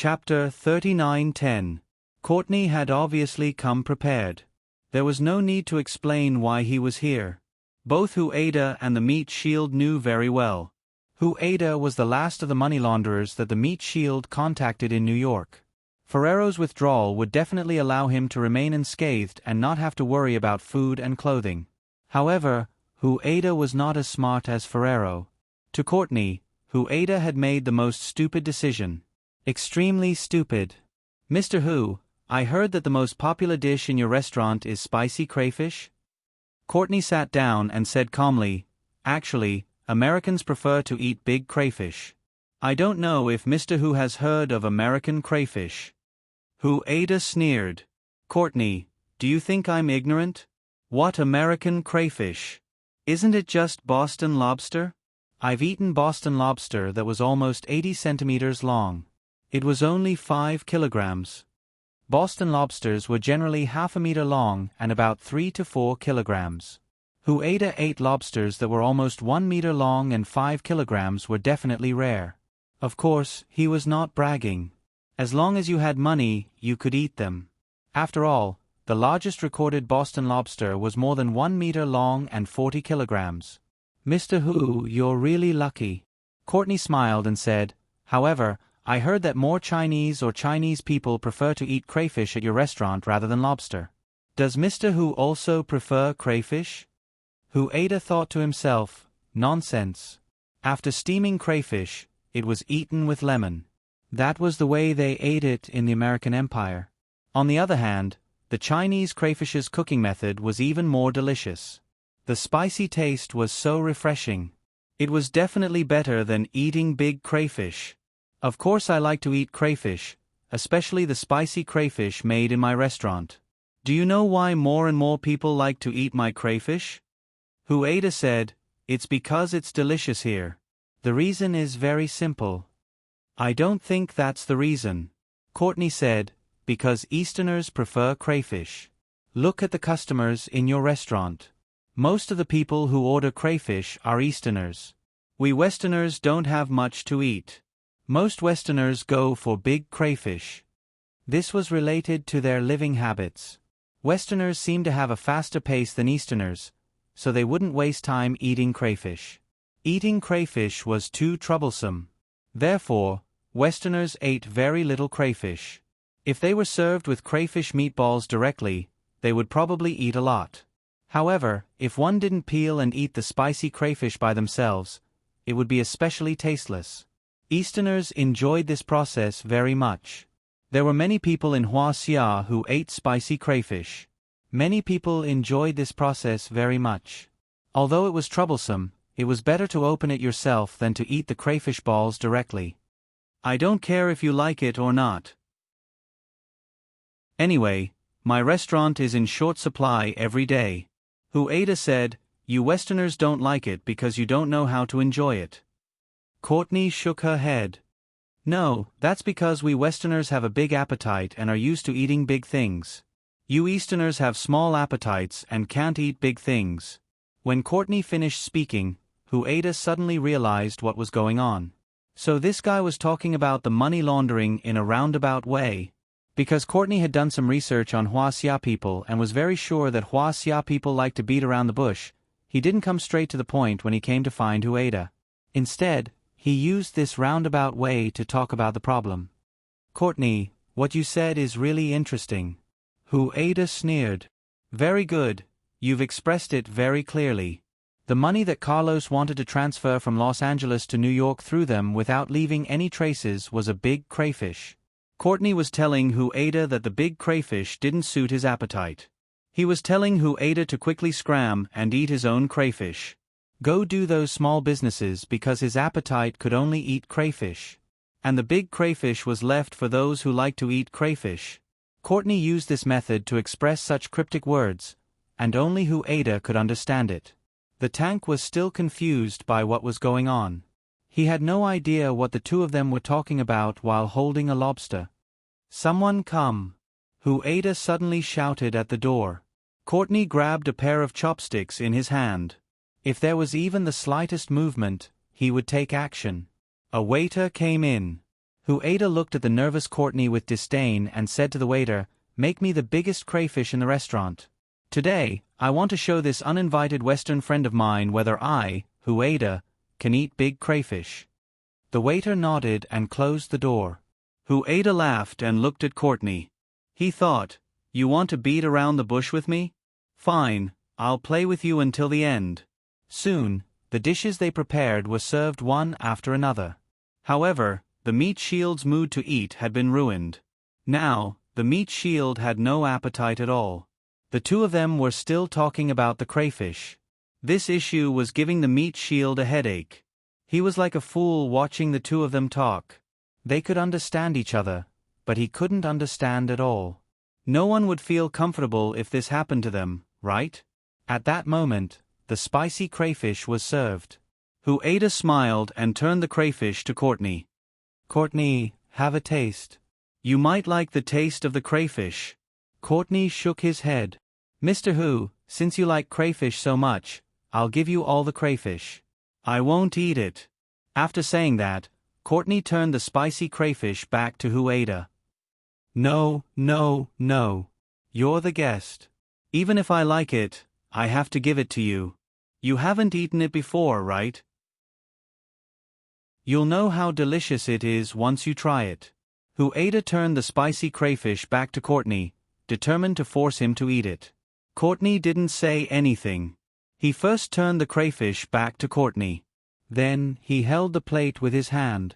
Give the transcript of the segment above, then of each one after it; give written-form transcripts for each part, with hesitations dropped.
Chapter 39:10. Courtney had obviously come prepared. There was no need to explain why he was here. Both Hueda and the Meat Shield knew very well. Hueda was the last of the money launderers that the Meat Shield contacted in New York. Ferrero's withdrawal would definitely allow him to remain unscathed and not have to worry about food and clothing. However, Hueda was not as smart as Ferrero. To Courtney, Hueda had made the most stupid decision. Extremely stupid. "Mr. Hu, I heard that the most popular dish in your restaurant is spicy crayfish?" Courtney sat down and said calmly, "Actually, Americans prefer to eat big crayfish. I don't know if Mr. Hu has heard of American crayfish." Hueda sneered. "Courtney, do you think I'm ignorant? What American crayfish? Isn't it just Boston lobster?" "I've eaten Boston lobster that was almost 80 centimeters long. It was only 5 kilograms. Boston lobsters were generally half a meter long and about 3 to 4 kilograms. Hueda ate lobsters that were almost 1 meter long and 5 kilograms were definitely rare. Of course, he was not bragging. As long as you had money, you could eat them. After all, the largest recorded Boston lobster was more than 1 meter long and 40 kilograms. "Mr. Hu, you're really lucky." Courtney smiled and said, "However, I heard that more Chinese people prefer to eat crayfish at your restaurant rather than lobster. Does Mr. Hu also prefer crayfish?" Hueda thought to himself, "Nonsense. After steaming crayfish, it was eaten with lemon. That was the way they ate it in the American Empire." On the other hand, the Chinese crayfish's cooking method was even more delicious. The spicy taste was so refreshing. It was definitely better than eating big crayfish. "Of course I like to eat crayfish, especially the spicy crayfish made in my restaurant. Do you know why more and more people like to eat my crayfish?" Hueda said, "It's because it's delicious here. The reason is very simple." "I don't think that's the reason." Courtney said, "Because Easterners prefer crayfish. Look at the customers in your restaurant. Most of the people who order crayfish are Easterners. We Westerners don't have much to eat. Most Westerners go for big crayfish." This was related to their living habits. Westerners seemed to have a faster pace than Easterners, so they wouldn't waste time eating crayfish. Eating crayfish was too troublesome. Therefore, Westerners ate very little crayfish. If they were served with crayfish meatballs directly, they would probably eat a lot. However, if one didn't peel and eat the spicy crayfish by themselves, it would be especially tasteless. Easterners enjoyed this process very much. There were many people in Huaxia who ate spicy crayfish. Many people enjoyed this process very much. Although it was troublesome, it was better to open it yourself than to eat the crayfish balls directly. "I don't care if you like it or not. Anyway, my restaurant is in short supply every day." Hueda said, "You Westerners don't like it because you don't know how to enjoy it." Courtney shook her head. "No, that's because we Westerners have a big appetite and are used to eating big things. You Easterners have small appetites and can't eat big things." When Courtney finished speaking, Hueda suddenly realized what was going on. So this guy was talking about the money laundering in a roundabout way. Because Courtney had done some research on Huaxia people and was very sure that Huaxia people like to beat around the bush, he didn't come straight to the point when he came to find Hueda. Instead, he used this roundabout way to talk about the problem. "Courtney, what you said is really interesting." Hueda sneered. "Very good, you've expressed it very clearly. The money that Carlos wanted to transfer from Los Angeles to New York through them without leaving any traces was a big crayfish." Courtney was telling Hueda that the big crayfish didn't suit his appetite. He was telling Hueda to quickly scram and eat his own crayfish. Go do those small businesses because his appetite could only eat crayfish. And the big crayfish was left for those who like to eat crayfish. Courtney used this method to express such cryptic words, and only Hueda could understand it. The tank was still confused by what was going on. He had no idea what the two of them were talking about while holding a lobster. "Someone come!" Hueda suddenly shouted at the door. Courtney grabbed a pair of chopsticks in his hand. If there was even the slightest movement, he would take action. A waiter came in. Hueda looked at the nervous Courtney with disdain and said to the waiter, "Make me the biggest crayfish in the restaurant. Today, I want to show this uninvited Western friend of mine whether I, Hueda, can eat big crayfish." The waiter nodded and closed the door. Hueda laughed and looked at Courtney. He thought, "You want to beat around the bush with me? Fine, I'll play with you until the end." Soon, the dishes they prepared were served one after another. However, the meat shield's mood to eat had been ruined. Now, the meat shield had no appetite at all. The two of them were still talking about the crayfish. This issue was giving the meat shield a headache. He was like a fool watching the two of them talk. They could understand each other, but he couldn't understand at all. No one would feel comfortable if this happened to them, right? At that moment, the spicy crayfish was served. Hueda smiled and turned the crayfish to Courtney. "Courtney, have a taste. You might like the taste of the crayfish." Courtney shook his head. "Mr. Hu, since you like crayfish so much, I'll give you all the crayfish. I won't eat it." After saying that, Courtney turned the spicy crayfish back to Hueda. "No, no, no. You're the guest. Even if I like it, I have to give it to you. You haven't eaten it before, right? You'll know how delicious it is once you try it." Hueda turned the spicy crayfish back to Courtney, determined to force him to eat it. Courtney didn't say anything. He first turned the crayfish back to Courtney. Then, he held the plate with his hand.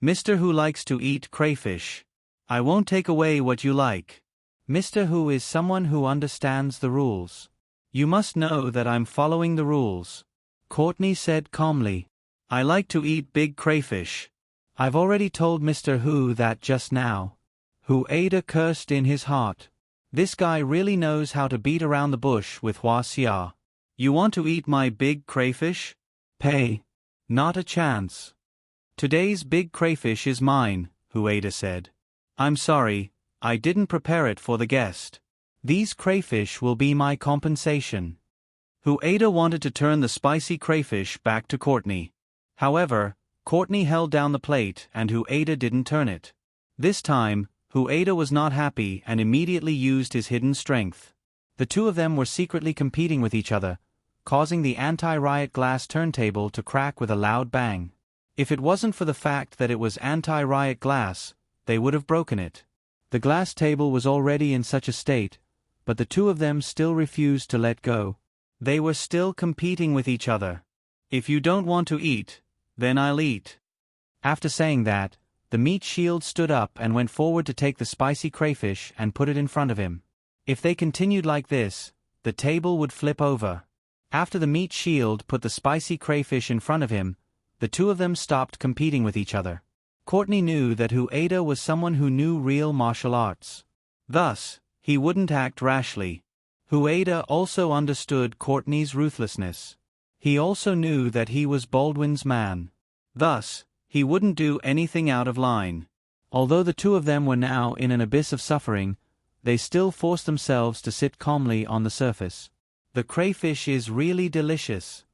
"Mr. Hu likes to eat crayfish. I won't take away what you like. Mr. Hu is someone who understands the rules. You must know that I'm following the rules." Courtney said calmly, "I like to eat big crayfish. I've already told Mr. Hu that just now." Hueda cursed in his heart. This guy really knows how to beat around the bush with Hua Xia. "You want to eat my big crayfish? Pay. Not a chance. Today's big crayfish is mine," Hueda said. "I'm sorry, I didn't prepare it for the guest. These crayfish will be my compensation." Hueda wanted to turn the spicy crayfish back to Courtney. However, Courtney held down the plate and Hueda didn't turn it. This time, Hueda was not happy and immediately used his hidden strength. The two of them were secretly competing with each other, causing the anti-riot glass turntable to crack with a loud bang. If it wasn't for the fact that it was anti-riot glass, they would have broken it. The glass table was already in such a state, but the two of them still refused to let go. They were still competing with each other. "If you don't want to eat, then I'll eat." After saying that, the meat shield stood up and went forward to take the spicy crayfish and put it in front of him. If they continued like this, the table would flip over. After the meat shield put the spicy crayfish in front of him, the two of them stopped competing with each other. Courtney knew that Hueda was someone who knew real martial arts. Thus, he wouldn't act rashly. Hueda also understood Courtney's ruthlessness. He also knew that he was Baldwin's man. Thus, he wouldn't do anything out of line. Although the two of them were now in an abyss of suffering, they still forced themselves to sit calmly on the surface. "The crayfish is really delicious."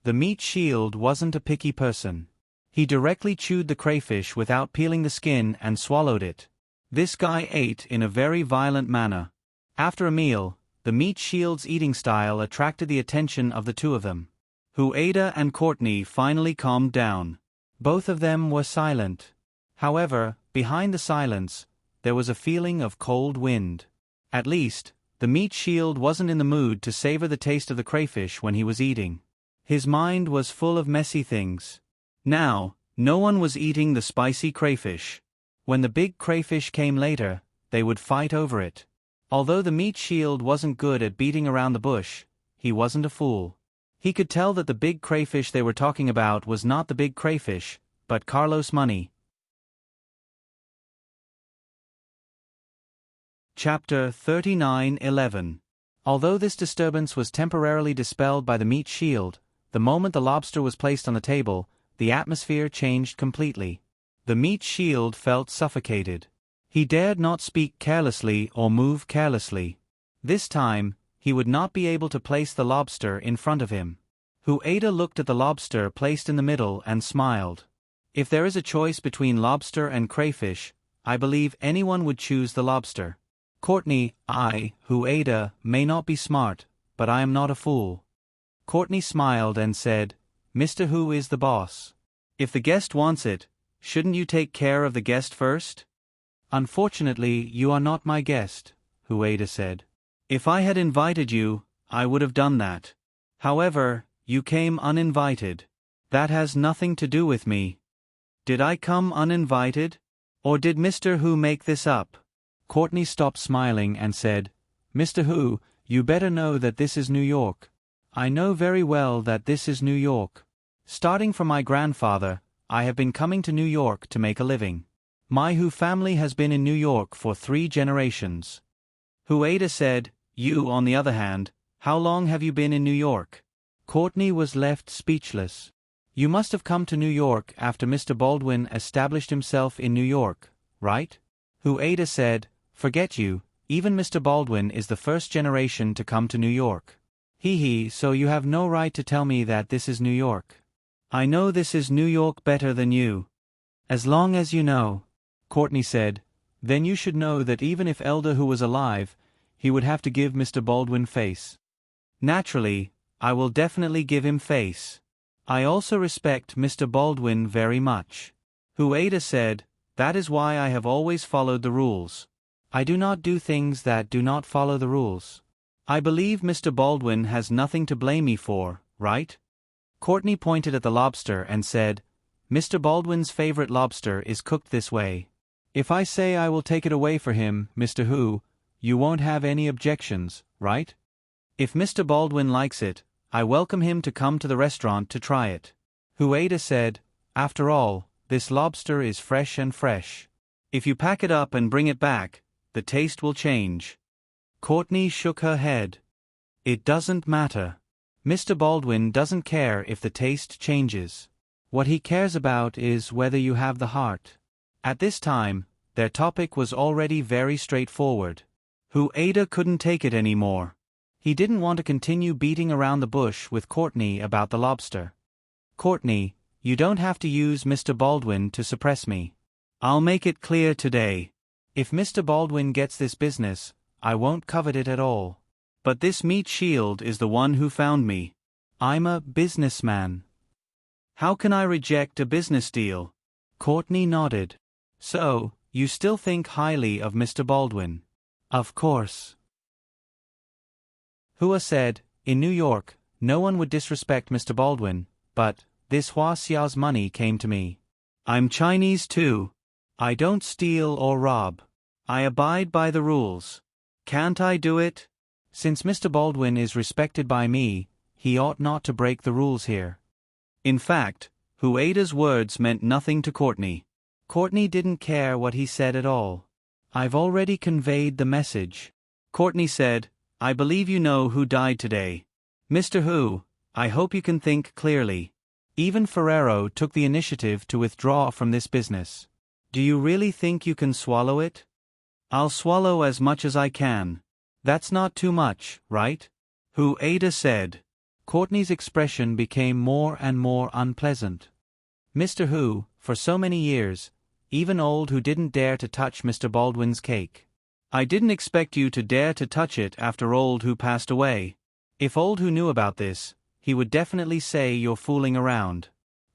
The meat shield wasn't a picky person. He directly chewed the crayfish without peeling the skin and swallowed it. This guy ate in a very violent manner. After a meal, the meat shield's eating style attracted the attention of the two of them. Hueda and Courtney finally calmed down. Both of them were silent. However, behind the silence, there was a feeling of cold wind. At least, the meat shield wasn't in the mood to savor the taste of the crayfish when he was eating. His mind was full of messy things. Now, no one was eating the spicy crayfish. When the big crayfish came later, they would fight over it. Although the meat shield wasn't good at beating around the bush, he wasn't a fool. He could tell that the big crayfish they were talking about was not the big crayfish, but Carlos Money. Chapter 39:11. Although this disturbance was temporarily dispelled by the meat shield, the moment the lobster was placed on the table, the atmosphere changed completely. The meat shield felt suffocated. He dared not speak carelessly or move carelessly. This time, he would not be able to place the lobster in front of him. Hueda looked at the lobster placed in the middle and smiled. If there is a choice between lobster and crayfish, I believe anyone would choose the lobster. Courtney, I, Hueda, may not be smart, but I am not a fool. Courtney smiled and said, Mr. Hu is the boss. If the guest wants it, shouldn't you take care of the guest first? Unfortunately, you are not my guest, Hueda said. If I had invited you, I would have done that. However, you came uninvited. That has nothing to do with me. Did I come uninvited? Or did Mr. Hu make this up? Courtney stopped smiling and said, Mr. Hu, you better know that this is New York. I know very well that this is New York. Starting from my grandfather, I have been coming to New York to make a living. My Hu family has been in New York for 3 generations. Hueda said, You, on the other hand, how long have you been in New York? Courtney was left speechless. You must have come to New York after Mr. Baldwin established himself in New York, right? Hueda said, Forget you, even Mr. Baldwin is the first generation to come to New York. So you have no right to tell me that this is New York. I know this is New York better than you. As long as you know, Courtney said, then you should know that even if Elder Hu was alive, he would have to give Mr. Baldwin face. Naturally, I will definitely give him face. I also respect Mr. Baldwin very much. Hueda said, That is why I have always followed the rules. I do not do things that do not follow the rules. I believe Mr. Baldwin has nothing to blame me for, right? Courtney pointed at the lobster and said, Mr. Baldwin's favorite lobster is cooked this way. If I say I will take it away for him, Mr. Hu, you won't have any objections, right? If Mr. Baldwin likes it, I welcome him to come to the restaurant to try it. Hueda said, After all, this lobster is fresh and fresh. If you pack it up and bring it back, the taste will change. Courtney shook her head. It doesn't matter. Mr. Baldwin doesn't care if the taste changes. What he cares about is whether you have the heart. At this time, their topic was already very straightforward. Hueda couldn't take it anymore. He didn't want to continue beating around the bush with Courtney about the lobster. Courtney, you don't have to use Mr. Baldwin to suppress me. I'll make it clear today. If Mr. Baldwin gets this business, I won't covet it at all. But this meat shield is the one who found me. I'm a businessman. How can I reject a business deal? Courtney nodded. So, you still think highly of Mr. Baldwin? Of course. Hua said, In New York, no one would disrespect Mr. Baldwin, but this Hua Xiao's money came to me. I'm Chinese too. I don't steal or rob. I abide by the rules. Can't I do it? Since Mr. Baldwin is respected by me, he ought not to break the rules here. In fact, Hueda's words meant nothing to Courtney. Courtney didn't care what he said at all. I've already conveyed the message. Courtney said, I believe you know who died today. Mr. Hu, I hope you can think clearly. Even Ferrero took the initiative to withdraw from this business. Do you really think you can swallow it? I'll swallow as much as I can. That's not too much, right? Hueda said. Courtney's expression became more and more unpleasant. Mr. Hu, for so many years, even Old Hu didn't dare to touch Mr. Baldwin's cake. I didn't expect you to dare to touch it after Old Hu passed away. If Old Hu knew about this, he would definitely say you're fooling around.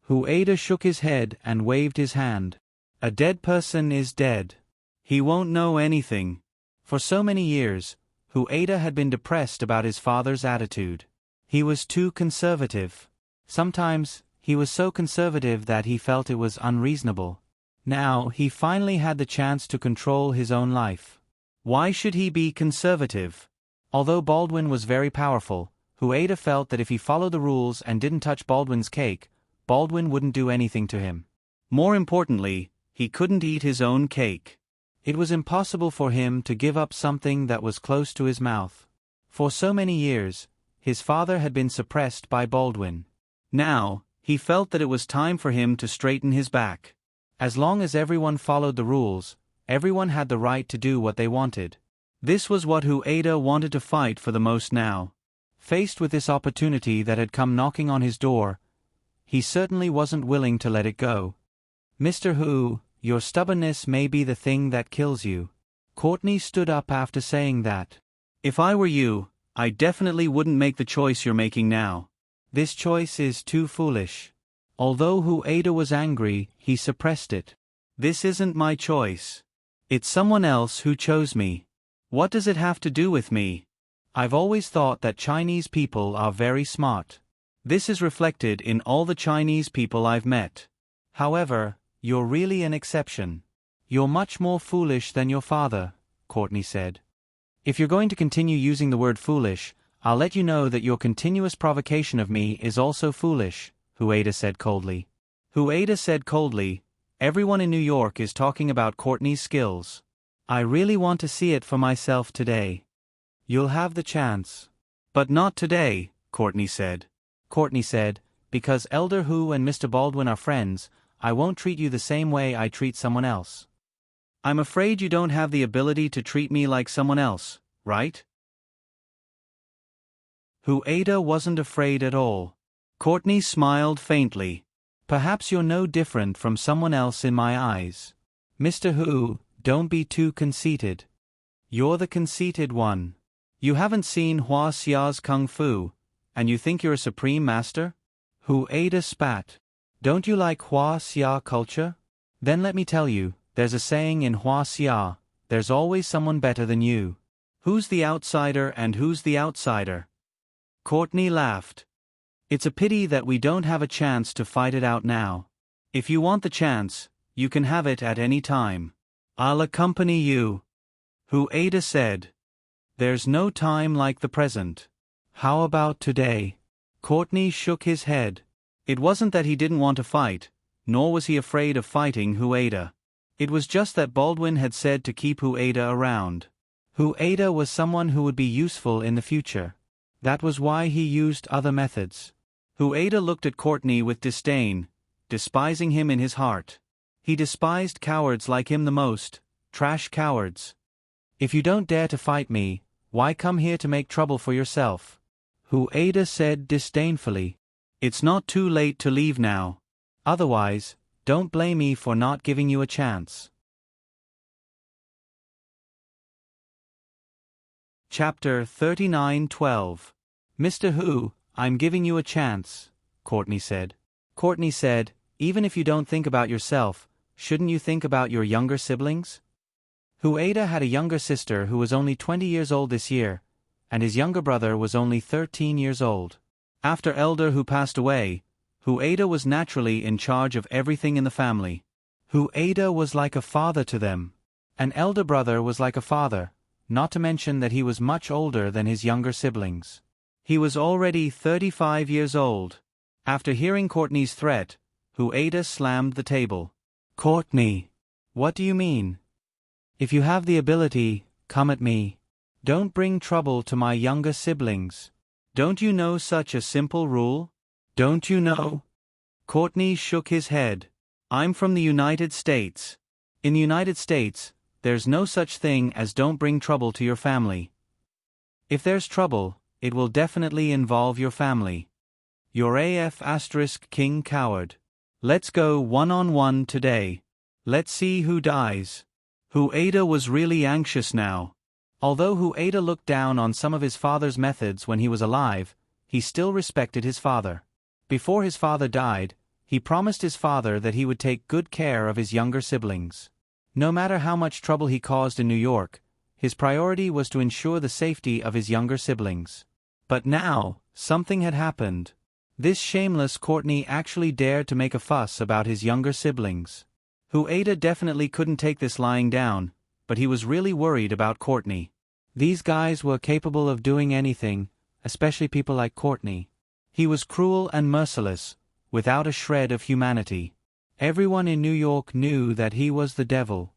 Hueda shook his head and waved his hand. A dead person is dead. He won't know anything. For so many years, Hueda had been depressed about his father's attitude. He was too conservative. Sometimes, he was so conservative that he felt it was unreasonable. Now, he finally had the chance to control his own life. Why should he be conservative? Although Baldwin was very powerful, Hueda felt that if he followed the rules and didn't touch Baldwin's cake, Baldwin wouldn't do anything to him. More importantly, he couldn't eat his own cake. It was impossible for him to give up something that was close to his mouth. For so many years, his father had been suppressed by Baldwin. Now, he felt that it was time for him to straighten his back. As long as everyone followed the rules, everyone had the right to do what they wanted. This was what Hueda wanted to fight for the most now. Faced with this opportunity that had come knocking on his door, he certainly wasn't willing to let it go. Mr. Hu, your stubbornness may be the thing that kills you. Courtney stood up after saying that. If I were you, I definitely wouldn't make the choice you're making now. This choice is too foolish. Although Hueda was angry, he suppressed it. This isn't my choice. It's someone else who chose me. What does it have to do with me? I've always thought that Chinese people are very smart. This is reflected in all the Chinese people I've met. However, you're really an exception. You're much more foolish than your father, Courtney said. If you're going to continue using the word foolish, I'll let you know that your continuous provocation of me is also foolish, Hueda said coldly. Hueda said coldly, everyone in New York is talking about Courtney's skills. I really want to see it for myself today. You'll have the chance. But not today, Courtney said. Courtney said, because Elder Hu and Mr. Baldwin are friends, I won't treat you the same way I treat someone else. I'm afraid you don't have the ability to treat me like someone else, right? Hueda wasn't afraid at all. Courtney smiled faintly. Perhaps you're no different from someone else in my eyes. Mr. Hu, don't be too conceited. You're the conceited one. You haven't seen Hua Xia's Kung Fu, and you think you're a supreme master? Hueda spat. Don't you like Hua Xia culture? Then let me tell you, there's a saying in Hua Xia, there's always someone better than you. Who's the outsider and who's the outsider? Courtney laughed. It's a pity that we don't have a chance to fight it out now. If you want the chance, you can have it at any time. I'll accompany you. Hueda said. There's no time like the present. How about today? Courtney shook his head. It wasn't that he didn't want to fight, nor was he afraid of fighting Hueda. It was just that Baldwin had said to keep Hueda around. Hueda was someone who would be useful in the future. That was why he used other methods. Hueda looked at Courtney with disdain, despising him in his heart. He despised cowards like him the most, trash cowards. If you don't dare to fight me, why come here to make trouble for yourself? Hueda said disdainfully. It's not too late to leave now. Otherwise, don't blame me for not giving you a chance. Chapter 39:12. Mr. Hu, I'm giving you a chance, Courtney said. Courtney said, even if you don't think about yourself, shouldn't you think about your younger siblings? Hueda had a younger sister who was only 20 years old this year, and his younger brother was only 13 years old. After Elder Hu passed away, Hueda was naturally in charge of everything in the family. Hueda was like a father to them. An elder brother was like a father, not to mention that he was much older than his younger siblings. He was already 35 years old. After hearing Courtney's threat, Hueda slammed the table. Courtney, what do you mean? If you have the ability, come at me. Don't bring trouble to my younger siblings. Don't you know such a simple rule? Don't you know? Courtney shook his head. I'm from the United States. In the United States, there's no such thing as don't bring trouble to your family. If there's trouble, it will definitely involve your family. You're *King coward. Let's go one-on-one today. Let's see who dies. Hueda was really anxious now. Although Hueda looked down on some of his father's methods when he was alive, he still respected his father. Before his father died, he promised his father that he would take good care of his younger siblings. No matter how much trouble he caused in New York, his priority was to ensure the safety of his younger siblings. But now, something had happened. This shameless Courtney actually dared to make a fuss about his younger siblings. Hueda definitely couldn't take this lying down, but he was really worried about Courtney. These guys were capable of doing anything, especially people like Courtney. He was cruel and merciless, without a shred of humanity. Everyone in New York knew that he was the devil.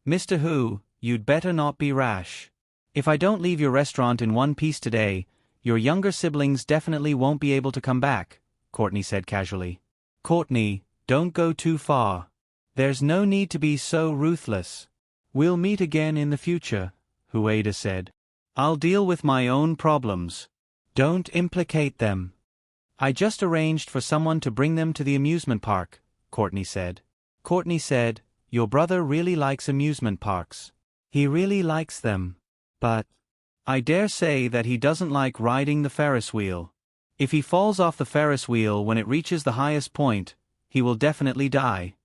Mr. Hu, you'd better not be rash. If I don't leave your restaurant in one piece today, your younger siblings definitely won't be able to come back, Courtney said casually. Courtney, don't go too far. There's no need to be so ruthless. We'll meet again in the future, Hueda said. I'll deal with my own problems. Don't implicate them. I just arranged for someone to bring them to the amusement park, Courtney said. Courtney said, "Your brother really likes amusement parks. He really likes them. But I dare say that he doesn't like riding the Ferris wheel. If he falls off the Ferris wheel when it reaches the highest point, he will definitely die."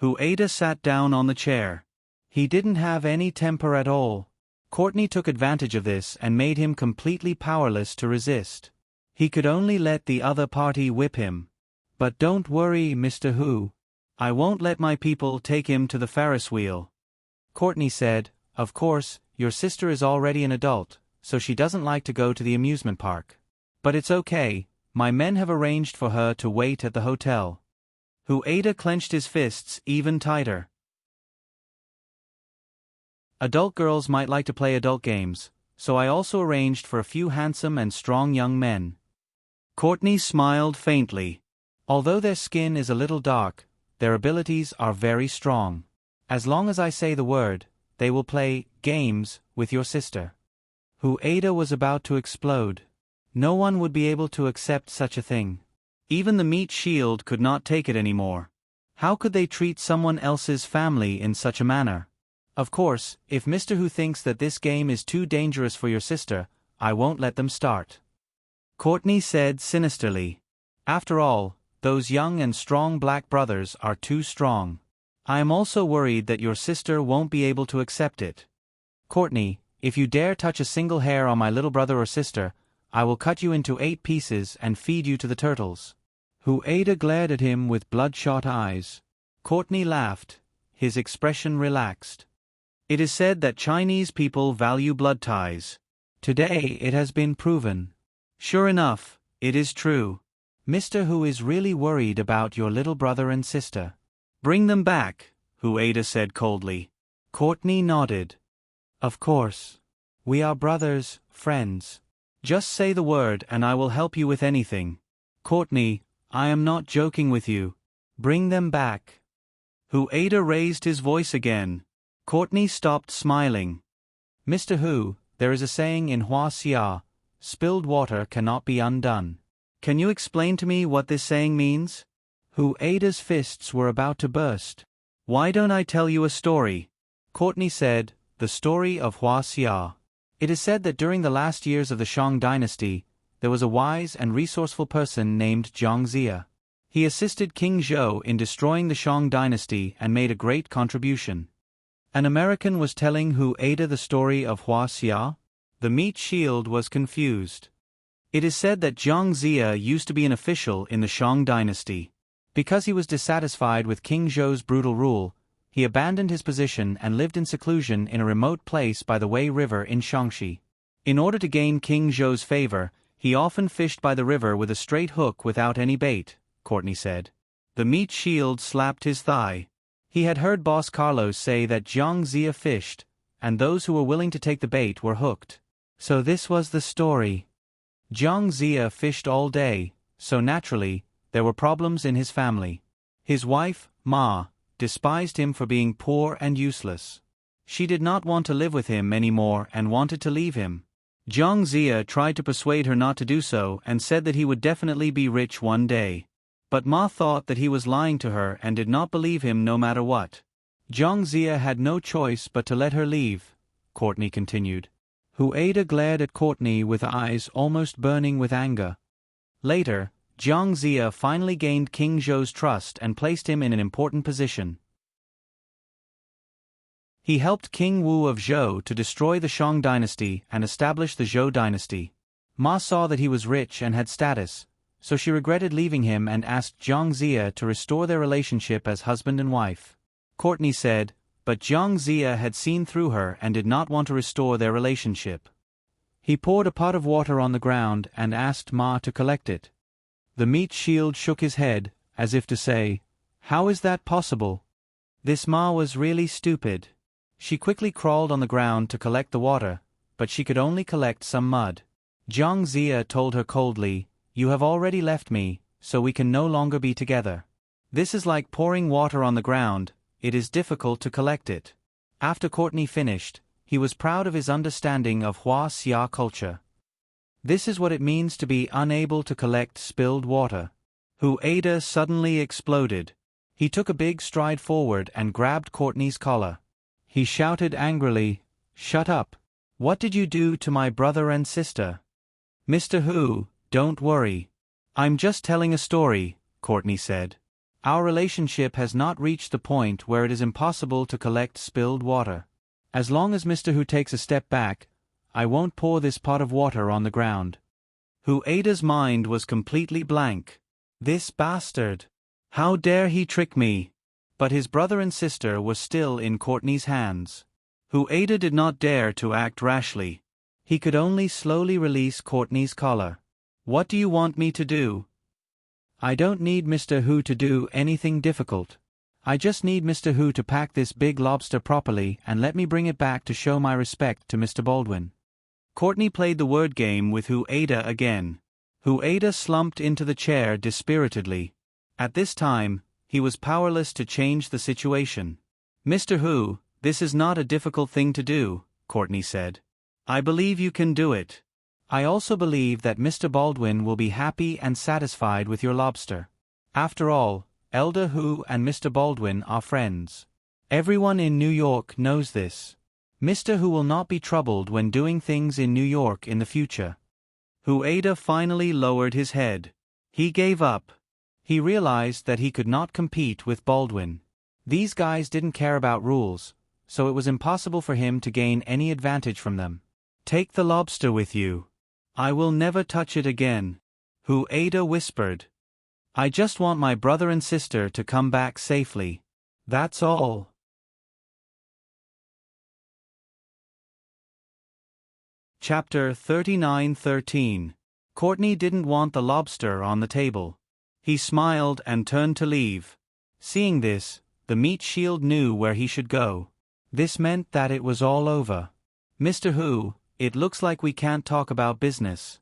Hueda sat down on the chair. He didn't have any temper at all. Courtney took advantage of this and made him completely powerless to resist. He could only let the other party whip him. "But don't worry, Mr. Hu. I won't let my people take him to the Ferris wheel." Courtney said, "Of course, your sister is already an adult, so she doesn't like to go to the amusement park. But it's okay, my men have arranged for her to wait at the hotel." Hueda clenched his fists even tighter. Adult girls might like to play adult games, so I also arranged for a few handsome and strong young men. Courtney smiled faintly. Although their skin is a little dark, their abilities are very strong. As long as I say the word, they will play games with your sister. Hueda was about to explode. No one would be able to accept such a thing. Even the meat shield could not take it anymore. How could they treat someone else's family in such a manner? Of course, if Mr. Hu thinks that this game is too dangerous for your sister, I won't let them start. Courtney said sinisterly. After all, those young and strong black brothers are too strong. I am also worried that your sister won't be able to accept it. Courtney, if you dare touch a single hair on my little brother or sister, I will cut you into 8 pieces and feed you to the turtles. Hueda glared at him with bloodshot eyes. Courtney laughed. His expression relaxed. It is said that Chinese people value blood ties. Today it has been proven. Sure enough, it is true. Mr. Hu is really worried about your little brother and sister. Bring them back, Hueda said coldly. Courtney nodded. Of course. We are brothers, friends. Just say the word and I will help you with anything. Courtney, I am not joking with you. Bring them back. Hueda raised his voice again. Courtney stopped smiling. Mr. Hu, there is a saying in Hua Xia, spilled water cannot be undone. Can you explain to me what this saying means? Hueda's fists were about to burst. Why don't I tell you a story? Courtney said, the story of Hua Xia. It is said that during the last years of the Shang dynasty, there was a wise and resourceful person named Jiang Zia. He assisted King Zhou in destroying the Shang dynasty and made a great contribution. An American was telling Hueda the story of Hua Xia. The meat shield was confused. It is said that Jiang Zia used to be an official in the Shang dynasty. Because he was dissatisfied with King Zhou's brutal rule, he abandoned his position and lived in seclusion in a remote place by the Wei River in Shaanxi. In order to gain King Zhou's favor, he often fished by the river with a straight hook without any bait, Courtney said. The meat shield slapped his thigh. He had heard Boss Carlos say that Jiang Zia fished, and those who were willing to take the bait were hooked. So this was the story. Jiang Zia fished all day, so naturally, there were problems in his family. His wife, Ma, despised him for being poor and useless. She did not want to live with him anymore and wanted to leave him. Jiang Zia tried to persuade her not to do so and said that he would definitely be rich one day. But Ma thought that he was lying to her and did not believe him no matter what. Jiang Zia had no choice but to let her leave, Courtney continued. Hueda glared at Courtney with eyes almost burning with anger. Later, Jiang Zia finally gained King Zhou's trust and placed him in an important position. He helped King Wu of Zhou to destroy the Shang dynasty and establish the Zhou dynasty. Ma saw that he was rich and had status, so she regretted leaving him and asked Jiang Zia to restore their relationship as husband and wife. Courtney said, but Jiang Zia had seen through her and did not want to restore their relationship. He poured a pot of water on the ground and asked Ma to collect it. The meat shield shook his head, as if to say, how is that possible? This Ma was really stupid. She quickly crawled on the ground to collect the water, but she could only collect some mud. Jiang Zia told her coldly, you have already left me, so we can no longer be together. This is like pouring water on the ground, it is difficult to collect it. After Courtney finished, he was proud of his understanding of Hua Xia culture. This is what it means to be unable to collect spilled water. Hueda suddenly exploded. He took a big stride forward and grabbed Courtney's collar. He shouted angrily, "Shut up! What did you do to my brother and sister?" "Mr. Hu, don't worry. I'm just telling a story," Courtney said. "Our relationship has not reached the point where it is impossible to collect spilled water. As long as Mr. Hu takes a step back, I won't pour this pot of water on the ground." Ada's mind was completely blank. This bastard! How dare he trick me? But his brother and sister were still in Courtney's hands. Ada did not dare to act rashly. He could only slowly release Courtney's collar. "What do you want me to do?" "I don't need Mr. Hu to do anything difficult. I just need Mr. Hu to pack this big lobster properly and let me bring it back to show my respect to Mr. Baldwin." Courtney played the word game with Ada again. Ada slumped into the chair dispiritedly. At this time, he was powerless to change the situation. "Mr. Hu, this is not a difficult thing to do," Courtney said. "I believe you can do it. I also believe that Mr. Baldwin will be happy and satisfied with your lobster. After all, Elder Hu and Mr. Baldwin are friends. Everyone in New York knows this. Mr. Hu will not be troubled when doing things in New York in the future." Ada finally lowered his head. He gave up. He realized that he could not compete with Baldwin. These guys didn't care about rules, so it was impossible for him to gain any advantage from them. "Take the lobster with you. I will never touch it again," Ada whispered. "I just want my brother and sister to come back safely. That's all." Chapter 39:13. Courtney didn't want the lobster on the table. He smiled and turned to leave. Seeing this, the meat shield knew where he should go. This meant that it was all over. "Mr. Hu, it looks like we can't talk about business."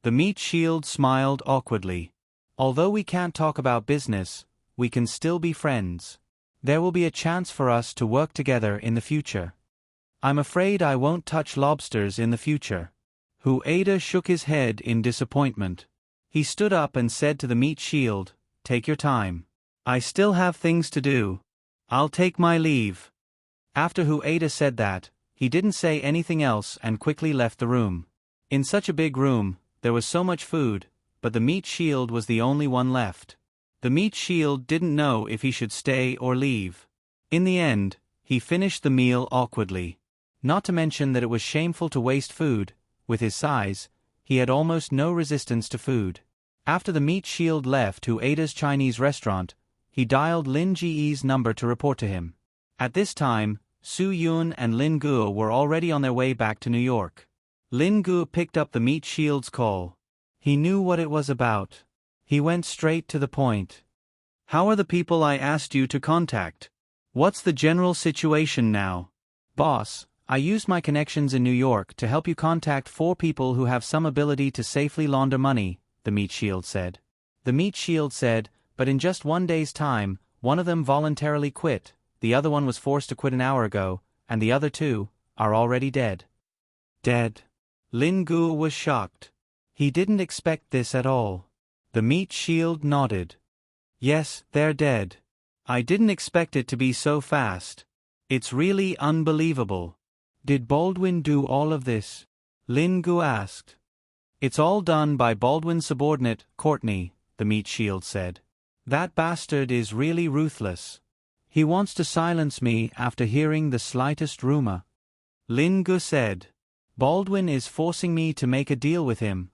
The meat shield smiled awkwardly. "Although we can't talk about business, we can still be friends. There will be a chance for us to work together in the future." "I'm afraid I won't touch lobsters in the future." Ada shook his head in disappointment. He stood up and said to the meat shield, "Take your time. I still have things to do. I'll take my leave." After Ada said that, he didn't say anything else and quickly left the room. In such a big room, there was so much food, but the meat shield was the only one left. The meat shield didn't know if he should stay or leave. In the end, he finished the meal awkwardly. Not to mention that it was shameful to waste food. With his size, he had almost no resistance to food. After the meat shield left Ada's Chinese restaurant, he dialed Lin Ji's number to report to him. At this time, Su Yun and Lin Guo were already on their way back to New York. Lin Guo picked up the meat shield's call. He knew what it was about. He went straight to the point. "How are the people I asked you to contact? What's the general situation now?" "Boss, I used my connections in New York to help you contact 4 people who have some ability to safely launder money," the meat shield said. The meat shield said, "But in just 1 day's time, one of them voluntarily quit, the other one was forced to quit an hour ago, and the other 2 are already dead." "Dead?" Lin Guo was shocked. He didn't expect this at all. The meat shield nodded. "Yes, they're dead. I didn't expect it to be so fast. It's really unbelievable." "Did Baldwin do all of this?" Lin Guo asked. "It's all done by Baldwin's subordinate, Courtney," the meat shield said. "That bastard is really ruthless. He wants to silence me after hearing the slightest rumor." Lin Guo said. "Baldwin is forcing me to make a deal with him."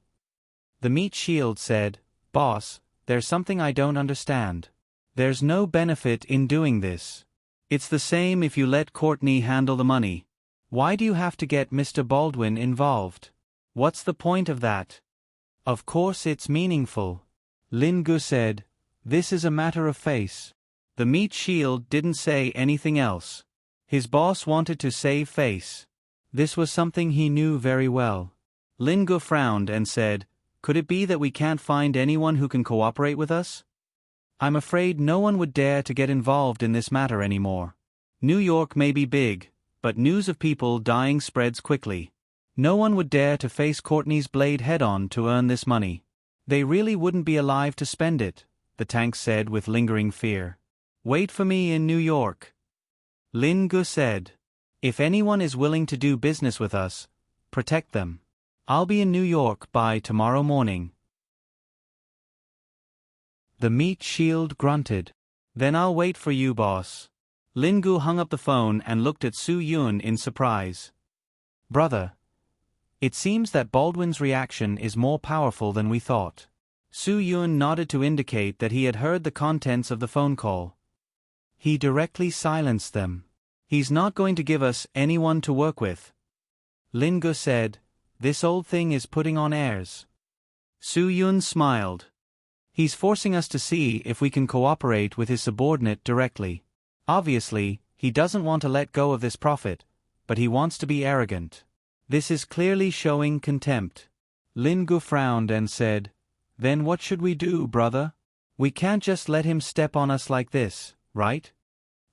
The meat shield said, "Boss, there's something I don't understand. There's no benefit in doing this. It's the same if you let Courtney handle the money. Why do you have to get Mr. Baldwin involved? What's the point of that?" "Of course it's meaningful," Lin Guo said. "This is a matter of face." The meat shield didn't say anything else. His boss wanted to save face. This was something he knew very well. Lin Guo frowned and said, "Could it be that we can't find anyone who can cooperate with us? I'm afraid no one would dare to get involved in this matter anymore. New York may be big, but news of people dying spreads quickly. No one would dare to face Courtney's blade head-on to earn this money. They really wouldn't be alive to spend it," the tank said with lingering fear. Wait for me in New York. Lin Gu said. If anyone is willing to do business with us, protect them. I'll be in New York by tomorrow morning. The meat shield grunted. Then I'll wait for you, boss. Lin Gu hung up the phone and looked at Su Yun in surprise. Brother. It seems that Baldwin's reaction is more powerful than we thought. Su Yun nodded to indicate that he had heard the contents of the phone call. He directly silenced them. He's not going to give us anyone to work with. Lin Gu said, this old thing is putting on airs. Su Yun smiled. He's forcing us to see if we can cooperate with his subordinate directly. Obviously, he doesn't want to let go of this profit, but he wants to be arrogant. This is clearly showing contempt. Lin Gu frowned and said, then what should we do, brother? We can't just let him step on us like this, right?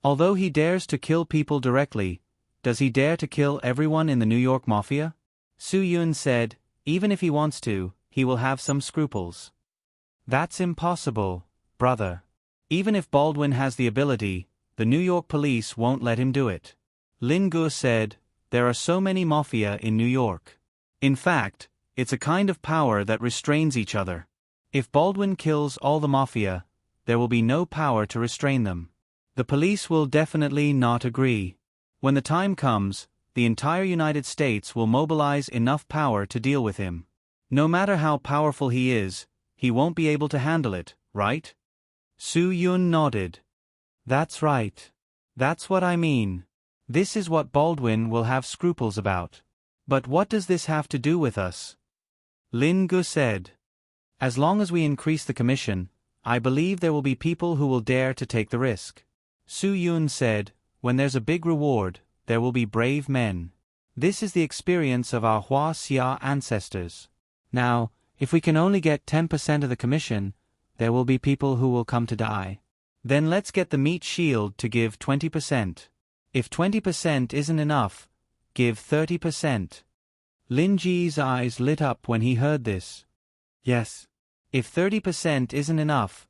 Although he dares to kill people directly, does he dare to kill everyone in the New York Mafia? Su Yun said, even if he wants to, he will have some scruples. That's impossible, brother. Even if Baldwin has the ability, the New York police won't let him do it. Lin Gu said, there are so many mafia in New York. In fact, it's a kind of power that restrains each other. If Baldwin kills all the mafia, there will be no power to restrain them. The police will definitely not agree. When the time comes, the entire United States will mobilize enough power to deal with him. No matter how powerful he is, he won't be able to handle it, right? Su Yun nodded. That's right. That's what I mean. This is what Baldwin will have scruples about. But what does this have to do with us? Lin Gu said. As long as we increase the commission, I believe there will be people who will dare to take the risk. Su Yun said, when there's a big reward, there will be brave men. This is the experience of our Hua Xia ancestors. Now, if we can only get 10% of the commission, there will be people who will come to die. Then let's get the meat shield to give 20%. If 20% isn't enough, give 30%. Lin Ji's eyes lit up when he heard this. Yes. If 30% isn't enough,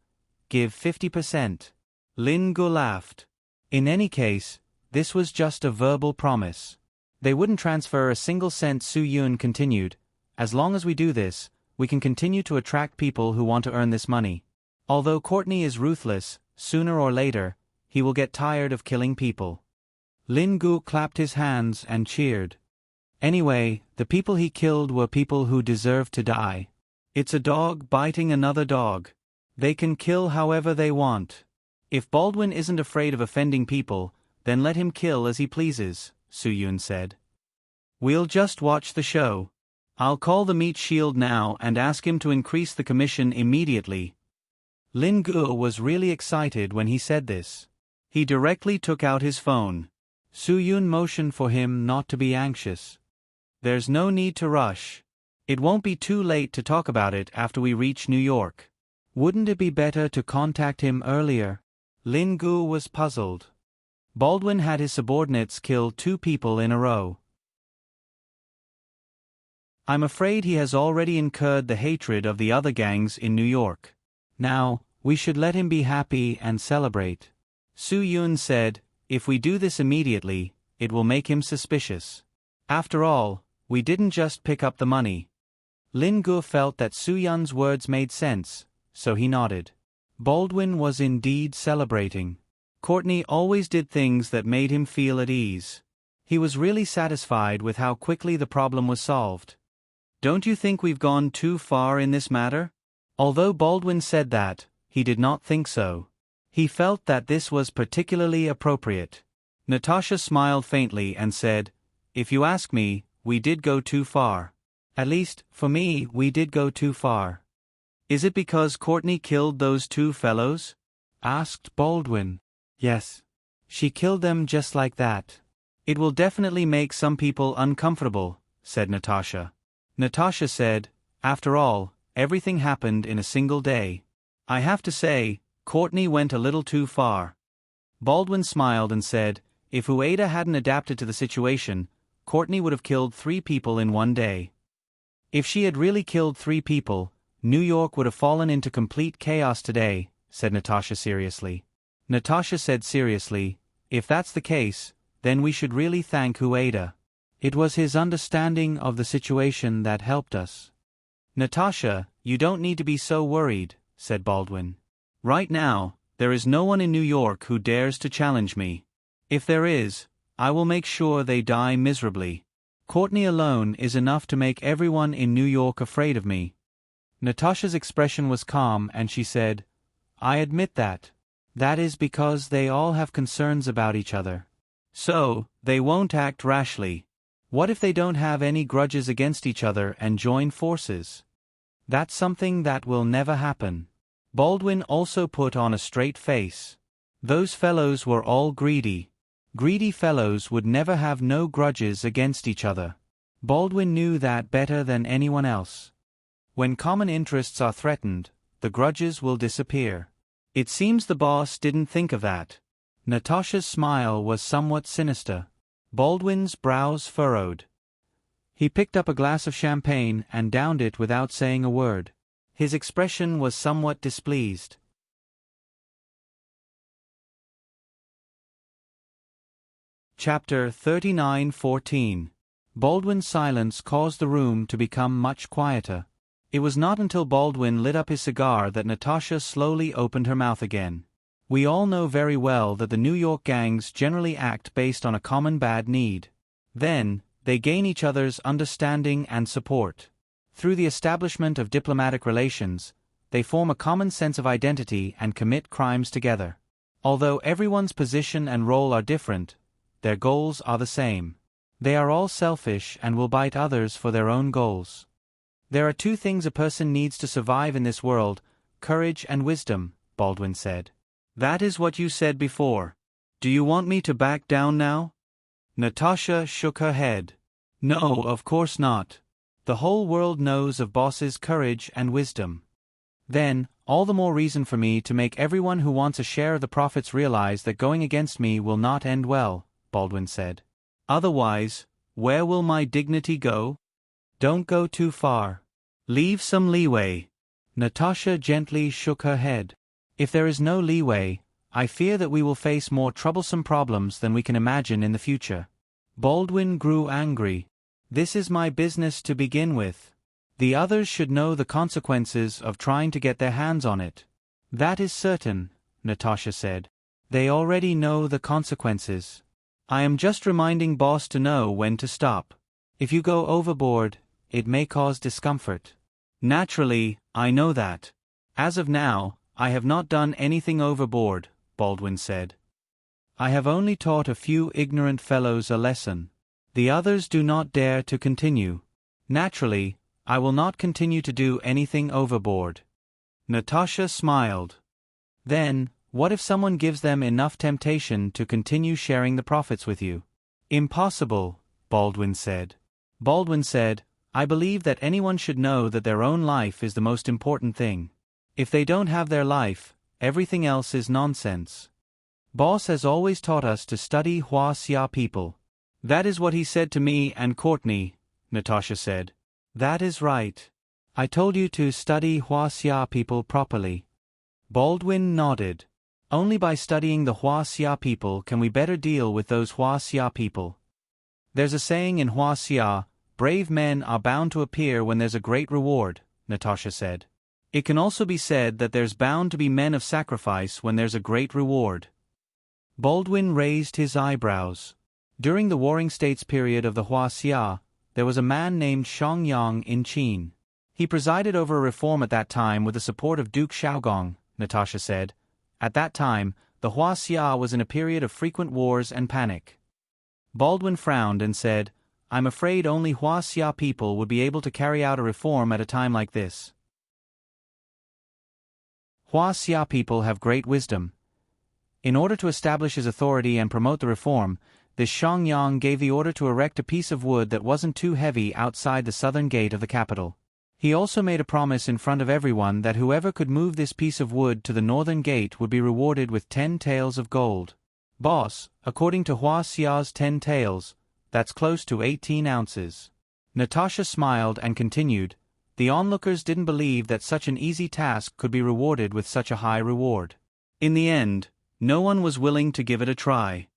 give 50%. Lin Gu laughed. In any case, this was just a verbal promise. They wouldn't transfer a single cent. Su Yun continued, as long as we do this, we can continue to attract people who want to earn this money. Although Courtney is ruthless, sooner or later, he will get tired of killing people. Lin Gu clapped his hands and cheered. Anyway, the people he killed were people who deserved to die. It's a dog biting another dog. They can kill however they want. If Baldwin isn't afraid of offending people, then let him kill as he pleases, Su Yun said. We'll just watch the show. I'll call the meat shield now and ask him to increase the commission immediately. Lin Gu was really excited when he said this. He directly took out his phone. Su Yun motioned for him not to be anxious. There's no need to rush. It won't be too late to talk about it after we reach New York. Wouldn't it be better to contact him earlier? Lin Gu was puzzled. Baldwin had his subordinates kill 2 people in a row. I'm afraid he has already incurred the hatred of the other gangs in New York. Now, we should let him be happy and celebrate. Su Yun said, if we do this immediately, it will make him suspicious. After all, we didn't just pick up the money. Lin Gu felt that Su Yun's words made sense, so he nodded. Baldwin was indeed celebrating. Courtney always did things that made him feel at ease. He was really satisfied with how quickly the problem was solved. Don't you think we've gone too far in this matter? Although Baldwin said that, he did not think so. He felt that this was particularly appropriate. Natasha smiled faintly and said, if you ask me, we did go too far. At least, for me, we did go too far. Is it because Courtney killed those 2 fellows? Asked Baldwin. Yes. She killed them just like that. It will definitely make some people uncomfortable, said Natasha. Natasha said, after all, everything happened in a single day. I have to say, Courtney went a little too far. Baldwin smiled and said, if Ueda hadn't adapted to the situation, Courtney would have killed 3 people in one day. If she had really killed 3 people, New York would have fallen into complete chaos today, said Natasha seriously. Natasha said seriously, if that's the case, then we should really thank Ueda. It was his understanding of the situation that helped us. Natasha, you don't need to be so worried, said Baldwin. Right now, there is no one in New York who dares to challenge me. If there is, I will make sure they die miserably. Courtney alone is enough to make everyone in New York afraid of me. Natasha's expression was calm and she said, I admit that. That is because they all have concerns about each other. So, they won't act rashly. What if they don't have any grudges against each other and join forces? That's something that will never happen. Baldwin also put on a straight face. Those fellows were all greedy. Greedy fellows would never have no grudges against each other. Baldwin knew that better than anyone else. When common interests are threatened, the grudges will disappear. It seems the boss didn't think of that. Natasha's smile was somewhat sinister. Baldwin's brows furrowed. He picked up a glass of champagne and downed it without saying a word. His expression was somewhat displeased. Chapter 39:14. Baldwin's silence caused the room to become much quieter. It was not until Baldwin lit up his cigar that Natasha slowly opened her mouth again. We all know very well that the New York gangs generally act based on a common bad need. Then, they gain each other's understanding and support. Through the establishment of diplomatic relations, they form a common sense of identity and commit crimes together. Although everyone's position and role are different, their goals are the same. They are all selfish and will bite others for their own goals. There are two things a person needs to survive in this world, courage and wisdom, Baldwin said. That is what you said before. Do you want me to back down now? Natasha shook her head. No, of course not. The whole world knows of Boss's courage and wisdom. Then, all the more reason for me to make everyone who wants a share of the profits realize that going against me will not end well, Baldwin said. Otherwise, where will my dignity go? Don't go too far. Leave some leeway. Natasha gently shook her head. If there is no leeway, I fear that we will face more troublesome problems than we can imagine in the future. Baldwin grew angry. This is my business to begin with. The others should know the consequences of trying to get their hands on it. That is certain, Natasha said. They already know the consequences. I am just reminding Boss to know when to stop. If you go overboard, it may cause discomfort. Naturally, I know that. As of now, I have not done anything overboard, Baldwin said. I have only taught a few ignorant fellows a lesson. The others do not dare to continue. Naturally, I will not continue to do anything overboard. Natasha smiled. Then, what if someone gives them enough temptation to continue sharing the profits with you? Impossible, Baldwin said. Baldwin said, I believe that anyone should know that their own life is the most important thing. If they don't have their life, everything else is nonsense. Boss has always taught us to study Hua-Xia people. That is what he said to me and Courtney, Natasha said. That is right. I told you to study Hua-Xia people properly. Baldwin nodded. Only by studying the Hua-Xia people can we better deal with those Hua-Xia people. There's a saying in Hua-Xia, brave men are bound to appear when there's a great reward, Natasha said. It can also be said that there's bound to be men of sacrifice when there's a great reward. Baldwin raised his eyebrows. During the Warring States period of the Hua-Xia, there was a man named Xiangyang in Qin. He presided over a reform at that time with the support of Duke Xiaogong, Natasha said. At that time, the Hua-Xia was in a period of frequent wars and panic. Baldwin frowned and said, I'm afraid only Hua-Xia people would be able to carry out a reform at a time like this. Hua-Xia people have great wisdom. In order to establish his authority and promote the reform, this Xiangyang gave the order to erect a piece of wood that wasn't too heavy outside the southern gate of the capital. He also made a promise in front of everyone that whoever could move this piece of wood to the northern gate would be rewarded with 10 taels of gold. Boss, according to Hua-Xia's 10 taels, that's close to 18 ounces. Natasha smiled and continued, the onlookers didn't believe that such an easy task could be rewarded with such a high reward. In the end, no one was willing to give it a try.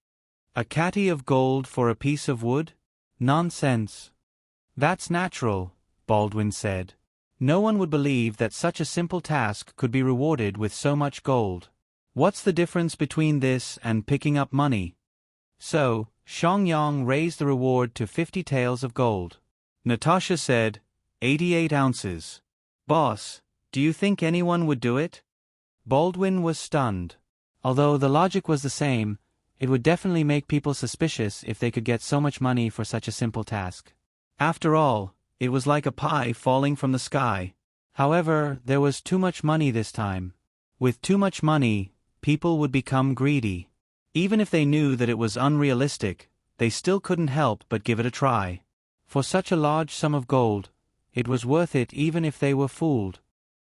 A catty of gold for a piece of wood? Nonsense. That's natural, Baldwin said. No one would believe that such a simple task could be rewarded with so much gold. What's the difference between this and picking up money? So, Xiangyang raised the reward to 50 taels of gold. Natasha said, 88 ounces. Boss, do you think anyone would do it? Baldwin was stunned. Although the logic was the same, it would definitely make people suspicious if they could get so much money for such a simple task. After all, it was like a pie falling from the sky. However, there was too much money this time. With too much money, people would become greedy. Even if they knew that it was unrealistic, they still couldn't help but give it a try. For such a large sum of gold, it was worth it even if they were fooled.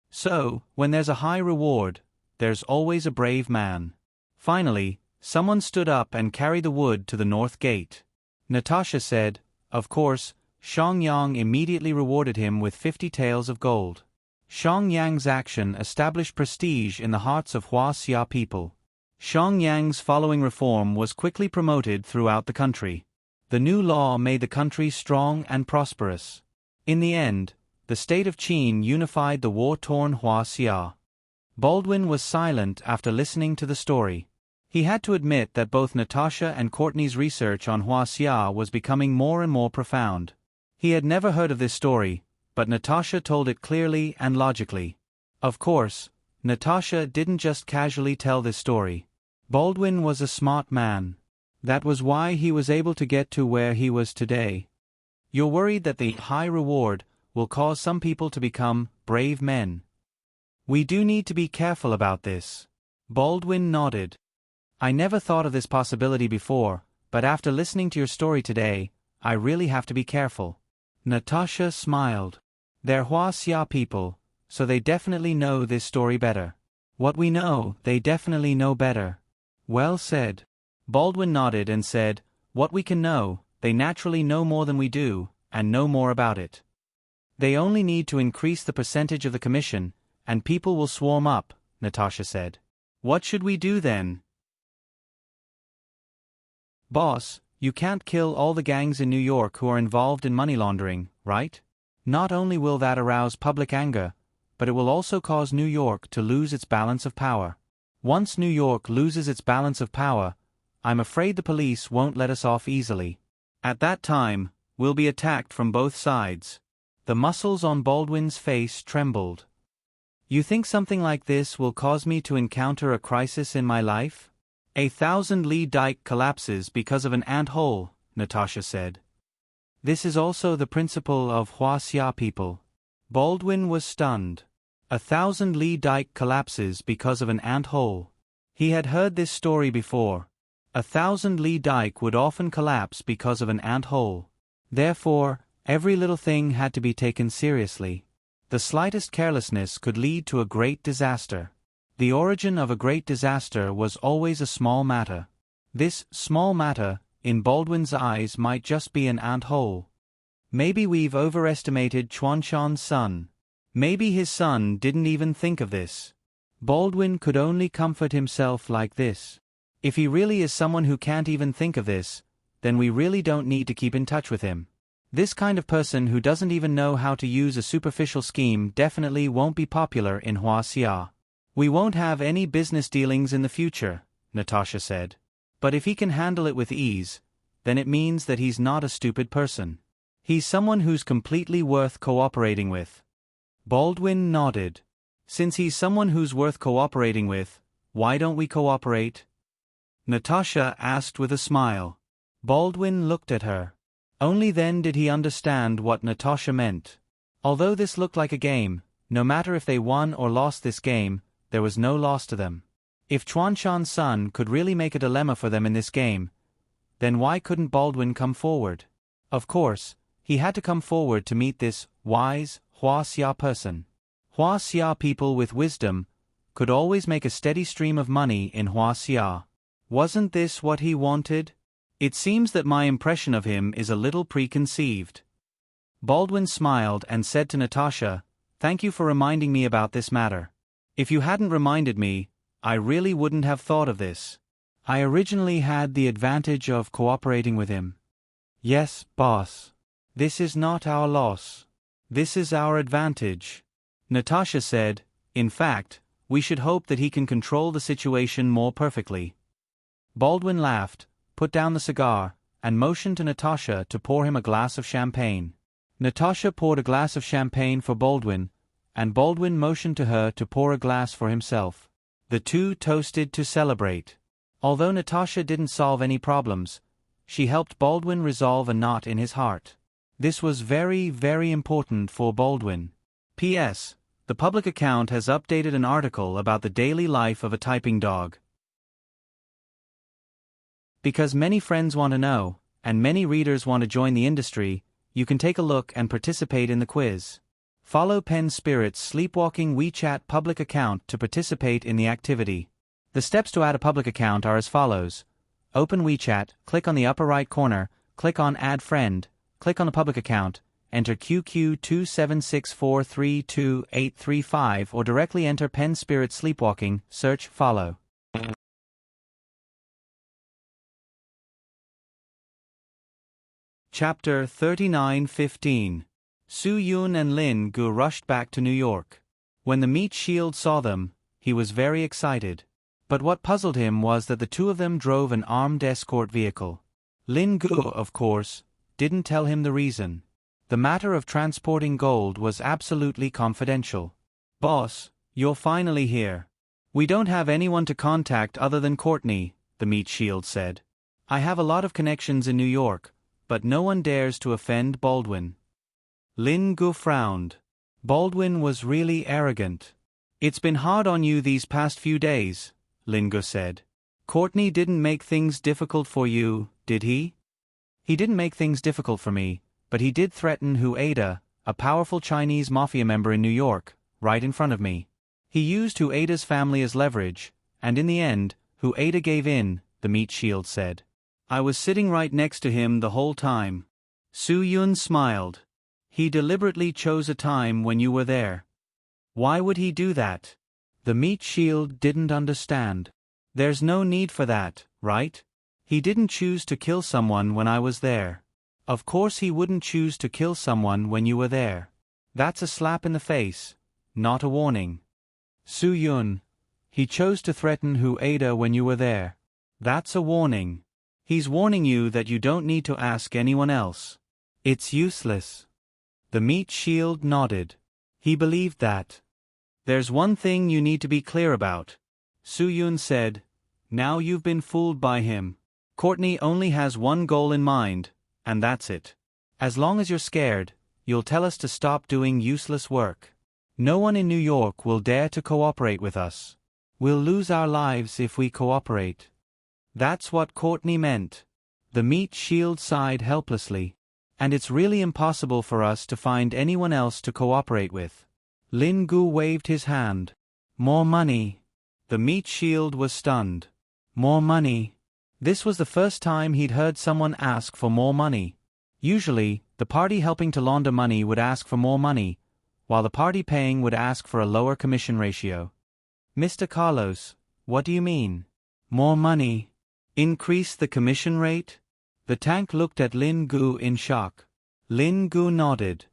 So, when there's a high reward, there's always a brave man. Finally, someone stood up and carried the wood to the north gate. Natasha said, of course, Xiangyang immediately rewarded him with 50 taels of gold. Xiangyang's action established prestige in the hearts of Huaxia people. Xiangyang's following reform was quickly promoted throughout the country. The new law made the country strong and prosperous. In the end, the state of Qin unified the war-torn Huaxia. Baldwin was silent after listening to the story. He had to admit that both Natasha and Courtney's research on Huaxia was becoming more and more profound. He had never heard of this story, but Natasha told it clearly and logically. Of course, Natasha didn't just casually tell this story. Baldwin was a smart man. That was why he was able to get to where he was today. You're worried that the high reward will cause some people to become brave men. We do need to be careful about this. Baldwin nodded. I never thought of this possibility before, but after listening to your story today, I really have to be careful. Natasha smiled. They're Huaxia people, so they definitely know this story better. What we know, they definitely know better. Well said. Baldwin nodded and said, what we can know, they naturally know more than we do, and know more about it. They only need to increase the percentage of the commission, and people will swarm up, Natasha said. What should we do then? Boss, you can't kill all the gangs in New York who are involved in money laundering, right? Not only will that arouse public anger, but it will also cause New York to lose its balance of power. Once New York loses its balance of power, I'm afraid the police won't let us off easily. At that time, we'll be attacked from both sides. The muscles on Baldwin's face trembled. You think something like this will cause me to encounter a crisis in my life? 1,000 Li dike collapses because of an ant hole, Natasha said. This is also the principle of Huaxia people. Baldwin was stunned. 1,000 Li dike collapses because of an ant hole. He had heard this story before. 1,000 Li dike would often collapse because of an ant hole. Therefore, every little thing had to be taken seriously. The slightest carelessness could lead to a great disaster. The origin of a great disaster was always a small matter. This small matter, in Baldwin's eyes, might just be an ant hole. Maybe we've overestimated Chuanshan's son. Maybe his son didn't even think of this. Baldwin could only comfort himself like this. If he really is someone who can't even think of this, then we really don't need to keep in touch with him. This kind of person who doesn't even know how to use a superficial scheme definitely won't be popular in Huaxia. We won't have any business dealings in the future, Natasha said. But if he can handle it with ease, then it means that he's not a stupid person. He's someone who's completely worth cooperating with. Baldwin nodded. Since he's someone who's worth cooperating with, why don't we cooperate? Natasha asked with a smile. Baldwin looked at her. Only then did he understand what Natasha meant. Although this looked like a game, no matter if they won or lost this game, there was no loss to them. If Chuanshan's son could really make a dilemma for them in this game, then why couldn't Baldwin come forward? Of course, he had to come forward to meet this wise Huaxia person. Huaxia people with wisdom could always make a steady stream of money in Huaxia. Wasn't this what he wanted? It seems that my impression of him is a little preconceived. Baldwin smiled and said to Natasha, "Thank you for reminding me about this matter. If you hadn't reminded me, I really wouldn't have thought of this. I originally had the advantage of cooperating with him. Yes, boss. This is not our loss. This is our advantage. Natasha said, in fact, we should hope that he can control the situation more perfectly. Baldwin laughed, put down the cigar, and motioned to Natasha to pour him a glass of champagne. Natasha poured a glass of champagne for Baldwin, and Baldwin motioned to her to pour a glass for himself. The two toasted to celebrate. Although Natasha didn't solve any problems, she helped Baldwin resolve a knot in his heart. This was very, very important for Baldwin. P.S. The public account has updated an article about the daily life of a typing dog. Because many friends want to know, and many readers want to join the industry, you can take a look and participate in the quiz. Follow Pen Spirit's Sleepwalking WeChat public account to participate in the activity. The steps to add a public account are as follows. Open WeChat, click on the upper right corner, click on Add Friend, click on the public account, enter QQ276432835 or directly enter Pen Spirit Sleepwalking, search, follow. Chapter 39:15. Su-Yun and Lin Gu rushed back to New York. When the meat shield saw them, he was very excited. But what puzzled him was that the two of them drove an armed escort vehicle. Lin Gu, of course, didn't tell him the reason. The matter of transporting gold was absolutely confidential. Boss, you're finally here. We don't have anyone to contact other than Courtney, the meat shield said. I have a lot of connections in New York, but no one dares to offend Baldwin. Lin Gu frowned. Baldwin was really arrogant. It's been hard on you these past few days, Lin Gu said. Courtney didn't make things difficult for you, did he? He didn't make things difficult for me, but he did threaten Huada, a powerful Chinese mafia member in New York, right in front of me. He used Huada's family as leverage, and in the end, Huada gave in, the meat shield said. I was sitting right next to him the whole time. Su-Yun smiled. He deliberately chose a time when you were there. Why would he do that? The meat shield didn't understand. There's no need for that, right? He didn't choose to kill someone when I was there. Of course he wouldn't choose to kill someone when you were there. That's a slap in the face, not a warning. Su-Yun. He chose to threaten Huada when you were there. That's a warning. He's warning you that you don't need to ask anyone else. It's useless. The meat shield nodded. He believed that. There's one thing you need to be clear about, Su-Yun said. Now you've been fooled by him. Courtney only has one goal in mind, and that's it. As long as you're scared, you'll tell us to stop doing useless work. No one in New York will dare to cooperate with us. We'll lose our lives if we cooperate. That's what Courtney meant. The meat shield sighed helplessly. And it's really impossible for us to find anyone else to cooperate with. Lin Gu waved his hand. More money. The meat shield was stunned. More money. This was the first time he'd heard someone ask for more money. Usually, the party helping to launder money would ask for more money, while the party paying would ask for a lower commission ratio. Mr. Carlos, what do you mean? More money. Increase the commission rate? The tank looked at Lin Gu in shock. Lin Gu nodded.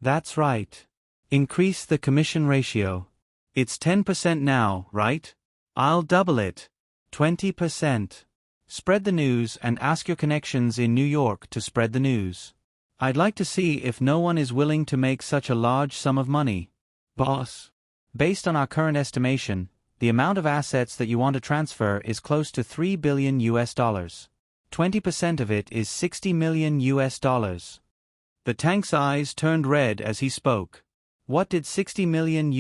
That's right. Increase the commission ratio. It's 10% now, right? I'll double it. 20%. Spread the news and ask your connections in New York to spread the news. I'd like to see if no one is willing to make such a large sum of money. Boss. Based on our current estimation, the amount of assets that you want to transfer is close to $3 billion. 20% of it is $60 million. The tank's eyes turned red as he spoke. What did $60 million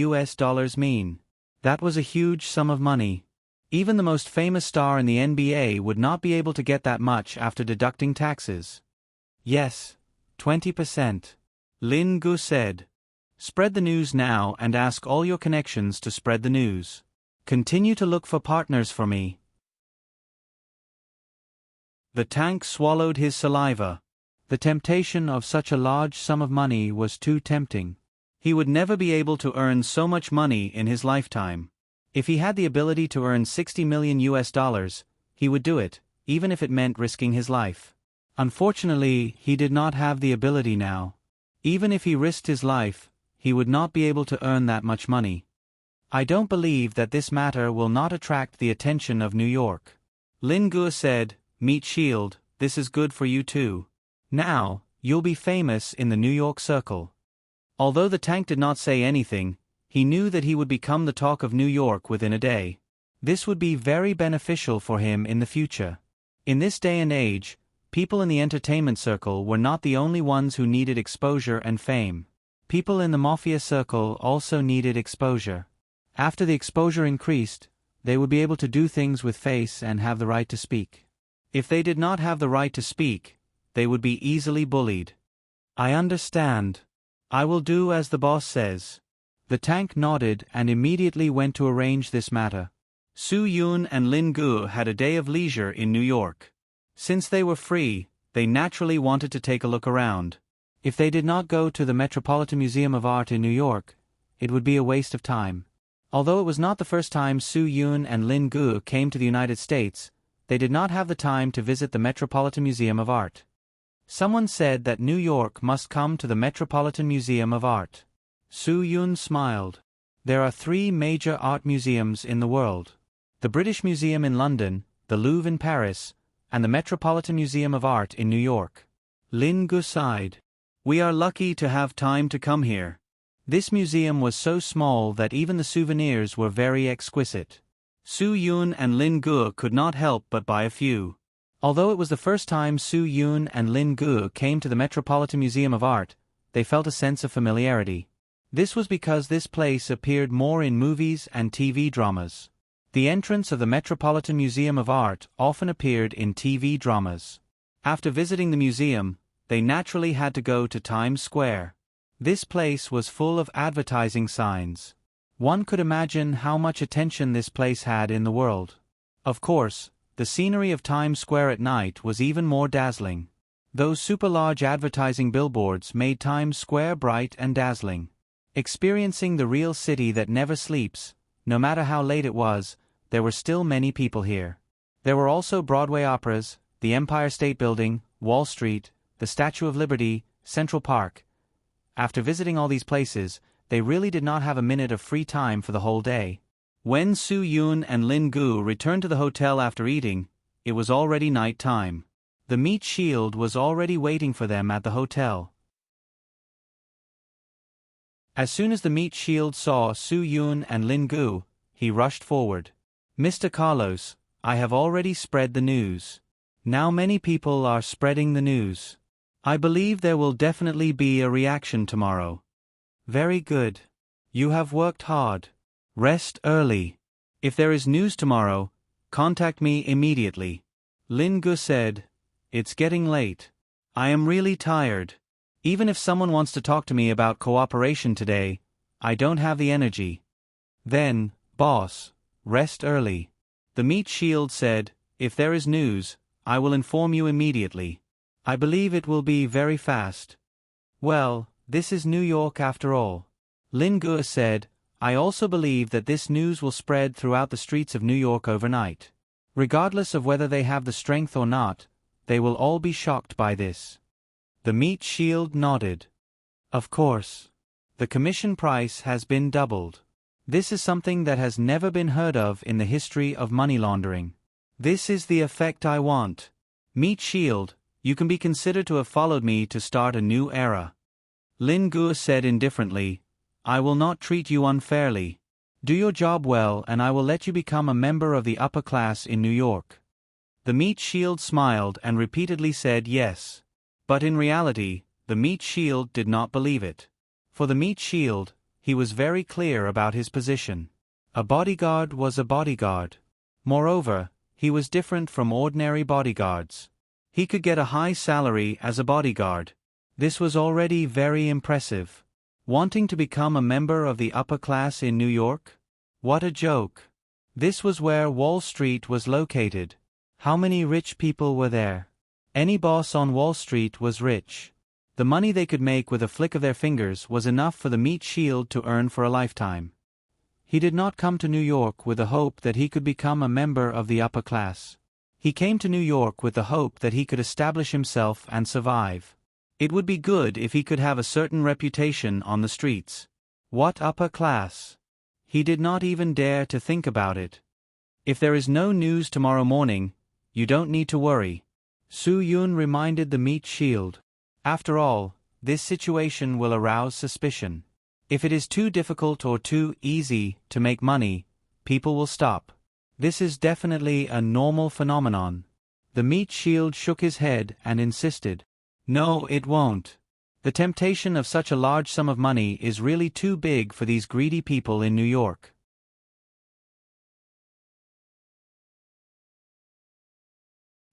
mean? That was a huge sum of money. Even the most famous star in the NBA would not be able to get that much after deducting taxes. Yes, 20%. Lin Gu said. Spread the news now and ask all your connections to spread the news. Continue to look for partners for me. The tank swallowed his saliva. The temptation of such a large sum of money was too tempting. He would never be able to earn so much money in his lifetime. If he had the ability to earn 60 million US dollars, he would do it, even if it meant risking his life. Unfortunately, he did not have the ability now. Even if he risked his life, he would not be able to earn that much money. I don't believe that this matter will not attract the attention of New York. Lin Guo said, Meat Shield, this is good for you too. Now, you'll be famous in the New York circle. Although the tank did not say anything, he knew that he would become the talk of New York within a day. This would be very beneficial for him in the future. In this day and age, people in the entertainment circle were not the only ones who needed exposure and fame. People in the mafia circle also needed exposure. After the exposure increased, they would be able to do things with face and have the right to speak. If they did not have the right to speak, they would be easily bullied. I understand. I will do as the boss says. The tank nodded and immediately went to arrange this matter. Su Yun and Lin Guo had a day of leisure in New York. Since they were free, they naturally wanted to take a look around. If they did not go to the Metropolitan Museum of Art in New York, it would be a waste of time. Although it was not the first time Su Yun and Lin Guo came to the United States, they did not have the time to visit the Metropolitan Museum of Art. Someone said that New York must come to the Metropolitan Museum of Art. Su Yun smiled. There are 3 major art museums in the world: the British Museum in London, the Louvre in Paris, and the Metropolitan Museum of Art in New York. Lin Guo sighed. We are lucky to have time to come here. This museum was so small that even the souvenirs were very exquisite. Su Yun and Lin Guo could not help but buy a few. Although it was the first time Su Yun and Lin Guo came to the Metropolitan Museum of Art, they felt a sense of familiarity. This was because this place appeared more in movies and TV dramas. The entrance of the Metropolitan Museum of Art often appeared in TV dramas. After visiting the museum, they naturally had to go to Times Square. This place was full of advertising signs. One could imagine how much attention this place had in the world. Of course, the scenery of Times Square at night was even more dazzling. Those super large advertising billboards made Times Square bright and dazzling. Experiencing the real city that never sleeps, no matter how late it was, there were still many people here. There were also Broadway operas, the Empire State Building, Wall Street, the Statue of Liberty, Central Park. After visiting all these places, they really did not have a minute of free time for the whole day. When Su Yun and Lin Guo returned to the hotel after eating, it was already night time. The meat shield was already waiting for them at the hotel. As soon as the meat shield saw Su Yun and Lin Guo, he rushed forward. Mr. Carlos, I have already spread the news. Now many people are spreading the news. I believe there will definitely be a reaction tomorrow. Very good. You have worked hard. Rest early. If there is news tomorrow, contact me immediately. Lin Guo said, It's getting late. I am really tired. Even if someone wants to talk to me about cooperation today, I don't have the energy. Then, boss, rest early. The meat shield said, If there is news, I will inform you immediately. I believe it will be very fast. Well, this is New York after all. Lin Guo said, I also believe that this news will spread throughout the streets of New York overnight. Regardless of whether they have the strength or not, they will all be shocked by this. The meat shield nodded. Of course. The commission price has been doubled. This is something that has never been heard of in the history of money laundering. This is the effect I want. Meat shield, you can be considered to have followed me to start a new era. Lin Guo said indifferently, I will not treat you unfairly. Do your job well and I will let you become a member of the upper class in New York. The meat shield smiled and repeatedly said yes. But in reality, the meat shield did not believe it. For the meat shield, he was very clear about his position. A bodyguard was a bodyguard. Moreover, he was different from ordinary bodyguards. He could get a high salary as a bodyguard. This was already very impressive. Wanting to become a member of the upper class in New York? What a joke. This was where Wall Street was located. How many rich people were there? Any boss on Wall Street was rich. The money they could make with a flick of their fingers was enough for the meat shield to earn for a lifetime. He did not come to New York with the hope that he could become a member of the upper class. He came to New York with the hope that he could establish himself and survive. It would be good if he could have a certain reputation on the streets. What upper class? He did not even dare to think about it. If there is no news tomorrow morning, you don't need to worry. Su-Yun reminded the meat shield. After all, this situation will arouse suspicion. If it is too difficult or too easy to make money, people will stop. This is definitely a normal phenomenon. The meat shield shook his head and insisted. No, it won't. The temptation of such a large sum of money is really too big for these greedy people in New York.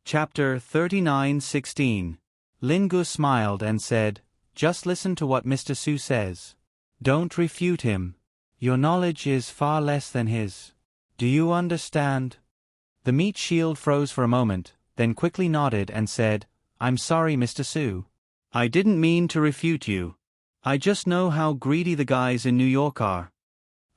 Chapter 39:16. Lin-Gu smiled and said, "Just listen to what Mr. Su says. Don't refute him. Your knowledge is far less than his. Do you understand?" The meat shield froze for a moment, then quickly nodded and said, "I'm sorry, Mr. Su. I didn't mean to refute you. I just know how greedy the guys in New York are."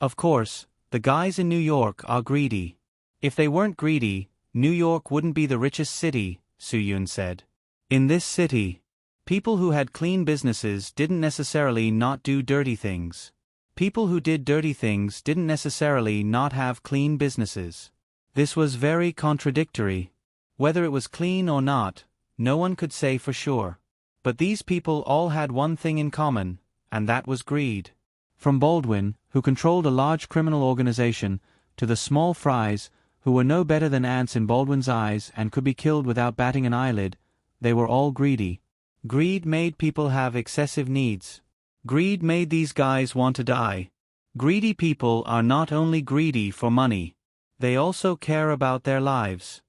Of course, the guys in New York are greedy. If they weren't greedy, New York wouldn't be the richest city, Su-Yun said. In this city, people who had clean businesses didn't necessarily not do dirty things. People who did dirty things didn't necessarily not have clean businesses. This was very contradictory. Whether it was clean or not, no one could say for sure. But these people all had one thing in common, and that was greed. From Baldwin, who controlled a large criminal organization, to the small fries, who were no better than ants in Baldwin's eyes and could be killed without batting an eyelid, they were all greedy. Greed made people have excessive needs. Greed made these guys want to die. Greedy people are not only greedy for money. They also care about their lives.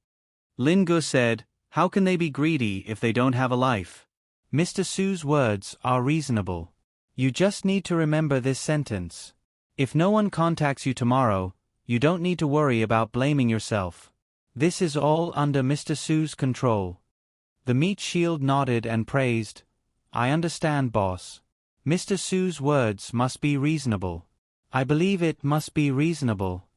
Lin-Gu said, "How can they be greedy if they don't have a life?" Mr. Su's words are reasonable. You just need to remember this sentence. If no one contacts you tomorrow, you don't need to worry about blaming yourself. This is all under Mr. Su's control. The meat shield nodded and praised. "I understand, boss. Mr. Su's words must be reasonable. I believe it must be reasonable.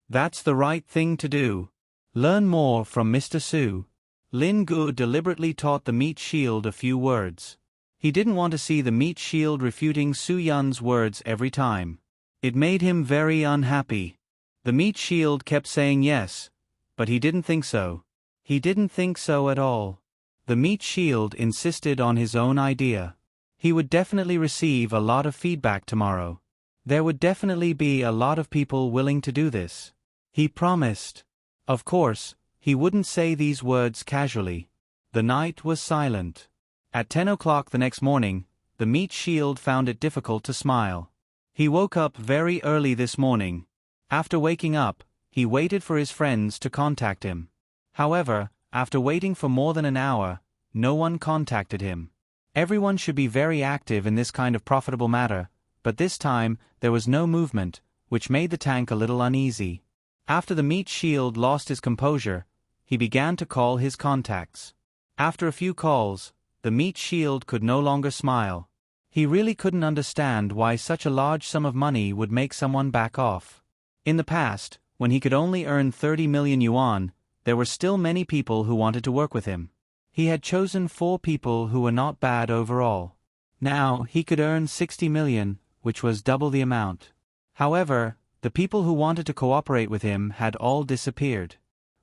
That's the right thing to do. Learn more from Mr. Su." Lin-Gu deliberately taught the meat shield a few words. He didn't want to see the meat shield refuting Su-Yun's words every time. It made him very unhappy. The meat shield kept saying yes, but he didn't think so. He didn't think so at all. The meat shield insisted on his own idea. He would definitely receive a lot of feedback tomorrow. There would definitely be a lot of people willing to do this. He promised. Of course, he wouldn't say these words casually. The night was silent. At 10 o'clock the next morning, the meat shield found it difficult to smile. He woke up very early this morning. After waking up, he waited for his friends to contact him. However, after waiting for more than an hour, no one contacted him. Everyone should be very active in this kind of profitable matter, but this time there was no movement, which made the tank a little uneasy. After the meat shield lost his composure, he began to call his contacts. After a few calls, the meat shield could no longer smile. He really couldn't understand why such a large sum of money would make someone back off. In the past, when he could only earn 30 million yuan, there were still many people who wanted to work with him. He had chosen 4 people who were not bad overall. Now he could earn 60 million, which was double the amount. However, the people who wanted to cooperate with him had all disappeared.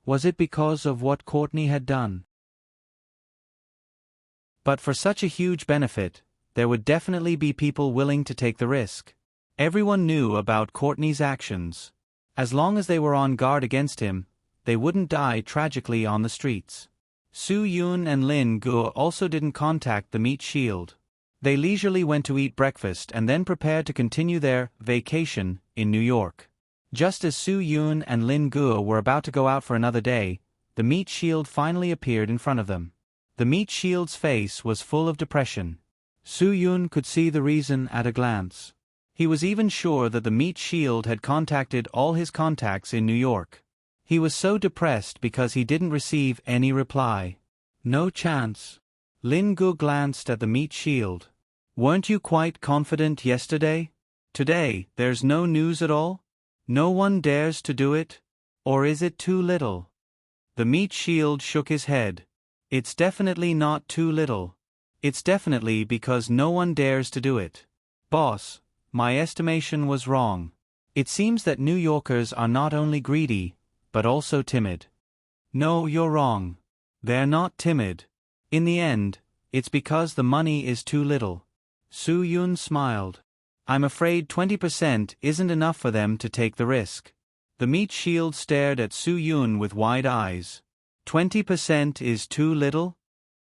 Was it because of what Courtney had done? But for such a huge benefit, there would definitely be people willing to take the risk. Everyone knew about Courtney's actions. As long as they were on guard against him, they wouldn't die tragically on the streets. Su-Yun and Lin-Gu also didn't contact the meat shield. They leisurely went to eat breakfast and then prepared to continue their vacation in New York. Just as Su-Yun and Lin-Gu were about to go out for another day, the meat shield finally appeared in front of them. The meat shield's face was full of depression. Su-Yun could see the reason at a glance. He was even sure that the meat shield had contacted all his contacts in New York. He was so depressed because he didn't receive any reply. No chance. Lin-Gu glanced at the meat shield. Weren't you quite confident yesterday? Today, there's no news at all? No one dares to do it? Or is it too little? The meat shield shook his head. It's definitely not too little. It's definitely because no one dares to do it. Boss, my estimation was wrong. It seems that New Yorkers are not only greedy, but also timid. No, you're wrong. They're not timid. In the end, it's because the money is too little. Su Yun smiled. I'm afraid 20% isn't enough for them to take the risk. The meat shield stared at Su Yun with wide eyes. 20% is too little?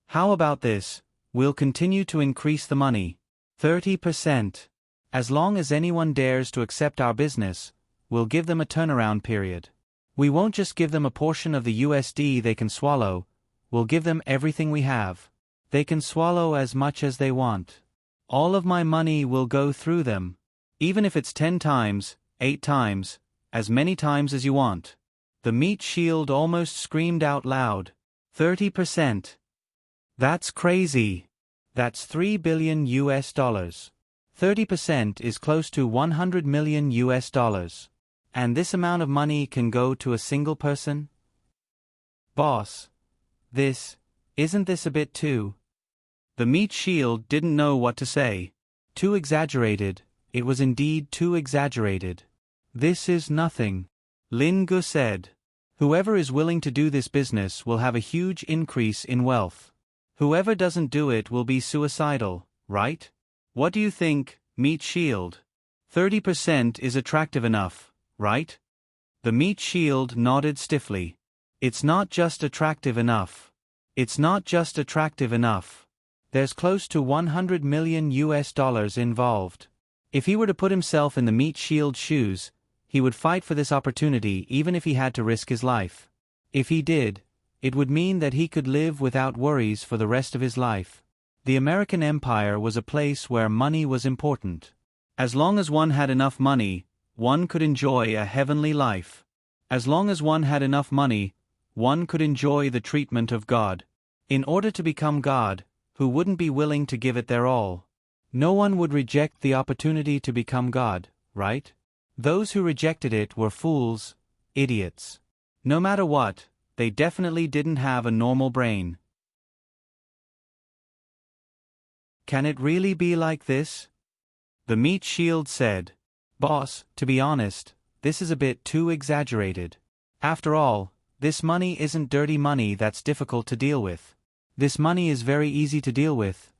How about this? We'll continue to increase the money. 30%. As long as anyone dares to accept our business, we'll give them a turnaround period. We won't just give them a portion of the USD they can swallow, we'll give them everything we have. They can swallow as much as they want. All of my money will go through them. Even if it's 10 times, 8 times, as many times as you want. The meat shield almost screamed out loud. 30%. That's crazy. That's $3 billion US. 30% is close to 100 million US dollars. And this amount of money can go to a single person? Boss. Isn't this a bit too? The meat shield didn't know what to say. Too exaggerated, it was indeed too exaggerated. This is nothing. Lin Gu said. Whoever is willing to do this business will have a huge increase in wealth. Whoever doesn't do it will be suicidal, right? What do you think, meat shield? 30% is attractive enough, right? The meat shield nodded stiffly. It's not just attractive enough. It's not just attractive enough. There's close to 100 million US dollars involved. If he were to put himself in the meat shield's shoes, he would fight for this opportunity even if he had to risk his life. If he did, it would mean that he could live without worries for the rest of his life. The American Empire was a place where money was important. As long as one had enough money, one could enjoy a heavenly life. As long as one had enough money, one could enjoy the treatment of God. In order to become God, who wouldn't be willing to give it their all? No one would reject the opportunity to become God, right? Those who rejected it were fools, idiots. No matter what, they definitely didn't have a normal brain. Can it really be like this? The meat shield said. Boss, to be honest, this is a bit too exaggerated. After all, this money isn't dirty money that's difficult to deal with. This money is very easy to deal with.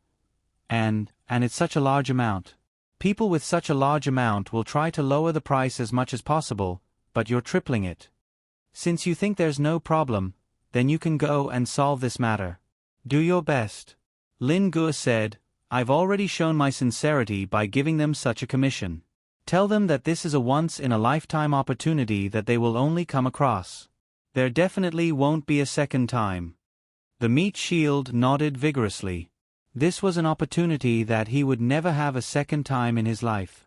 And it's such a large amount. People with such a large amount will try to lower the price as much as possible, but you're tripling it. Since you think there's no problem, then you can go and solve this matter. Do your best. Lin Gu said, I've already shown my sincerity by giving them such a commission. Tell them that this is a once-in-a-lifetime opportunity that they will only come across. There definitely won't be a second time. The meat shield nodded vigorously. This was an opportunity that he would never have a second time in his life.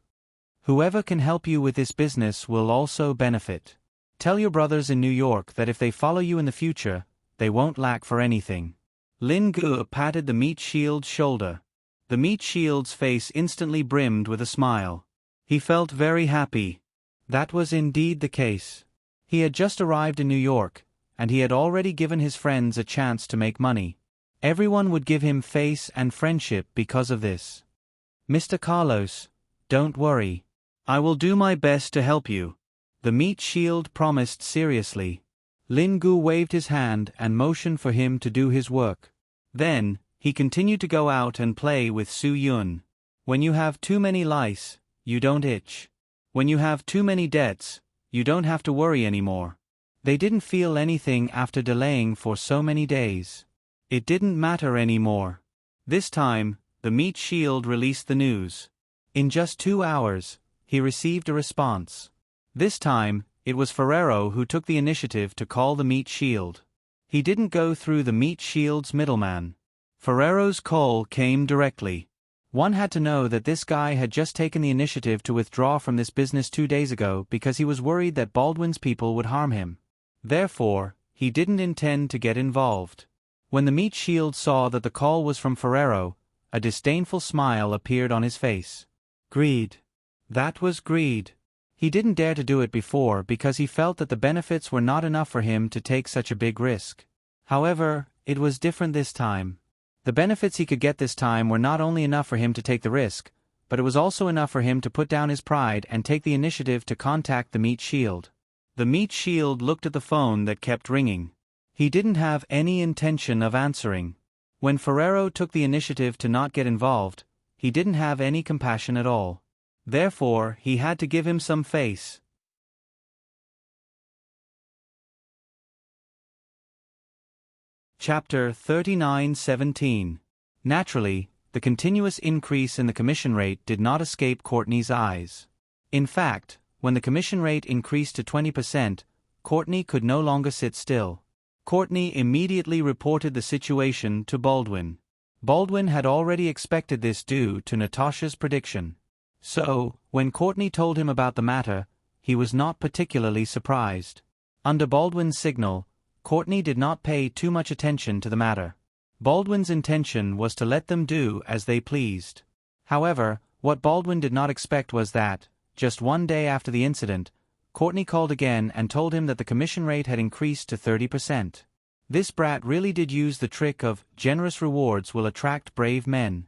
Whoever can help you with this business will also benefit. Tell your brothers in New York that if they follow you in the future, they won't lack for anything. Lin Gu patted the meat shield's shoulder. The meat shield's face instantly brimmed with a smile. He felt very happy. That was indeed the case. He had just arrived in New York, and he had already given his friends a chance to make money. Everyone would give him face and friendship because of this. Mr. Carlos, don't worry. I will do my best to help you. The meat shield promised seriously. Lin Gu waved his hand and motioned for him to do his work. Then, he continued to go out and play with Su Yun. When you have too many lice, you don't itch. When you have too many debts, you don't have to worry anymore. They didn't feel anything after delaying for so many days. It didn't matter anymore. This time, the meat shield released the news. In just 2 hours, he received a response. This time, it was Ferrero who took the initiative to call the meat shield. He didn't go through the meat shield's middleman. Ferrero's call came directly. One had to know that this guy had just taken the initiative to withdraw from this business 2 days ago because he was worried that Baldwin's people would harm him. Therefore, he didn't intend to get involved. When the meat shield saw that the call was from Ferrero, a disdainful smile appeared on his face. Greed. That was greed. He didn't dare to do it before because he felt that the benefits were not enough for him to take such a big risk. However, it was different this time. The benefits he could get this time were not only enough for him to take the risk, but it was also enough for him to put down his pride and take the initiative to contact the meat shield. The meat shield looked at the phone that kept ringing. He didn't have any intention of answering. When Ferrero took the initiative to not get involved, he didn't have any compassion at all. Therefore, he had to give him some face. Chapter 39:17. Naturally, the continuous increase in the commission rate did not escape Courtney's eyes. In fact, when the commission rate increased to 20%, Courtney could no longer sit still. Courtney immediately reported the situation to Baldwin. Baldwin had already expected this due to Natasha's prediction. So, when Courtney told him about the matter, he was not particularly surprised. Under Baldwin's signal, Courtney did not pay too much attention to the matter. Baldwin's intention was to let them do as they pleased. However, what Baldwin did not expect was that, just one day after the incident, Courtney called again and told him that the commission rate had increased to 30%. This brat really did use the trick of generous rewards will attract brave men.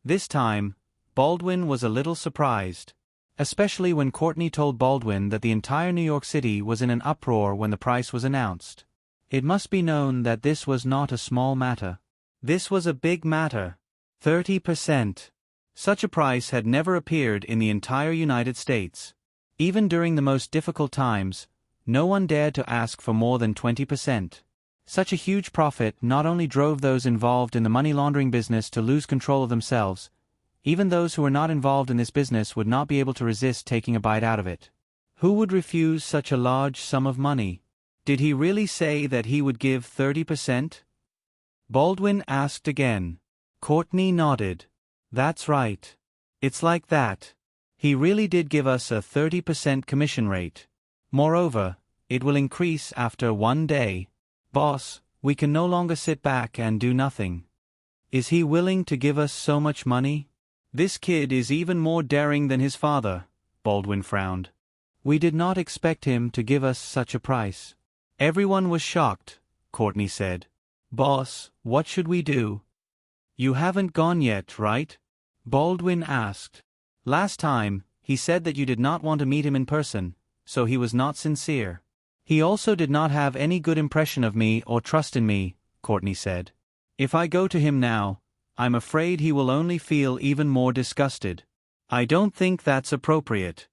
This time, Baldwin was a little surprised, especially when Courtney told Baldwin that the entire New York City was in an uproar when the price was announced. It must be known that this was not a small matter. This was a big matter. 30%. Such a price had never appeared in the entire United States. Even during the most difficult times, no one dared to ask for more than 20%. Such a huge profit not only drove those involved in the money laundering business to lose control of themselves, even those who were not involved in this business would not be able to resist taking a bite out of it. Who would refuse such a large sum of money? Did he really say that he would give 30%? Baldwin asked again. Courtney nodded. That's right. It's like that. He really did give us a 30% commission rate. Moreover, it will increase after one day. Boss, we can no longer sit back and do nothing. Is he willing to give us so much money? This kid is even more daring than his father, Baldwin frowned. We did not expect him to give us such a price. Everyone was shocked, Courtney said. Boss, what should we do? You haven't gone yet, right? Baldwin asked. Last time, he said that you did not want to meet him in person, so he was not sincere. He also did not have any good impression of me or trust in me, Courtney said. If I go to him now, I'm afraid he will only feel even more disgusted. I don't think that's appropriate.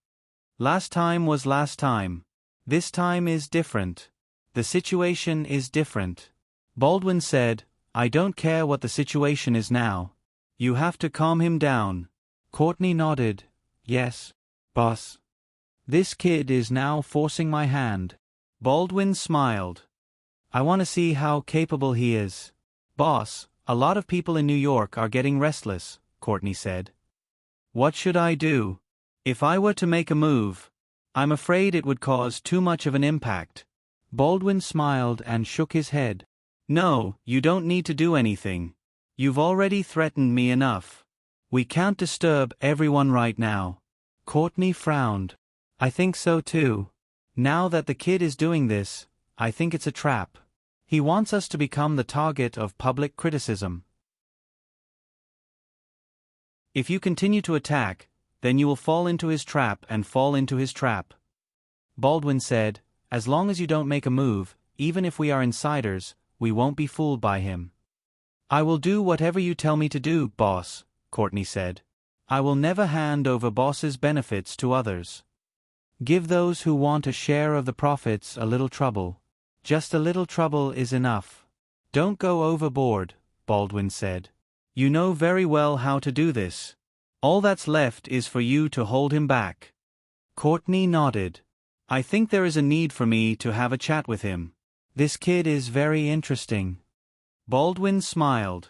Last time was last time. This time is different. The situation is different. Baldwin said, I don't care what the situation is now. You have to calm him down. Courtney nodded. Yes, boss. This kid is now forcing my hand. Baldwin smiled. I want to see how capable he is. Boss, a lot of people in New York are getting restless, Courtney said. What should I do? If I were to make a move, I'm afraid it would cause too much of an impact. Baldwin smiled and shook his head. No, you don't need to do anything. You've already threatened me enough. We can't disturb everyone right now. Courtney frowned. I think so too. Now that the kid is doing this, I think it's a trap. He wants us to become the target of public criticism. If you continue to attack, then you will fall into his trap and fall into his trap. Baldwin said, as long as you don't make a move, even if we are insiders, we won't be fooled by him. I will do whatever you tell me to do, boss, Courtney said. I will never hand over boss's benefits to others. Give those who want a share of the profits a little trouble. Just a little trouble is enough. Don't go overboard, Baldwin said. You know very well how to do this. All that's left is for you to hold him back. Courtney nodded. I think there is a need for me to have a chat with him. This kid is very interesting. Baldwin smiled.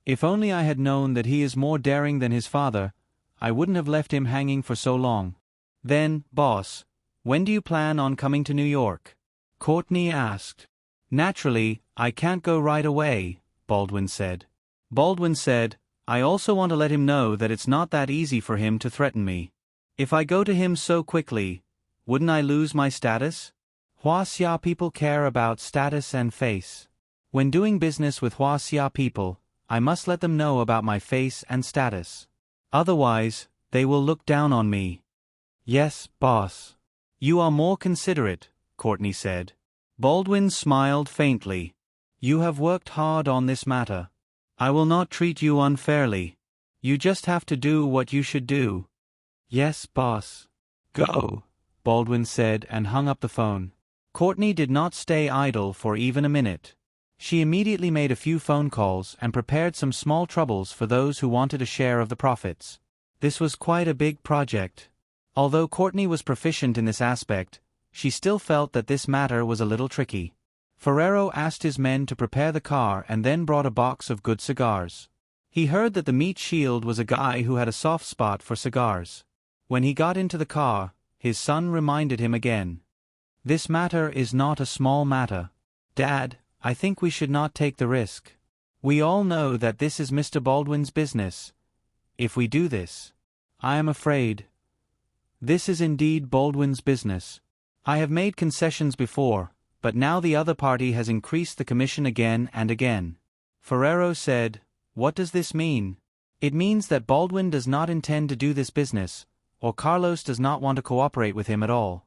If only I had known that he is more daring than his father, I wouldn't have left him hanging for so long. Then, boss, when do you plan on coming to New York? Courtney asked. Naturally, I can't go right away, Baldwin said. Baldwin said, I also want to let him know that it's not that easy for him to threaten me. If I go to him so quickly, wouldn't I lose my status? Huaxia people care about status and face. When doing business with Huaxia people, I must let them know about my face and status. Otherwise, they will look down on me. Yes, boss. You are more considerate, Courtney said. Baldwin smiled faintly. You have worked hard on this matter. I will not treat you unfairly. You just have to do what you should do. Yes, boss. Go, Baldwin said and hung up the phone. Courtney did not stay idle for even a minute. She immediately made a few phone calls and prepared some small troubles for those who wanted a share of the profits. This was quite a big project. Although Courtney was proficient in this aspect, she still felt that this matter was a little tricky. Ferrero asked his men to prepare the car and then brought a box of good cigars. He heard that the meat shield was a guy who had a soft spot for cigars. When he got into the car, his son reminded him again. This matter is not a small matter. Dad, I think we should not take the risk. We all know that this is Mr. Baldwin's business. If we do this, I am afraid. This is indeed Baldwin's business. I have made concessions before, but now the other party has increased the commission again and again. Ferrero said, What does this mean? It means that Baldwin does not intend to do this business, or Carlos does not want to cooperate with him at all.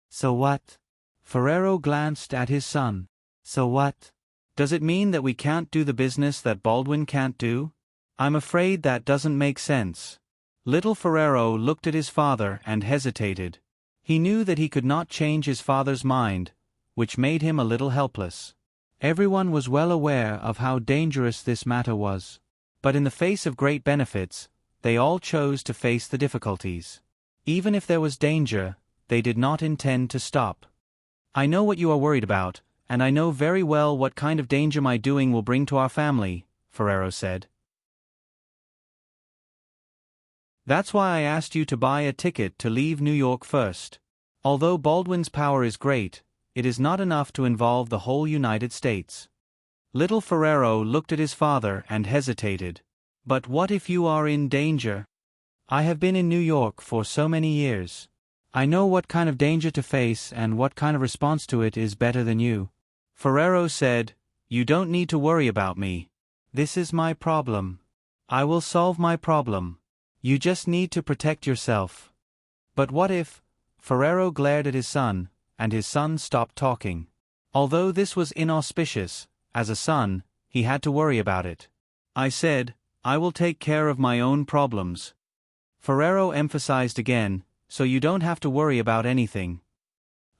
So what? Ferrero glanced at his son. So what? Does it mean that we can't do the business that Baldwin can't do? I'm afraid that doesn't make sense. Little Ferrero looked at his father and hesitated. He knew that he could not change his father's mind, which made him a little helpless. Everyone was well aware of how dangerous this matter was. But in the face of great benefits, they all chose to face the difficulties. Even if there was danger, they did not intend to stop. I know what you are worried about, and I know very well what kind of danger my doing will bring to our family, Ferrero said. That's why I asked you to buy a ticket to leave New York first. Although Baldwin's power is great, it is not enough to involve the whole United States. Little Ferrero looked at his father and hesitated. But what if you are in danger? I have been in New York for so many years. I know what kind of danger to face and what kind of response to it is better than you. Ferrero said, You don't need to worry about me. This is my problem. I will solve my problem. You just need to protect yourself. But what if? Ferrero glared at his son, and his son stopped talking. Although this was inauspicious, as a son, he had to worry about it. I said, I will take care of my own problems. Ferrero emphasized again, so you don't have to worry about anything.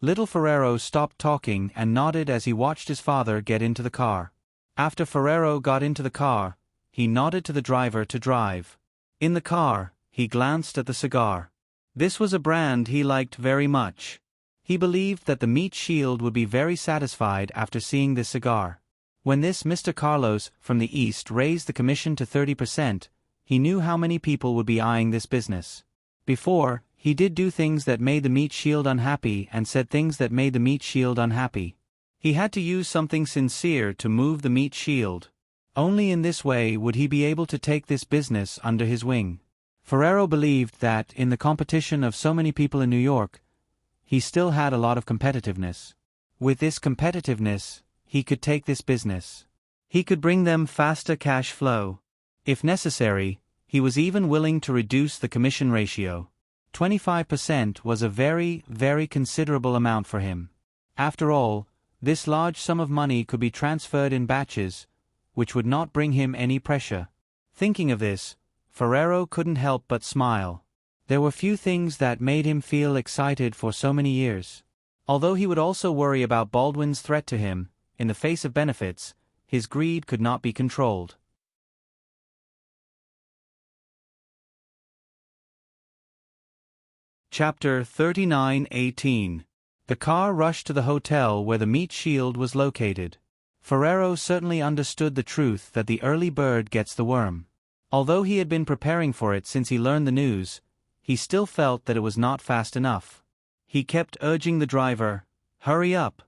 Little Ferrero stopped talking and nodded as he watched his father get into the car. After Ferrero got into the car, he nodded to the driver to drive. In the car, he glanced at the cigar. This was a brand he liked very much. He believed that the meat shield would be very satisfied after seeing this cigar. When this Mr. Carlos from the East raised the commission to 30%, he knew how many people would be eyeing this business. Before, he did do things that made the meat shield unhappy and said things that made the meat shield unhappy. He had to use something sincere to move the meat shield. Only in this way would he be able to take this business under his wing. Ferrero believed that, in the competition of so many people in New York, he still had a lot of competitiveness. With this competitiveness, he could take this business. He could bring them faster cash flow. If necessary, he was even willing to reduce the commission ratio. 25% was a very, very considerable amount for him. After all, this large sum of money could be transferred in batches, which would not bring him any pressure. Thinking of this, Ferrero couldn't help but smile. There were few things that made him feel excited for so many years. Although he would also worry about Baldwin's threat to him, in the face of benefits, his greed could not be controlled. Chapter 39:18. The car rushed to the hotel where the meat shield was located. Ferrero certainly understood the truth that the early bird gets the worm. Although he had been preparing for it since he learned the news, he still felt that it was not fast enough. He kept urging the driver, "Hurry up."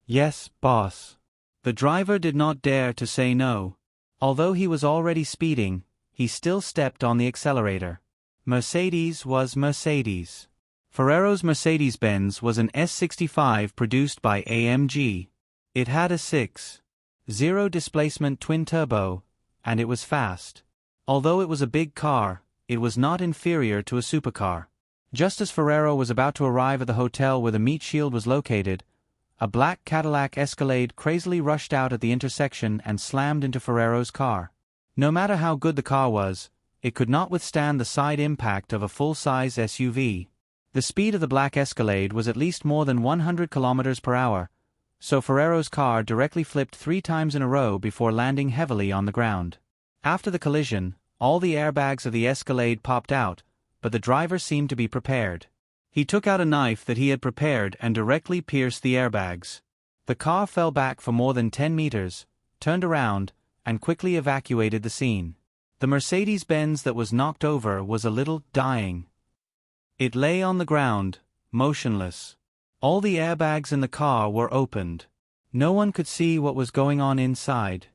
"Yes, boss." The driver did not dare to say no. Although he was already speeding, he still stepped on the accelerator. Mercedes was Mercedes. Ferrero's Mercedes-Benz was an S65 produced by AMG. It had a 6.0 displacement twin-turbo, and it was fast. Although it was a big car, it was not inferior to a supercar. Just as Ferrero was about to arrive at the hotel where the meat shield was located, a black Cadillac Escalade crazily rushed out at the intersection and slammed into Ferrero's car. No matter how good the car was, it could not withstand the side impact of a full-size SUV. The speed of the black Escalade was at least more than 100 kilometers per hour, so Ferrero's car directly flipped 3 times in a row before landing heavily on the ground. After the collision, all the airbags of the Escalade popped out, but the driver seemed to be prepared. He took out a knife that he had prepared and directly pierced the airbags. The car fell back for more than 10 meters, turned around, and quickly evacuated the scene. The Mercedes-Benz that was knocked over was a little dying. It lay on the ground, motionless. All the airbags in the car were opened. No one could see what was going on inside.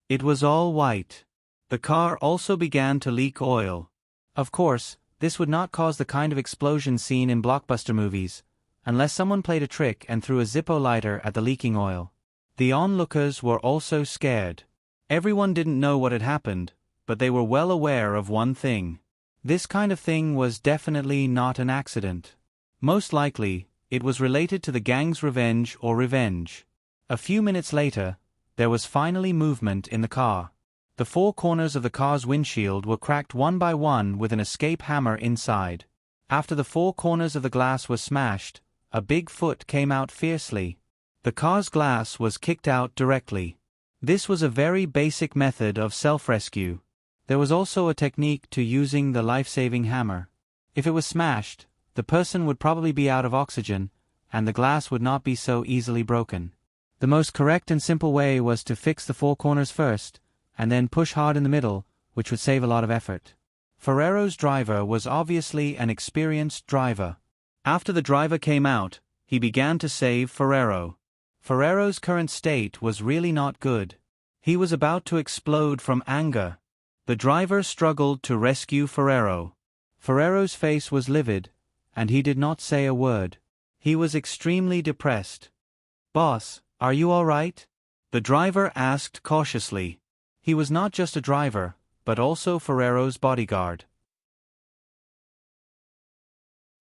It was all white. The car also began to leak oil. Of course, this would not cause the kind of explosion seen in blockbuster movies, unless someone played a trick and threw a Zippo lighter at the leaking oil. The onlookers were also scared. Everyone didn't know what had happened, but they were well aware of one thing. This kind of thing was definitely not an accident. Most likely, it was related to the gang's revenge. A few minutes later, there was finally movement in the car. The 4 corners of the car's windshield were cracked one by one with an escape hammer inside. After the 4 corners of the glass were smashed, a big foot came out fiercely. The car's glass was kicked out directly. This was a very basic method of self-rescue. There was also a technique to using the life-saving hammer. If it was smashed, the person would probably be out of oxygen, and the glass would not be so easily broken. The most correct and simple way was to fix the 4 corners first, and then push hard in the middle, which would save a lot of effort. Ferrero's driver was obviously an experienced driver. After the driver came out, he began to save Ferrero. Ferrero's current state was really not good. He was about to explode from anger. The driver struggled to rescue Ferrero. Ferrero's face was livid, and he did not say a word. He was extremely depressed. "Boss, are you all right?" the driver asked cautiously. He was not just a driver, but also Ferrero's bodyguard.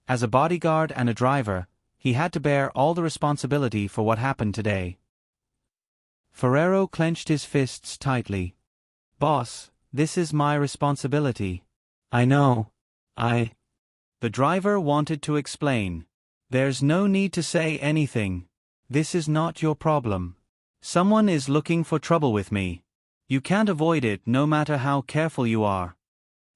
As a bodyguard and a driver, he had to bear all the responsibility for what happened today. Ferrero clenched his fists tightly. "Boss, this is my responsibility." "I know. The driver wanted to explain. "There's no need to say anything. This is not your problem. Someone is looking for trouble with me. You can't avoid it no matter how careful you are."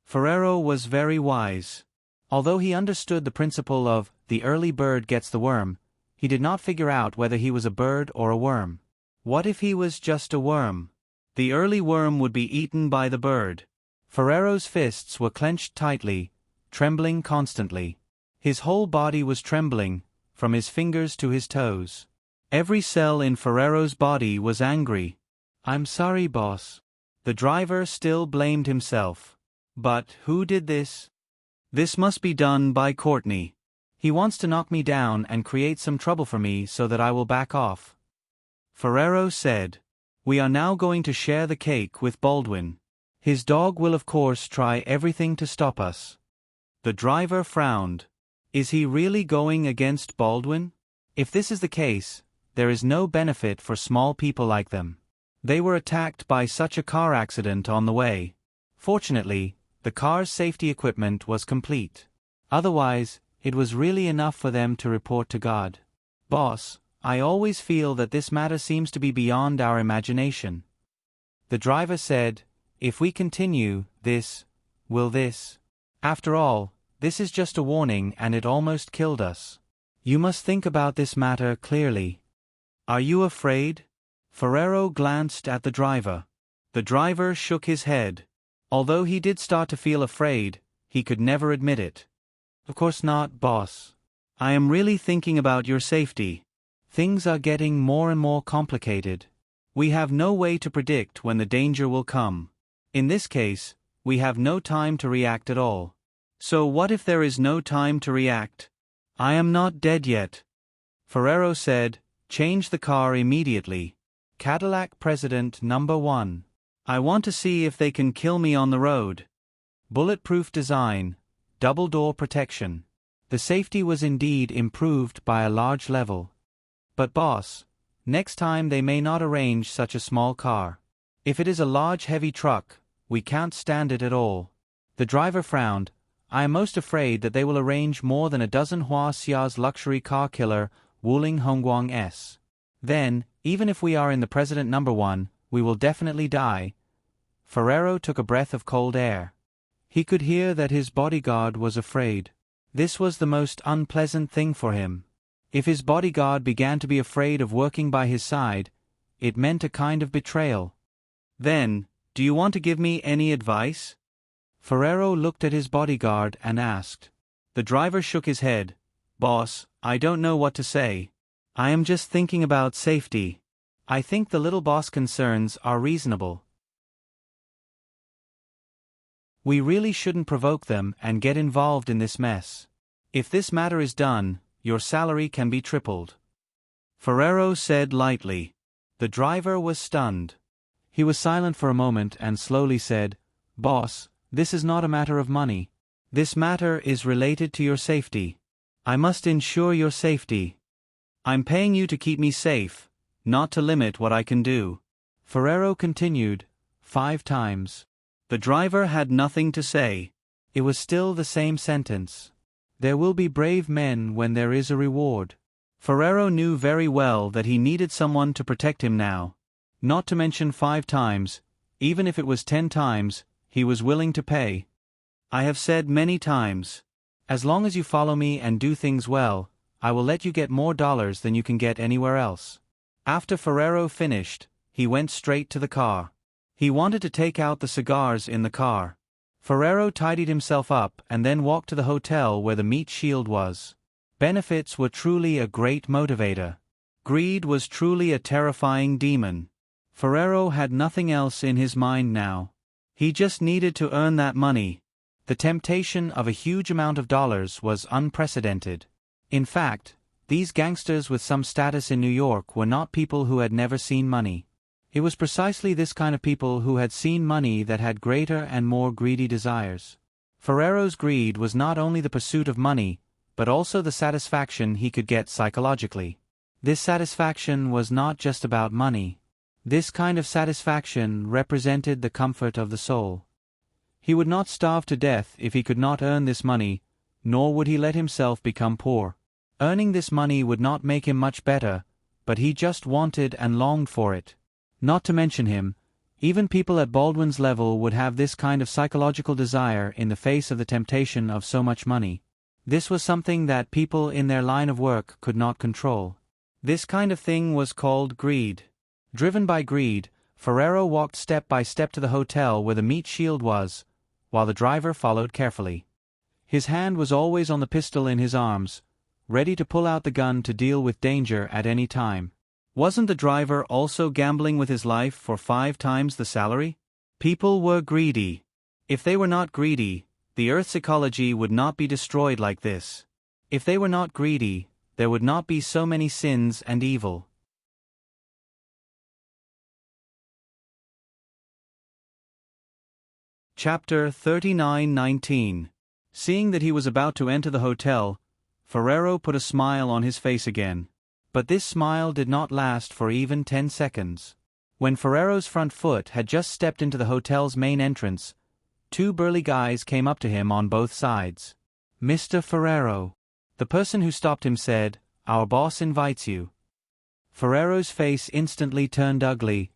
Ferrero was very wise. Although he understood the principle of the early bird gets the worm, he did not figure out whether he was a bird or a worm. What if he was just a worm? The early worm would be eaten by the bird. Ferrero's fists were clenched tightly, trembling constantly. His whole body was trembling, from his fingers to his toes. Every cell in Ferrero's body was angry. "I'm sorry, boss." The driver still blamed himself. "But who did this?" "This must be done by Courtney. He wants to knock me down and create some trouble for me so that I will back off." Ferrero said, "We are now going to share the cake with Baldwin. His dog will of course try everything to stop us." The driver frowned. Is he really going against Baldwin? If this is the case, there is no benefit for small people like them. They were attacked by such a car accident on the way. Fortunately, the car's safety equipment was complete. Otherwise, it was really enough for them to report to God. "Boss, I always feel that this matter seems to be beyond our imagination." The driver said, "If we continue, this. After all, this is just a warning and it almost killed us. You must think about this matter clearly." "Are you afraid?" Ferrero glanced at the driver. The driver shook his head. Although he did start to feel afraid, he could never admit it. "Of course not, boss. I am really thinking about your safety. Things are getting more and more complicated. We have no way to predict when the danger will come. In this case, we have no time to react at all. So what if there is no time to react? I am not dead yet. Ferrero said, change the car immediately. Cadillac President number 1. I want to see if they can kill me on the road. Bulletproof design, double door protection. The safety was indeed improved by a large level. But boss, next time they may not arrange such a small car. If it is a large heavy truck, we can't stand it at all. The driver frowned. I am most afraid that they will arrange more than a dozen Hua Xia's luxury car killer Wuling Hongguang S. Then, even if we are in the President number 1, we will definitely die. Ferrero took a breath of cold air. He could hear that his bodyguard was afraid. This was the most unpleasant thing for him. If his bodyguard began to be afraid of working by his side, it meant a kind of betrayal. Then, do you want to give me any advice? Ferrero looked at his bodyguard and asked. The driver shook his head. Boss, I don't know what to say. I am just thinking about safety. I think the little boss concerns are reasonable. We really shouldn't provoke them and get involved in this mess. If this matter is done, your salary can be tripled. Ferrero said lightly. The driver was stunned. He was silent for a moment and slowly said, Boss, this is not a matter of money. This matter is related to your safety. I must ensure your safety. I'm paying you to keep me safe, not to limit what I can do. Ferrero continued, 5 times. The driver had nothing to say. It was still the same sentence. There will be brave men when there is a reward. Ferrero knew very well that he needed someone to protect him now. Not to mention 5 times, even if it was 10 times, he was willing to pay. I have said many times, as long as you follow me and do things well, I will let you get more dollars than you can get anywhere else. After Ferrero finished, he went straight to the car. He wanted to take out the cigars in the car. Ferrero tidied himself up and then walked to the hotel where the meat shield was. Benefits were truly a great motivator. Greed was truly a terrifying demon. Ferrero had nothing else in his mind now. He just needed to earn that money. The temptation of a huge amount of dollars was unprecedented. In fact, these gangsters with some status in New York were not people who had never seen money. It was precisely this kind of people who had seen money that had greater and more greedy desires. Ferrero's greed was not only the pursuit of money, but also the satisfaction he could get psychologically. This satisfaction was not just about money. This kind of satisfaction represented the comfort of the soul. He would not starve to death if he could not earn this money, nor would he let himself become poor. Earning this money would not make him much better, but he just wanted and longed for it. Not to mention him, even people at Baldwin's level would have this kind of psychological desire in the face of the temptation of so much money. This was something that people in their line of work could not control. This kind of thing was called greed. Driven by greed, Ferrero walked step by step to the hotel where the meat shield was, while the driver followed carefully. His hand was always on the pistol in his arms, ready to pull out the gun to deal with danger at any time. Wasn't the driver also gambling with his life for 5 times the salary? People were greedy. If they were not greedy, the Earth's ecology would not be destroyed like this. If they were not greedy, there would not be so many sins and evil. Chapter 39:19. Seeing that he was about to enter the hotel, Ferrero put a smile on his face again. But this smile did not last for even 10 seconds. When Ferrero's front foot had just stepped into the hotel's main entrance, 2 burly guys came up to him on both sides. Mr. Ferrero. The person who stopped him said, "Our boss invites you." Ferrero's face instantly turned ugly.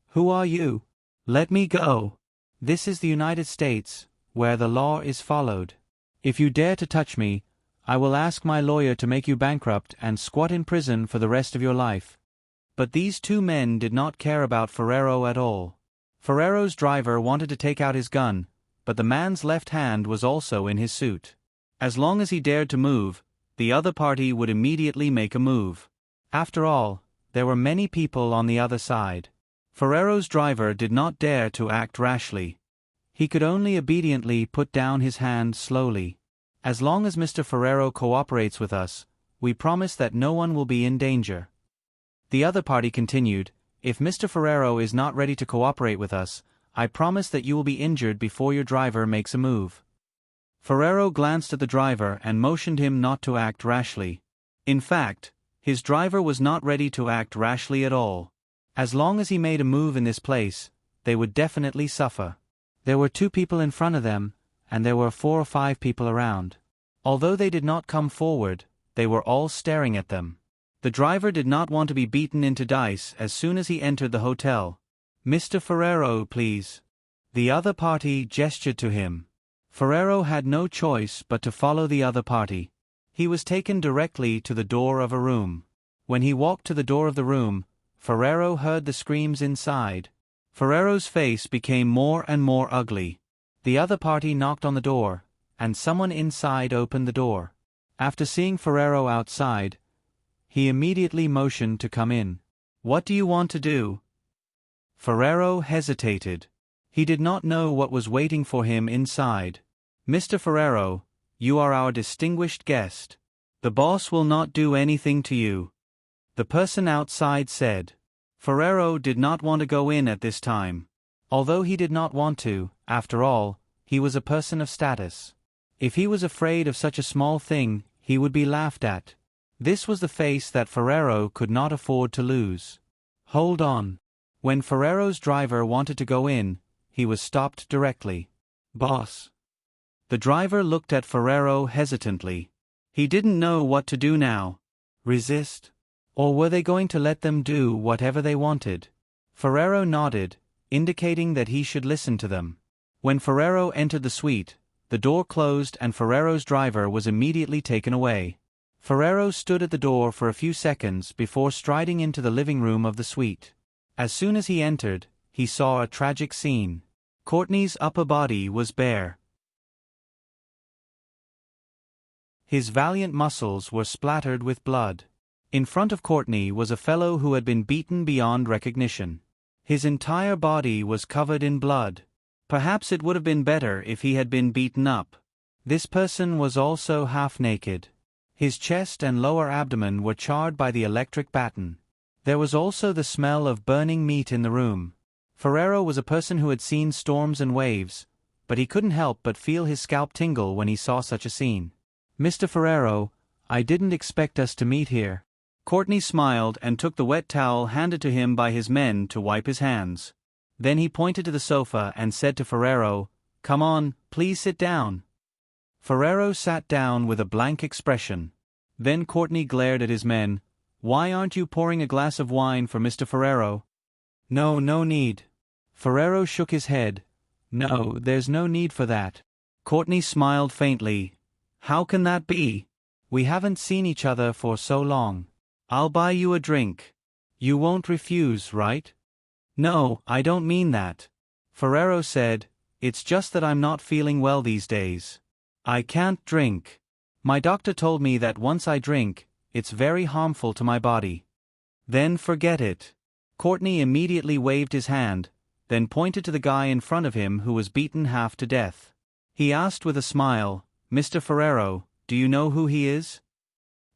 "Who are you? Let me go. This is the United States, where the law is followed. If you dare to touch me, I will ask my lawyer to make you bankrupt and squat in prison for the rest of your life." But these 2 men did not care about Ferrero at all. Ferrero's driver wanted to take out his gun, but the man's left hand was also in his suit. As long as he dared to move, the other party would immediately make a move. After all, there were many people on the other side. Ferrero's driver did not dare to act rashly. He could only obediently put down his hand slowly. As long as Mr. Ferrero cooperates with us, we promise that no one will be in danger. The other party continued, if Mr. Ferrero is not ready to cooperate with us, I promise that you will be injured before your driver makes a move. Ferrero glanced at the driver and motioned him not to act rashly. In fact, his driver was not ready to act rashly at all. As long as he made a move in this place, they would definitely suffer. There were 2 people in front of them, and there were 4 or 5 people around. Although they did not come forward, they were all staring at them. The driver did not want to be beaten into dice as soon as he entered the hotel. Mr. Ferrero, please. The other party gestured to him. Ferrero had no choice but to follow the other party. He was taken directly to the door of a room. When he walked to the door of the room, Ferrero heard the screams inside. Ferrero's face became more and more ugly. The other party knocked on the door, and someone inside opened the door. After seeing Ferrero outside, he immediately motioned to come in. What do you want to do? Ferrero hesitated. He did not know what was waiting for him inside. Mr. Ferrero, you are our distinguished guest. The boss will not do anything to you. The person outside said. Ferrero did not want to go in at this time. Although he did not want to, after all, he was a person of status. If he was afraid of such a small thing, he would be laughed at. This was the face that Ferrero could not afford to lose. Hold on. When Ferrero's driver wanted to go in, he was stopped directly. Boss. The driver looked at Ferrero hesitantly. He didn't know what to do now. Resist? Or were they going to let them do whatever they wanted? Ferrero nodded, indicating that he should listen to them. When Ferrero entered the suite, the door closed and Ferrero's driver was immediately taken away. Ferrero stood at the door for a few seconds before striding into the living room of the suite. As soon as he entered, he saw a tragic scene. Courtney's upper body was bare. His valiant muscles were splattered with blood. In front of Courtney was a fellow who had been beaten beyond recognition. His entire body was covered in blood. Perhaps it would have been better if he had been beaten up. This person was also half naked. His chest and lower abdomen were charred by the electric baton. There was also the smell of burning meat in the room. Ferrero was a person who had seen storms and waves, but he couldn't help but feel his scalp tingle when he saw such a scene. Mr. Ferrero, I didn't expect us to meet here. Courtney smiled and took the wet towel handed to him by his men to wipe his hands. Then he pointed to the sofa and said to Ferrero, Come on, please sit down. Ferrero sat down with a blank expression. Then Courtney glared at his men. Why aren't you pouring a glass of wine for Mr. Ferrero? No need. Ferrero shook his head. No, there's no need for that. Courtney smiled faintly. How can that be? We haven't seen each other for so long. I'll buy you a drink. You won't refuse, right? No, I don't mean that. Ferrero said, It's just that I'm not feeling well these days. I can't drink. My doctor told me that once I drink, it's very harmful to my body. Then forget it. Courtney immediately waved his hand, then pointed to the guy in front of him who was beaten half to death. He asked with a smile, Mr. Ferrero, do you know who he is?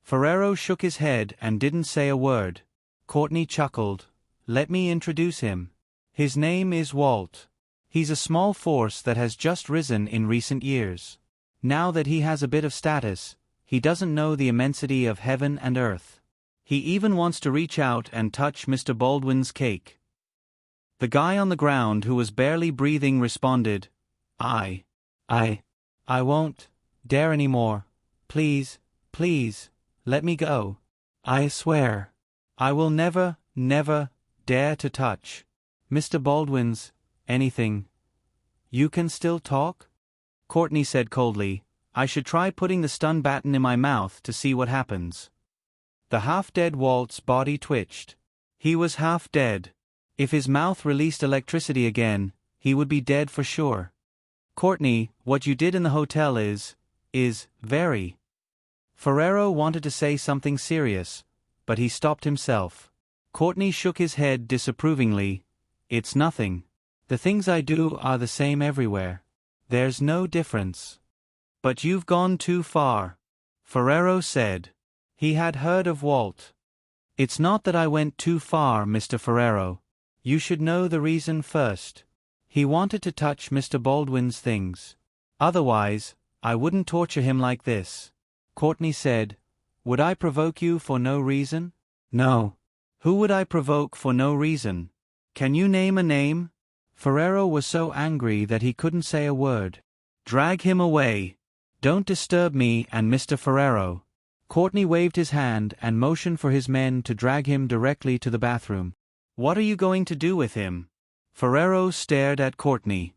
Ferrero shook his head and didn't say a word. Courtney chuckled. Let me introduce him. His name is Walt. He's a small force that has just risen in recent years. Now that he has a bit of status, he doesn't know the immensity of heaven and earth. He even wants to reach out and touch Mr. Baldwin's cake. The guy on the ground who was barely breathing responded, I won't dare anymore. Please, let me go. I swear. I will never dare to touch Mr. Baldwin's anything. You can still talk? Courtney said coldly, I should try putting the stun baton in my mouth to see what happens. The half-dead Walt's body twitched. He was half dead. If his mouth released electricity again, he would be dead for sure. Courtney, what you did in the hotel is very. Ferrero wanted to say something serious, but he stopped himself. Courtney shook his head disapprovingly. It's nothing. The things I do are the same everywhere. There's no difference. But you've gone too far, Ferrero said. He had heard of Walt. It's not that I went too far, Mr. Ferrero. You should know the reason first. He wanted to touch Mr. Baldwin's things. Otherwise, I wouldn't torture him like this. Courtney said, Would I provoke you for no reason? No. Who would I provoke for no reason? Can you name a name? Ferrero was so angry that he couldn't say a word. Drag him away. Don't disturb me and Mr. Ferrero. Courtney waved his hand and motioned for his men to drag him directly to the bathroom. What are you going to do with him? Ferrero stared at Courtney.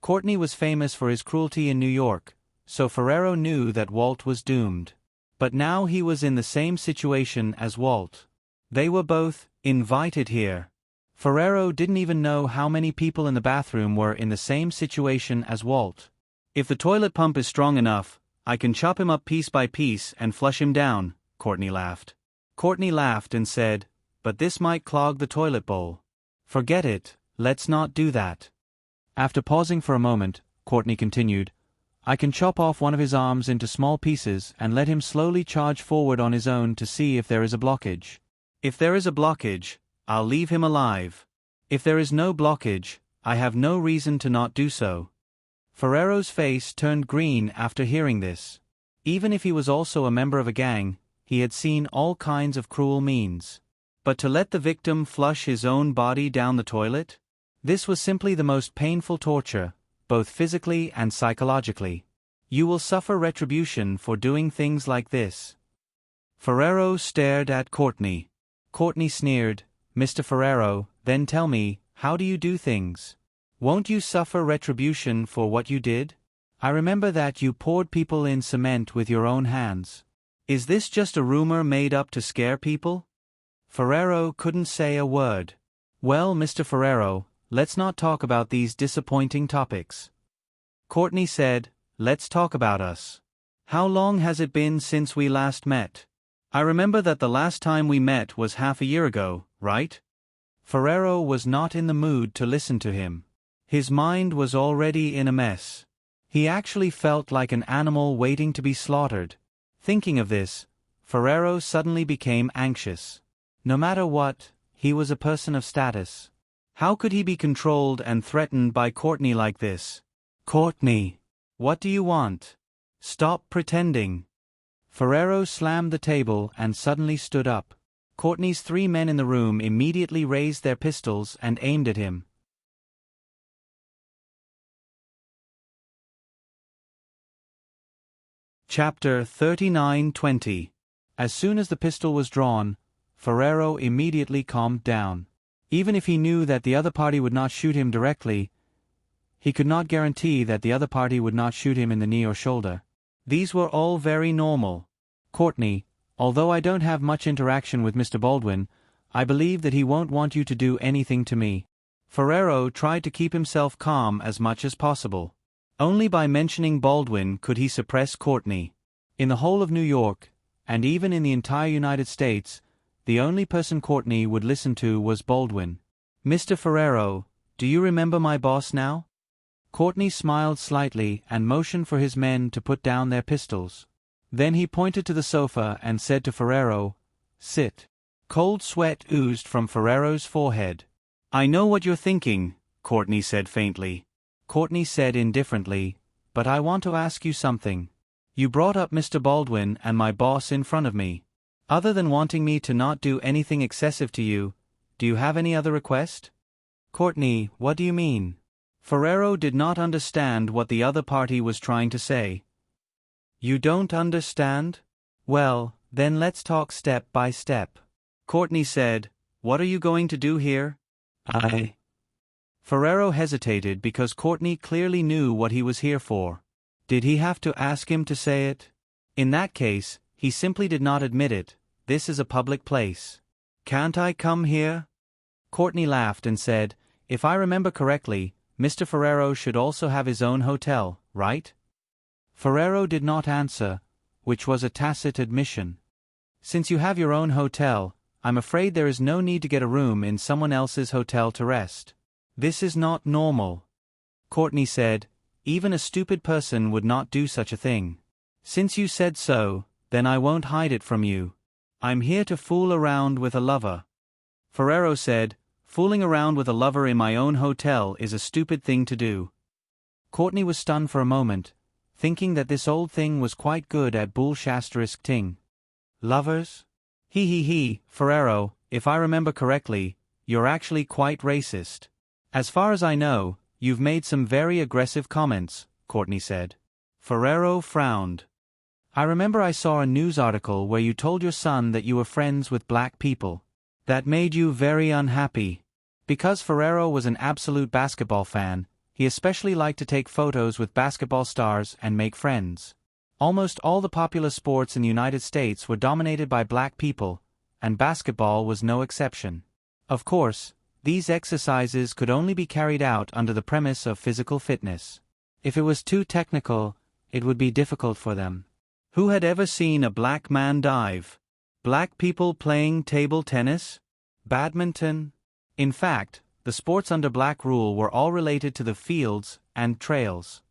Courtney was famous for his cruelty in New York, so Ferrero knew that Walt was doomed. But now he was in the same situation as Walt. They were both invited here. Ferrero didn't even know how many people in the bathroom were in the same situation as Walt. If the toilet pump is strong enough, I can chop him up piece by piece and flush him down, Courtney laughed. Courtney laughed and said, But this might clog the toilet bowl. Forget it, let's not do that. After pausing for a moment, Courtney continued, I can chop off one of his arms into small pieces and let him slowly charge forward on his own to see if there is a blockage. If there is a blockage, I'll leave him alive. If there is no blockage, I have no reason to not do so. Ferrero's face turned green after hearing this. Even if he was also a member of a gang, he had seen all kinds of cruel means. But to let the victim flush his own body down the toilet? This was simply the most painful torture, both physically and psychologically. You will suffer retribution for doing things like this. Ferrero stared at Courtney. Courtney sneered, Mr. Ferrero, then tell me, how do you do things? Won't you suffer retribution for what you did? I remember that you poured people in cement with your own hands. Is this just a rumor made up to scare people? Ferrero couldn't say a word. Well, Mr. Ferrero, let's not talk about these disappointing topics. Courtney said, Let's talk about us. How long has it been since we last met? I remember that the last time we met was half a year ago, right? Ferrero was not in the mood to listen to him. His mind was already in a mess. He actually felt like an animal waiting to be slaughtered. Thinking of this, Ferrero suddenly became anxious. No matter what, he was a person of status. How could he be controlled and threatened by Courtney like this? Courtney, what do you want? Stop pretending. Ferrero slammed the table and suddenly stood up. Courtney's 3 men in the room immediately raised their pistols and aimed at him. Chapter 39:20. As soon as the pistol was drawn, Ferrero immediately calmed down. Even if he knew that the other party would not shoot him directly, he could not guarantee that the other party would not shoot him in the knee or shoulder. These were all very normal. Courtney, although I don't have much interaction with Mr. Baldwin, I believe that he won't want you to do anything to me. Ferrero tried to keep himself calm as much as possible. Only by mentioning Baldwin could he suppress Courtney. In the whole of New York, and even in the entire United States, the only person Courtney would listen to was Baldwin. Mr. Ferrero, do you remember my boss now? Courtney smiled slightly and motioned for his men to put down their pistols. Then he pointed to the sofa and said to Ferrero, Sit. Cold sweat oozed from Ferrero's forehead. I know what you're thinking, Courtney said faintly. Courtney said indifferently, But I want to ask you something. You brought up Mr. Baldwin and my boss in front of me. Other than wanting me to not do anything excessive to you, do you have any other request? Courtney, what do you mean? Ferrero did not understand what the other party was trying to say. You don't understand? Well, then let's talk step by step. Courtney said, What are you going to do here? Ferrero hesitated because Courtney clearly knew what he was here for. Did he have to ask him to say it? In that case, he simply did not admit it. This is a public place. Can't I come here? Courtney laughed and said, If I remember correctly, Mr. Ferrero should also have his own hotel, right? Ferrero did not answer, which was a tacit admission. Since you have your own hotel, I'm afraid there is no need to get a room in someone else's hotel to rest. This is not normal. Courtney said, even a stupid person would not do such a thing. Since you said so, then I won't hide it from you. I'm here to fool around with a lover. Ferrero said, fooling around with a lover in my own hotel is a stupid thing to do. Courtney was stunned for a moment, thinking that this old thing was quite good at bull*ting. Lovers? He, Ferrero, if I remember correctly, you're actually quite racist. As far as I know, you've made some very aggressive comments, Courtney said. Ferrero frowned. I remember I saw a news article where you told your son that you were friends with black people. That made you very unhappy. Because Ferrero was an absolute basketball fan, he especially liked to take photos with basketball stars and make friends. Almost all the popular sports in the United States were dominated by black people, and basketball was no exception. Of course, these exercises could only be carried out under the premise of physical fitness. If it was too technical, it would be difficult for them. Who had ever seen a black man dive? Black people playing table tennis? Badminton? In fact, the sports under black rule were all related to the fields and trails.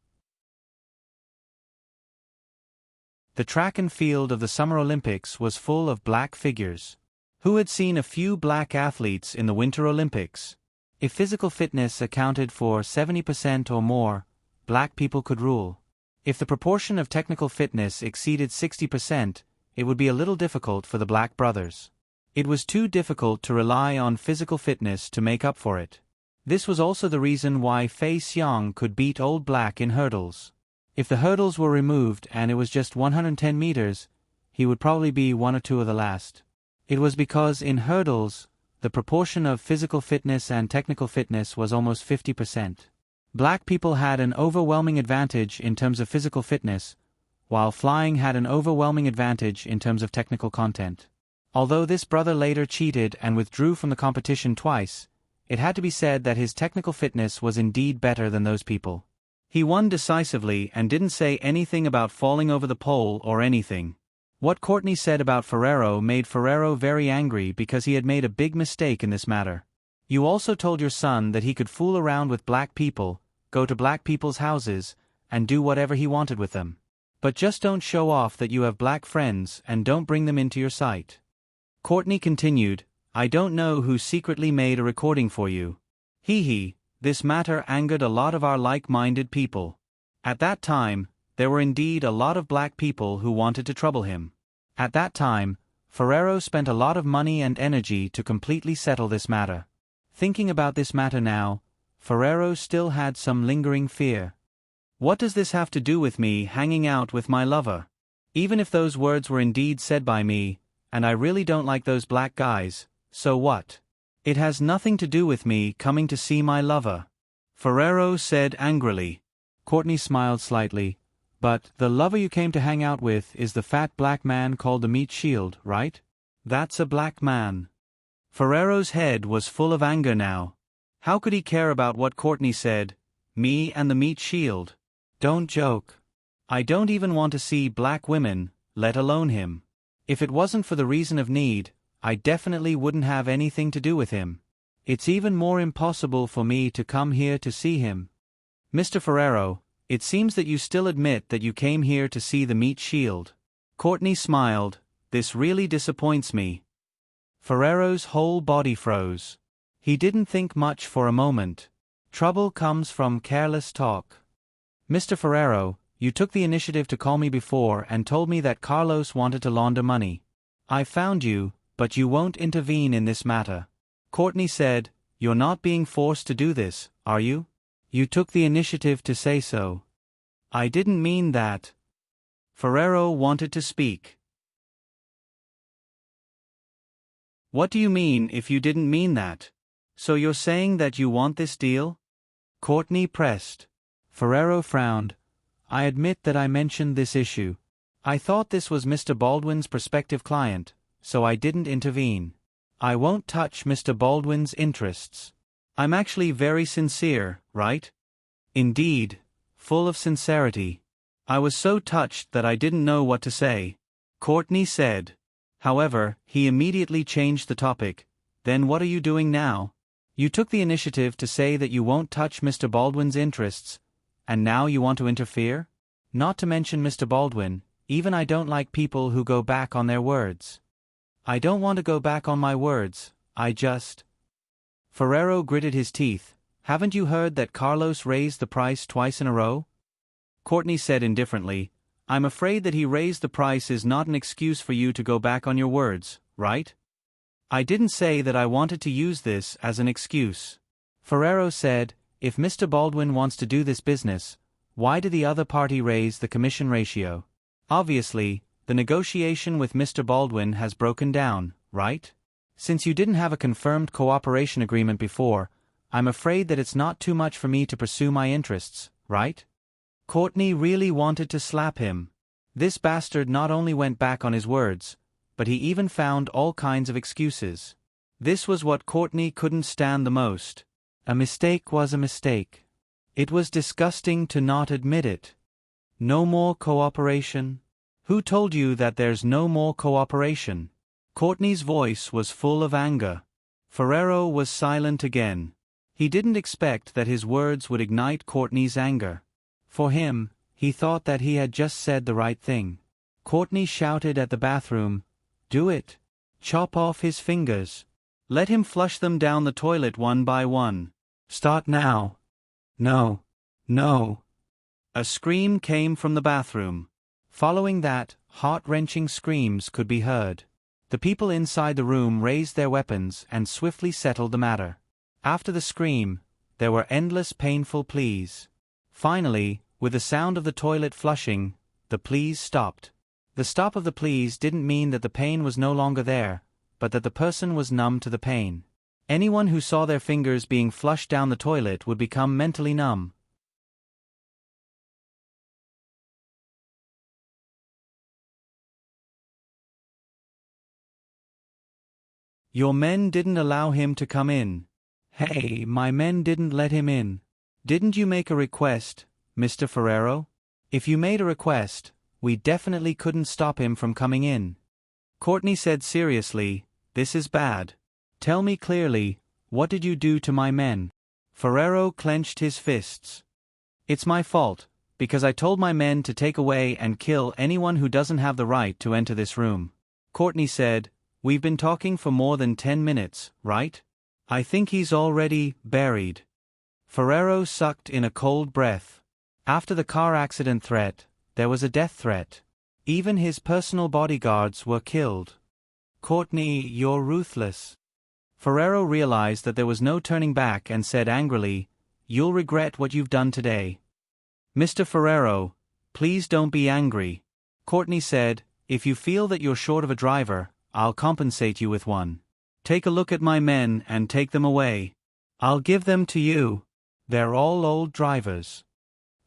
The track and field of the Summer Olympics was full of black figures. Who had seen a few black athletes in the Winter Olympics? If physical fitness accounted for 70% or more, black people could rule. If the proportion of technical fitness exceeded 60%, it would be a little difficult for the Black brothers. It was too difficult to rely on physical fitness to make up for it. This was also the reason why Fei Xiong could beat Old Black in hurdles. If the hurdles were removed and it was just 110 meters, he would probably be one or two of the last. It was because in hurdles, the proportion of physical fitness and technical fitness was almost 50%. Black people had an overwhelming advantage in terms of physical fitness, while flying had an overwhelming advantage in terms of technical content. Although this brother later cheated and withdrew from the competition twice, it had to be said that his technical fitness was indeed better than those people. He won decisively and didn't say anything about falling over the pole or anything. What Courtney said about Ferrero made Ferrero very angry because he had made a big mistake in this matter. You also told your son that he could fool around with black people, go to black people's houses, and do whatever he wanted with them. But just don't show off that you have black friends and don't bring them into your sight. Courtney continued, I don't know who secretly made a recording for you. This matter angered a lot of our like-minded people. At that time, there were indeed a lot of black people who wanted to trouble him. At that time, Ferrero spent a lot of money and energy to completely settle this matter. Thinking about this matter now, Ferrero still had some lingering fear. What does this have to do with me hanging out with my lover? Even if those words were indeed said by me, and I really don't like those black guys, so what? It has nothing to do with me coming to see my lover. Ferrero said angrily. Courtney smiled slightly. But the lover you came to hang out with is the fat black man called the Meat Shield, right? That's a black man. Ferrero's head was full of anger now. How could he care about what Courtney said? Me and the Meat Shield. Don't joke. I don't even want to see black women, let alone him. If it wasn't for the reason of need, I definitely wouldn't have anything to do with him. It's even more impossible for me to come here to see him. Mr. Ferrero, it seems that you still admit that you came here to see the Meat Shield. Courtney smiled. This really disappoints me. Ferrero's whole body froze. He didn't think much for a moment. Trouble comes from careless talk. Mr. Ferrero, you took the initiative to call me before and told me that Carlos wanted to launder money. I found you, but you won't intervene in this matter. Courtney said, You're not being forced to do this, are you? You took the initiative to say so. I didn't mean that. Ferrero wanted to speak. What do you mean if you didn't mean that? So you're saying that you want this deal? Courtney pressed. Ferrero frowned. I admit that I mentioned this issue. I thought this was Mr. Baldwin's prospective client, so I didn't intervene. I won't touch Mr. Baldwin's interests. I'm actually very sincere, right? Indeed, full of sincerity. I was so touched that I didn't know what to say. Courtney said. However, he immediately changed the topic. Then what are you doing now? You took the initiative to say that you won't touch Mr. Baldwin's interests, and now you want to interfere? Not to mention Mr. Baldwin, even I don't like people who go back on their words. I don't want to go back on my words, I just... Ferrero gritted his teeth. Haven't you heard that Carlos raised the price twice in a row? Courtney said indifferently, I'm afraid that he raised the price is not an excuse for you to go back on your words, right? I didn't say that I wanted to use this as an excuse. Ferrero said, if Mr. Baldwin wants to do this business, why did the other party raise the commission ratio? Obviously, the negotiation with Mr. Baldwin has broken down, right? Since you didn't have a confirmed cooperation agreement before, I'm afraid that it's not too much for me to pursue my interests, right? Courtney really wanted to slap him. This bastard not only went back on his words, but he even found all kinds of excuses. This was what Courtney couldn't stand the most. A mistake was a mistake. It was disgusting to not admit it. No more cooperation? Who told you that there's no more cooperation? Courtney's voice was full of anger. Ferrero was silent again. He didn't expect that his words would ignite Courtney's anger. For him, he thought that he had just said the right thing. Courtney shouted at the bathroom, do it. Chop off his fingers. Let him flush them down the toilet one by one. Start now. No. No. A scream came from the bathroom. Following that, heart-wrenching screams could be heard. The people inside the room raised their weapons and swiftly settled the matter. After the scream, there were endless painful pleas. Finally, with the sound of the toilet flushing, the pleas stopped. The stop of the pleas didn't mean that the pain was no longer there, but that the person was numb to the pain. Anyone who saw their fingers being flushed down the toilet would become mentally numb. Your men didn't allow him to come in. Hey, my men didn't let him in. Didn't you make a request, Mr. Ferrero? If you made a request, we definitely couldn't stop him from coming in. Courtney said seriously, this is bad. Tell me clearly, what did you do to my men? Ferrero clenched his fists. It's my fault, because I told my men to take away and kill anyone who doesn't have the right to enter this room. Courtney said, we've been talking for more than 10 minutes, right? I think he's already buried. Ferrero sucked in a cold breath. After the car accident threat, there was a death threat. Even his personal bodyguards were killed. Courtney, you're ruthless. Ferrero realized that there was no turning back and said angrily, you'll regret what you've done today. Mr. Ferrero, please don't be angry. Courtney said, if you feel that you're short of a driver, I'll compensate you with one. Take a look at my men and take them away. I'll give them to you. They're all old drivers.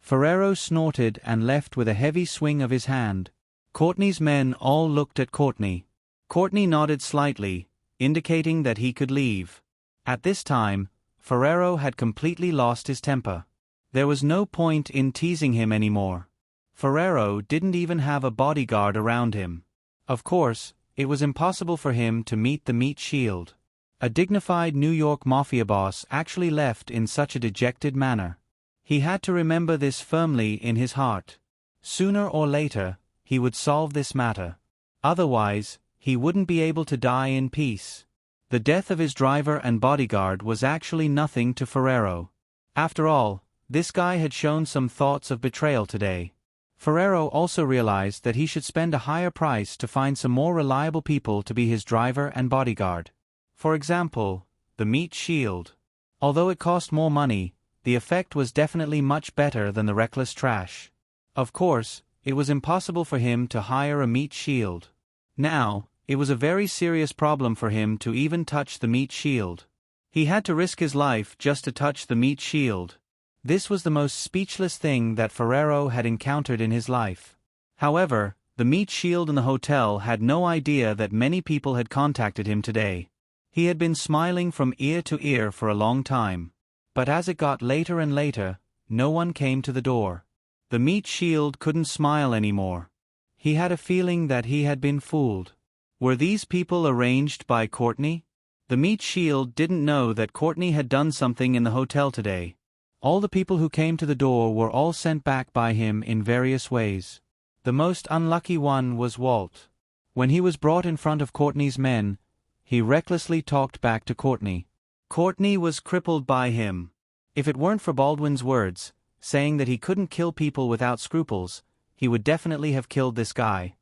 Ferrero snorted and left with a heavy swing of his hand. Courtney's men all looked at Courtney. Courtney nodded slightly, indicating that he could leave. At this time, Ferrero had completely lost his temper. There was no point in teasing him anymore. Ferrero didn't even have a bodyguard around him. Of course, it was impossible for him to meet the meat shield. A dignified New York mafia boss actually left in such a dejected manner. He had to remember this firmly in his heart. Sooner or later, he would solve this matter. Otherwise, he wouldn't be able to die in peace. The death of his driver and bodyguard was actually nothing to Ferrero. After all, this guy had shown some thoughts of betrayal today. Ferrero also realized that he should spend a higher price to find some more reliable people to be his driver and bodyguard. For example, the meat shield. Although it cost more money, the effect was definitely much better than the reckless trash. Of course, it was impossible for him to hire a meat shield. Now, it was a very serious problem for him to even touch the meat shield. He had to risk his life just to touch the meat shield. This was the most speechless thing that Ferrero had encountered in his life. However, the meat shield in the hotel had no idea that many people had contacted him today. He had been smiling from ear to ear for a long time. But as it got later and later, no one came to the door. The meat shield couldn't smile anymore. He had a feeling that he had been fooled. Were these people arranged by Courtney? The meat shield didn't know that Courtney had done something in the hotel today. All the people who came to the door were all sent back by him in various ways. The most unlucky one was Walt. When he was brought in front of Courtney's men, he recklessly talked back to Courtney. Courtney was crippled by him. If it weren't for Baldwin's words, saying that he couldn't kill people without scruples, he would definitely have killed this guy.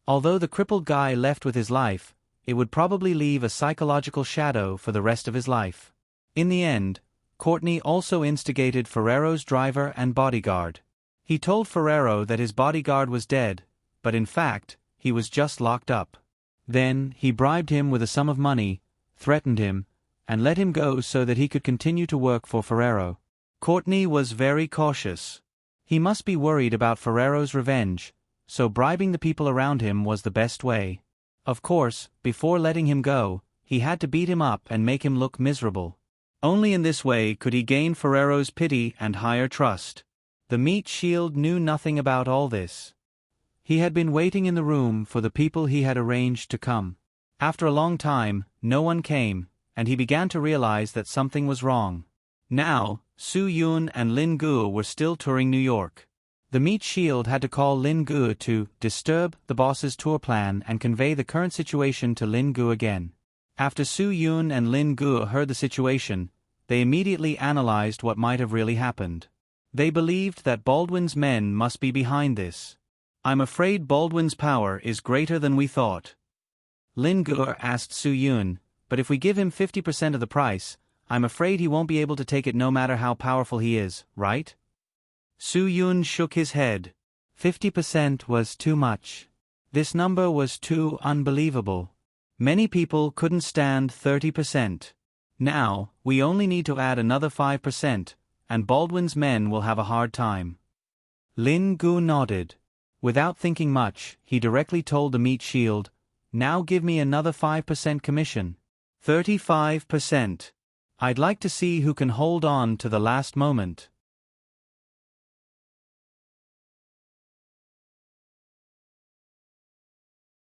Although the crippled guy left with his life, it would probably leave a psychological shadow for the rest of his life. In the end, Courtney also instigated Ferrero's driver and bodyguard. He told Ferrero that his bodyguard was dead, but in fact, he was just locked up. Then, he bribed him with a sum of money, threatened him, and let him go so that he could continue to work for Ferrero. Courtney was very cautious. He must be worried about Ferrero's revenge, so bribing the people around him was the best way. Of course, before letting him go, he had to beat him up and make him look miserable. Only in this way could he gain Ferrero's pity and higher trust. The meat shield knew nothing about all this. He had been waiting in the room for the people he had arranged to come. After a long time, no one came, and he began to realize that something was wrong. Now, Su Yun and Lin Guo were still touring New York. The meat shield had to call Lin Guo to disturb the boss's tour plan and convey the current situation to Lin Guo again. After Su Yun and Lin Guo heard the situation, they immediately analyzed what might have really happened. They believed that Baldwin's men must be behind this. "I'm afraid Baldwin's power is greater than we thought." Lin Guo asked Su Yun, "But if we give him 50% of the price, I'm afraid he won't be able to take it no matter how powerful he is, right?" Su Yun shook his head. 50% was too much. This number was too unbelievable. Many people couldn't stand 30%. Now, we only need to add another 5%, and Baldwin's men will have a hard time. Lin Guo nodded. Without thinking much, he directly told the meat shield, "Now give me another 5% commission. 35%. I'd like to see who can hold on to the last moment."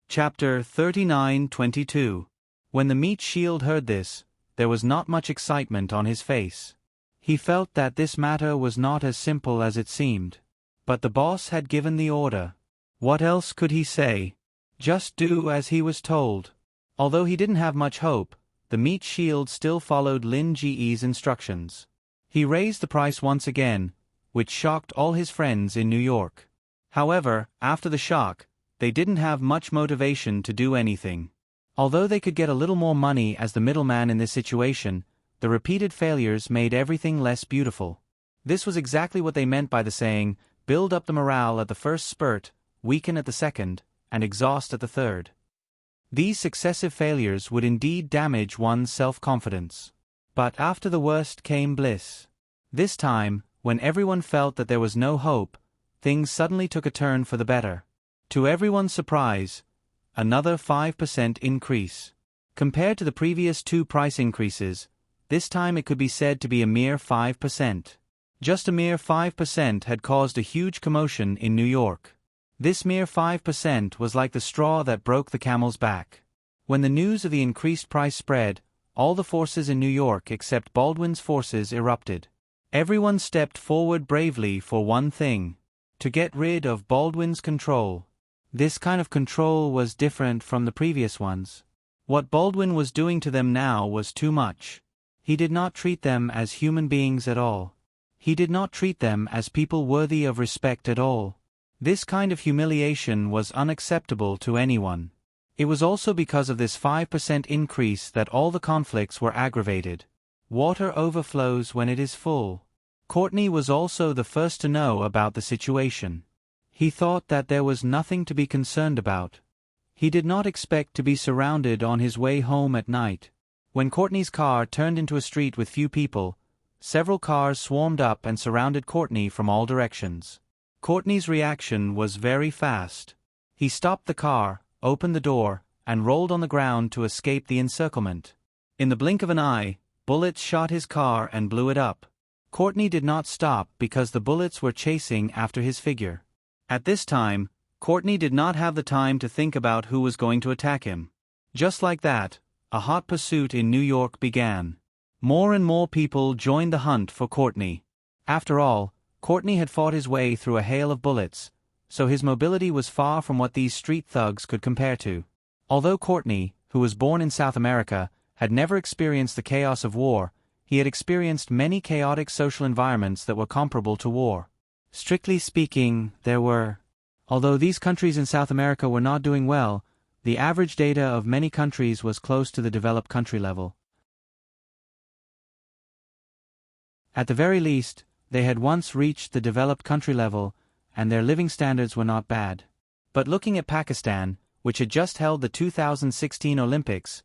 Chapter 39-22. When the meat shield heard this, there was not much excitement on his face. He felt that this matter was not as simple as it seemed. But the boss had given the order. What else could he say? Just do as he was told. Although he didn't have much hope, the meat shield still followed Lin Ge's instructions. He raised the price once again, which shocked all his friends in New York. However, after the shock, they didn't have much motivation to do anything. Although they could get a little more money as the middleman in this situation, the repeated failures made everything less beautiful. This was exactly what they meant by the saying, "Build up the morale at the first spurt, weaken at the second, and exhaust at the third." These successive failures would indeed damage one's self-confidence. But after the worst came bliss. This time, when everyone felt that there was no hope, things suddenly took a turn for the better. To everyone's surprise, another 5% increase. Compared to the previous 2 price increases, this time it could be said to be a mere 5%. Just a mere 5% had caused a huge commotion in New York. This mere 5% was like the straw that broke the camel's back. When the news of the increased price spread, all the forces in New York except Baldwin's forces erupted. Everyone stepped forward bravely for one thing: to get rid of Baldwin's control. This kind of control was different from the previous ones. What Baldwin was doing to them now was too much. He did not treat them as human beings at all. He did not treat them as people worthy of respect at all. This kind of humiliation was unacceptable to anyone. It was also because of this 5% increase that all the conflicts were aggravated. Water overflows when it is full. Courtney was also the first to know about the situation. He thought that there was nothing to be concerned about. He did not expect to be surrounded on his way home at night. When Courtney's car turned into a street with few people, several cars swarmed up and surrounded Courtney from all directions. Courtney's reaction was very fast. He stopped the car, opened the door, and rolled on the ground to escape the encirclement. In the blink of an eye, bullets shot his car and blew it up. Courtney did not stop because the bullets were chasing after his figure. At this time, Courtney did not have the time to think about who was going to attack him. Just like that, a hot pursuit in New York began. More and more people joined the hunt for Courtney. After all, Courtney had fought his way through a hail of bullets, so his mobility was far from what these street thugs could compare to. Although Courtney, who was born in South America, had never experienced the chaos of war, he had experienced many chaotic social environments that were comparable to war. Strictly speaking, although these countries in South America were not doing well, the average data of many countries was close to the developed country level. At the very least, they had once reached the developed country level, and their living standards were not bad. But looking at Pakistan, which had just held the 2016 Olympics,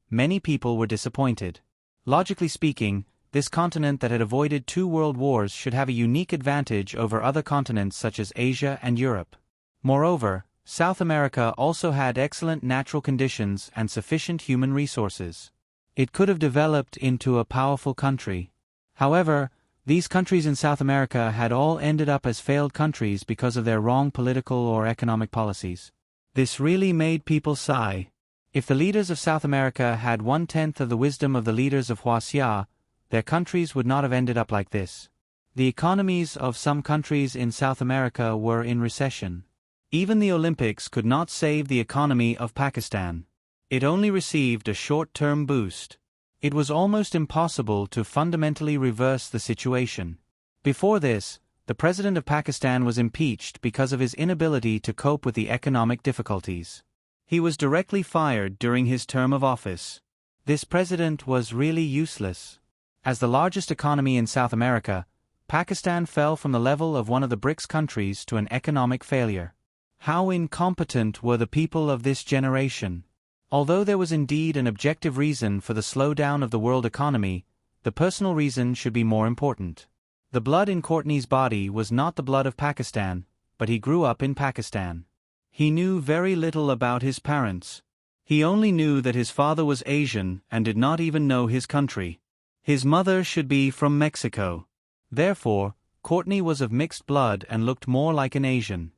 many people were disappointed. Logically speaking, this continent that had avoided 2 world wars should have a unique advantage over other continents such as Asia and Europe. Moreover, South America also had excellent natural conditions and sufficient human resources. It could have developed into a powerful country. However, these countries in South America had all ended up as failed countries because of their wrong political or economic policies. This really made people sigh. If the leaders of South America had 1/10 of the wisdom of the leaders of Huaxia, their countries would not have ended up like this. The economies of some countries in South America were in recession. Even the Olympics could not save the economy of Pakistan. It only received a short-term boost. It was almost impossible to fundamentally reverse the situation. Before this, the president of Pakistan was impeached because of his inability to cope with the economic difficulties. He was directly fired during his term of office. This president was really useless. As the largest economy in South America, Pakistan fell from the level of one of the BRICS countries to an economic failure. How incompetent were the people of this generation? Although there was indeed an objective reason for the slowdown of the world economy, the personal reason should be more important. The blood in Courtney's body was not the blood of Pakistan, but he grew up in Pakistan. He knew very little about his parents. He only knew that his father was Asian and did not even know his country. His mother should be from Mexico. Therefore, Courtney was of mixed blood and looked more like an Asian.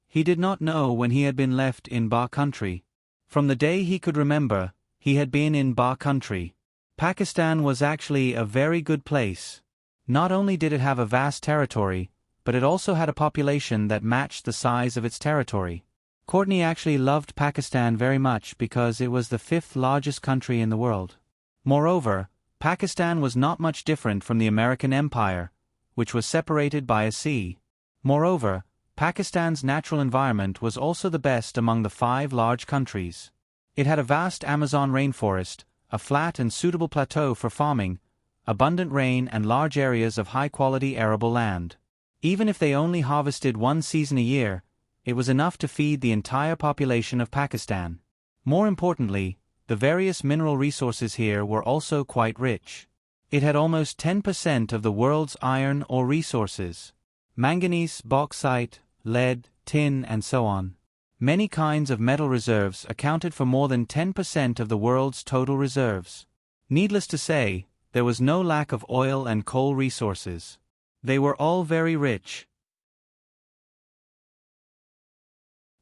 He did not know when he had been left in Ba country. From the day he could remember, he had been in Ba country. Pakistan was actually a very good place. Not only did it have a vast territory, but it also had a population that matched the size of its territory. Courtney actually loved Pakistan very much because it was the 5th largest country in the world. Moreover, Pakistan was not much different from the American Empire, which was separated by a sea. Moreover, Pakistan's natural environment was also the best among the 5 large countries. It had a vast Amazon rainforest, a flat and suitable plateau for farming, abundant rain and large areas of high-quality arable land. Even if they only harvested 1 season a year, it was enough to feed the entire population of Pakistan. More importantly, the various mineral resources here were also quite rich. It had almost 10% of the world's iron ore resources. Manganese, bauxite, lead, tin and so on. Many kinds of metal reserves accounted for more than 10% of the world's total reserves. Needless to say, there was no lack of oil and coal resources. They were all very rich.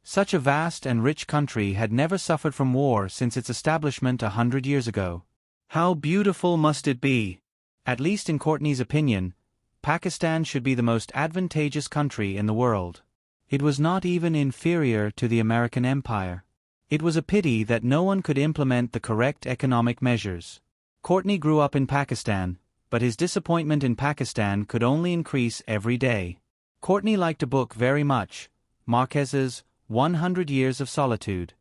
Such a vast and rich country had never suffered from war since its establishment 100 years ago. How beautiful must it be? At least in Courtney's opinion, Pakistan should be the most advantageous country in the world. It was not even inferior to the American Empire. It was a pity that no one could implement the correct economic measures. Courtney grew up in Pakistan, but his disappointment in Pakistan could only increase every day. Courtney liked a book very much, Marquez's 100 Years of Solitude.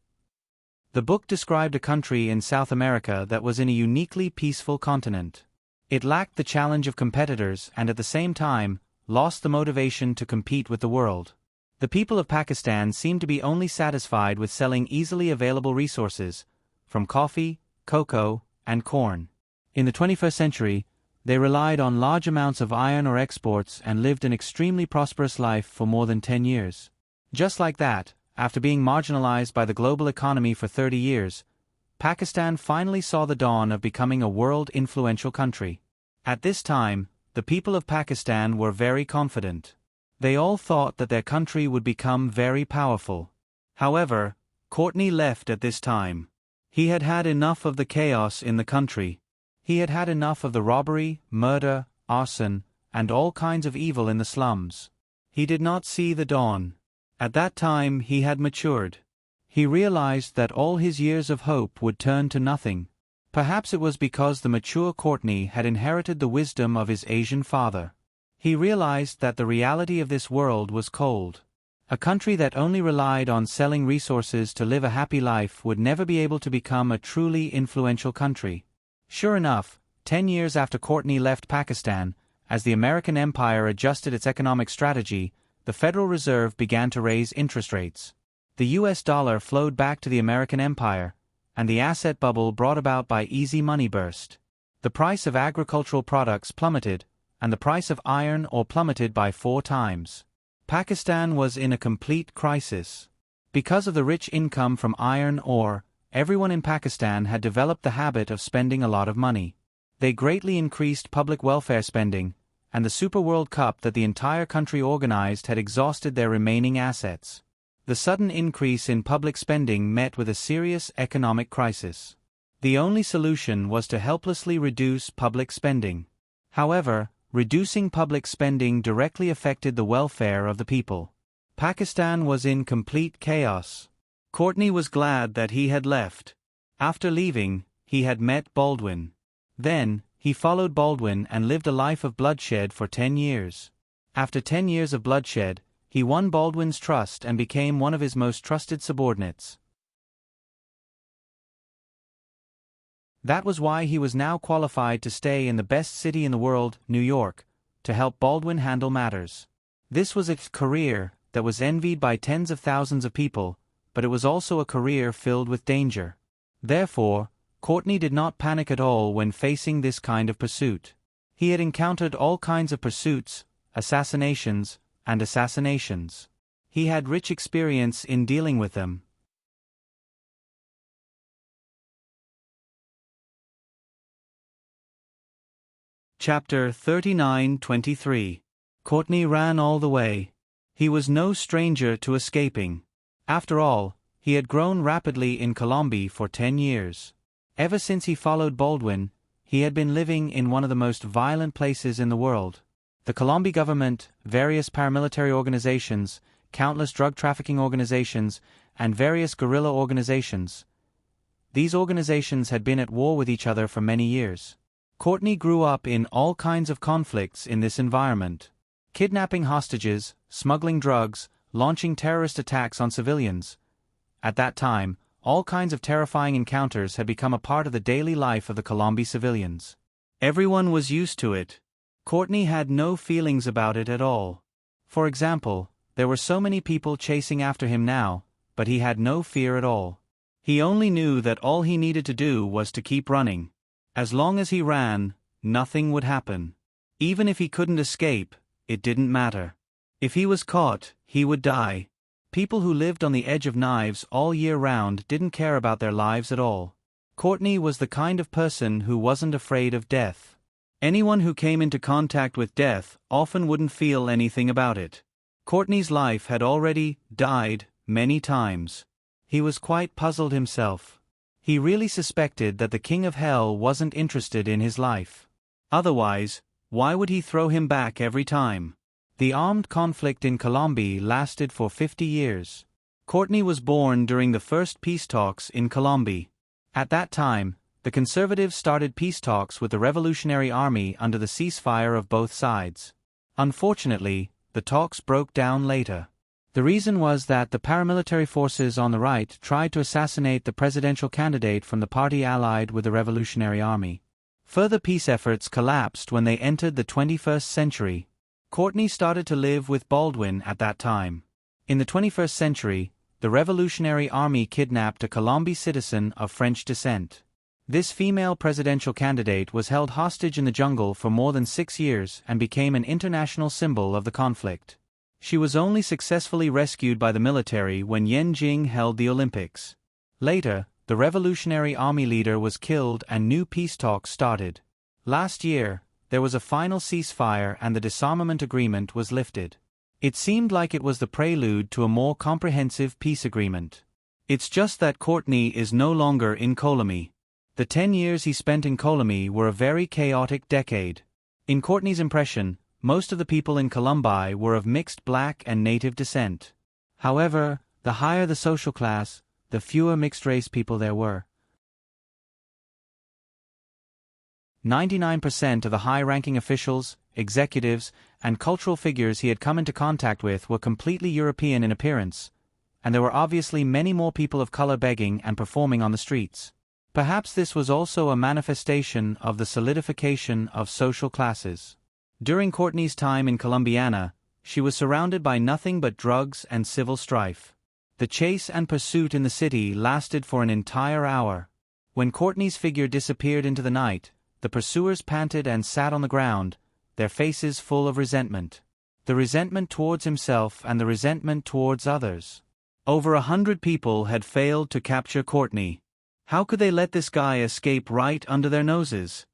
The book described a country in South America that was in a uniquely peaceful continent. It lacked the challenge of competitors and at the same time, lost the motivation to compete with the world. The people of Pakistan seemed to be only satisfied with selling easily available resources, from coffee, cocoa, and corn. In the 21st century, they relied on large amounts of iron ore exports and lived an extremely prosperous life for more than 10 years. Just like that, after being marginalized by the global economy for 30 years, Pakistan finally saw the dawn of becoming a world-influential country. At this time, the people of Pakistan were very confident. They all thought that their country would become very powerful. However, Courtney left at this time. He had had enough of the chaos in the country. He had had enough of the robbery, murder, arson, and all kinds of evil in the slums. He did not see the dawn. At that time he had matured. He realized that all his years of hope would turn to nothing. Perhaps it was because the mature Courtney had inherited the wisdom of his Asian father. He realized that the reality of this world was cold. A country that only relied on selling resources to live a happy life would never be able to become a truly influential country. Sure enough, 10 years after Courtney left Pakistan, as the American empire adjusted its economic strategy, the Federal Reserve began to raise interest rates. The US dollar flowed back to the American empire, and the asset bubble brought about by easy money burst. The price of agricultural products plummeted, and the price of iron ore plummeted by 4 times. Pakistan was in a complete crisis. Because of the rich income from iron ore, everyone in Pakistan had developed the habit of spending a lot of money. They greatly increased public welfare spending, and the Super World Cup that the entire country organized had exhausted their remaining assets. The sudden increase in public spending met with a serious economic crisis. The only solution was to helplessly reduce public spending. However, reducing public spending directly affected the welfare of the people. Pakistan was in complete chaos. Courtney was glad that he had left. After leaving, he had met Baldwin. Then, he followed Baldwin and lived a life of bloodshed for 10 years. After 10 years of bloodshed, he won Baldwin's trust and became one of his most trusted subordinates. That was why he was now qualified to stay in the best city in the world, New York, to help Baldwin handle matters. This was a career that was envied by tens of thousands of people, but it was also a career filled with danger. Therefore, Courtney did not panic at all when facing this kind of pursuit. He had encountered all kinds of pursuits, assassinations, and assassinations. He had rich experience in dealing with them. Chapter 39-23. Courtney ran all the way. He was no stranger to escaping. After all, he had grown rapidly in Colombia for 10 years. Ever since he followed Baldwin, he had been living in one of the most violent places in the world. The Colombia government, various paramilitary organizations, countless drug trafficking organizations, and various guerrilla organizations. These organizations had been at war with each other for many years. Courtney grew up in all kinds of conflicts in this environment. Kidnapping hostages, smuggling drugs, launching terrorist attacks on civilians. At that time, all kinds of terrifying encounters had become a part of the daily life of the Colombia civilians. Everyone was used to it. Courtney had no feelings about it at all. For example, there were so many people chasing after him now, but he had no fear at all. He only knew that all he needed to do was to keep running. As long as he ran, nothing would happen. Even if he couldn't escape, it didn't matter. If he was caught, he would die. People who lived on the edge of knives all year round didn't care about their lives at all. Courtney was the kind of person who wasn't afraid of death. Anyone who came into contact with death often wouldn't feel anything about it. Courtney's life had already died many times. He was quite puzzled himself. He really suspected that the King of Hell wasn't interested in his life. Otherwise, why would he throw him back every time? The armed conflict in Colombia lasted for 50 years. Courtney was born during the first peace talks in Colombia. At that time, the conservatives started peace talks with the Revolutionary Army under the ceasefire of both sides. Unfortunately, the talks broke down later. The reason was that the paramilitary forces on the right tried to assassinate the presidential candidate from the party allied with the Revolutionary Army. Further peace efforts collapsed when they entered the 21st century. Courtney started to live with Baldwin at that time. In the 21st century, the Revolutionary Army kidnapped a Colombian citizen of French descent. This female presidential candidate was held hostage in the jungle for more than 6 years and became an international symbol of the conflict. She was only successfully rescued by the military when Yen Jing held the Olympics. Later, the Revolutionary Army leader was killed and new peace talks started. Last year, there was a final ceasefire and the disarmament agreement was lifted. It seemed like it was the prelude to a more comprehensive peace agreement. It's just that Courtney is no longer in Colony. The 10 years he spent in Colony were a very chaotic decade. In Courtney's impression, most of the people in Columbi were of mixed black and native descent. However, the higher the social class, the fewer mixed-race people there were. 99% of the high-ranking officials, executives, and cultural figures he had come into contact with were completely European in appearance, and there were obviously many more people of color begging and performing on the streets. Perhaps this was also a manifestation of the solidification of social classes. During Courtney's time in Columbiana, she was surrounded by nothing but drugs and civil strife. The chase and pursuit in the city lasted for an entire hour. When Courtney's figure disappeared into the night, the pursuers panted and sat on the ground, their faces full of resentment. The resentment towards himself and the resentment towards others. Over 100 people had failed to capture Courtney. How could they let this guy escape right under their noses?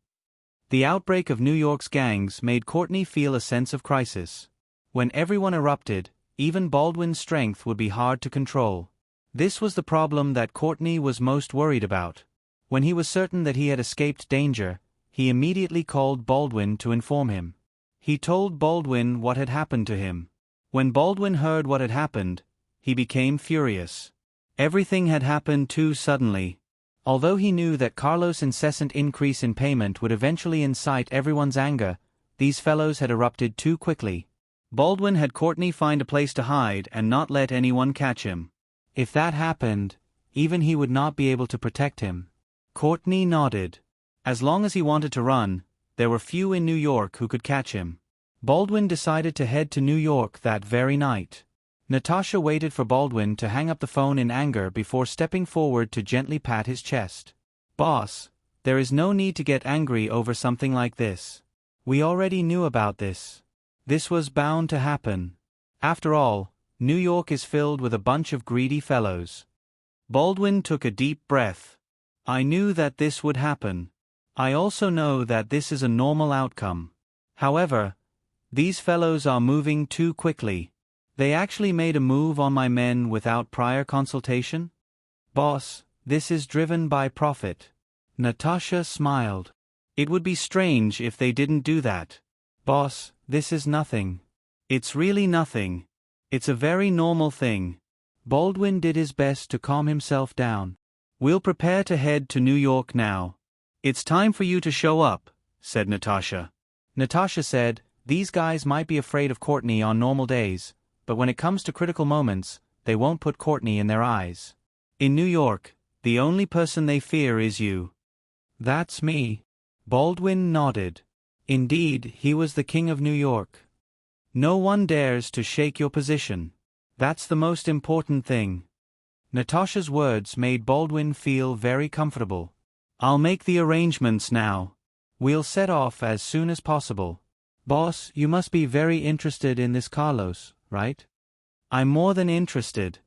The outbreak of New York's gangs made Courtney feel a sense of crisis. When everyone erupted, even Baldwin's strength would be hard to control. This was the problem that Courtney was most worried about. When he was certain that he had escaped danger, he immediately called Baldwin to inform him. He told Baldwin what had happened to him. When Baldwin heard what had happened, he became furious. Everything had happened too suddenly. Although he knew that Carlos' incessant increase in payment would eventually incite everyone's anger, these fellows had erupted too quickly. Baldwin had Courtney find a place to hide and not let anyone catch him. If that happened, even he would not be able to protect him. Courtney nodded. As long as he wanted to run, there were few in New York who could catch him. Baldwin decided to head to New York that very night. Natasha waited for Baldwin to hang up the phone in anger before stepping forward to gently pat his chest. "Boss, there is no need to get angry over something like this. We already knew about this. This was bound to happen. After all, New York is filled with a bunch of greedy fellows." Baldwin took a deep breath. "I knew that this would happen. I also know that this is a normal outcome. However, these fellows are moving too quickly. They actually made a move on my men without prior consultation? Boss, this is driven by profit." Natasha smiled. "It would be strange if they didn't do that. Boss, this is nothing. It's really nothing. It's a very normal thing." Baldwin did his best to calm himself down. "We'll prepare to head to New York now. It's time for you to show up," said Natasha. Natasha said, "These guys might be afraid of Courtney on normal days, but when it comes to critical moments, they won't put Courtney in their eyes. In New York, the only person they fear is you." "That's me." Baldwin nodded. Indeed, he was the king of New York. "No one dares to shake your position. That's the most important thing." Natasha's words made Baldwin feel very comfortable. "I'll make the arrangements now. We'll set off as soon as possible." "Boss, you must be very interested in this Carlos, right?" "I'm more than interested.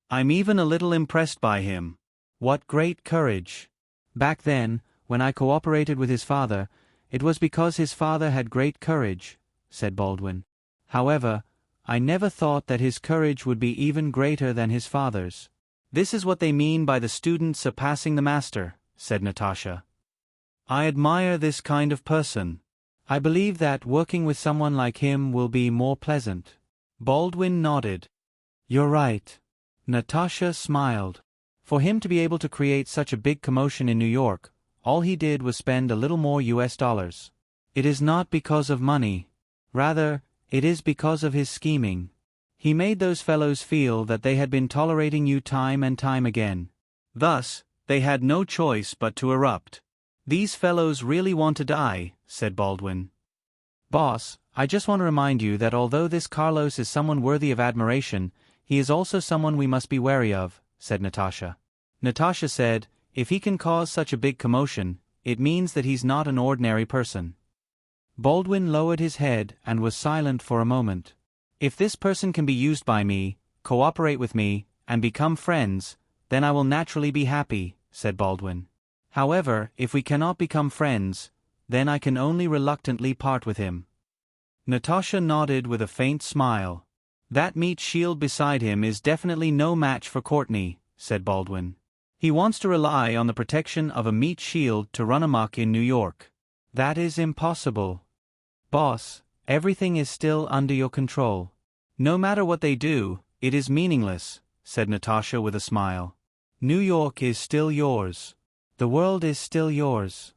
I'm even a little impressed by him. What great courage. Back then, when I cooperated with his father, it was because his father had great courage," said Baldwin. "However, I never thought that his courage would be even greater than his father's." "This is what they mean by the student surpassing the master," said Natasha. "I admire this kind of person. I believe that working with someone like him will be more pleasant." Baldwin nodded. "You're right." Natasha smiled. For him to be able to create such a big commotion in New York, all he did was spend a little more US dollars. It is not because of money. Rather, it is because of his scheming. He made those fellows feel that they had been tolerating you time and time again. Thus, they had no choice but to erupt. "These fellows really want to die," said Baldwin. "Boss, I just want to remind you that although this Carlos is someone worthy of admiration, he is also someone we must be wary of," said Natasha. Natasha said, "If he can cause such a big commotion, it means that he's not an ordinary person." Baldwin lowered his head and was silent for a moment. "If this person can be used by me, cooperate with me, and become friends, then I will naturally be happy," said Baldwin. "However, if we cannot become friends, then I can only reluctantly part with him." Natasha nodded with a faint smile. That meat shield beside him is definitely no match for Courtney, said Baldwin. He wants to rely on the protection of a meat shield to run amok in New York. That is impossible. Boss, everything is still under your control. No matter what they do, it is meaningless, said Natasha with a smile. New York is still yours. The world is still yours.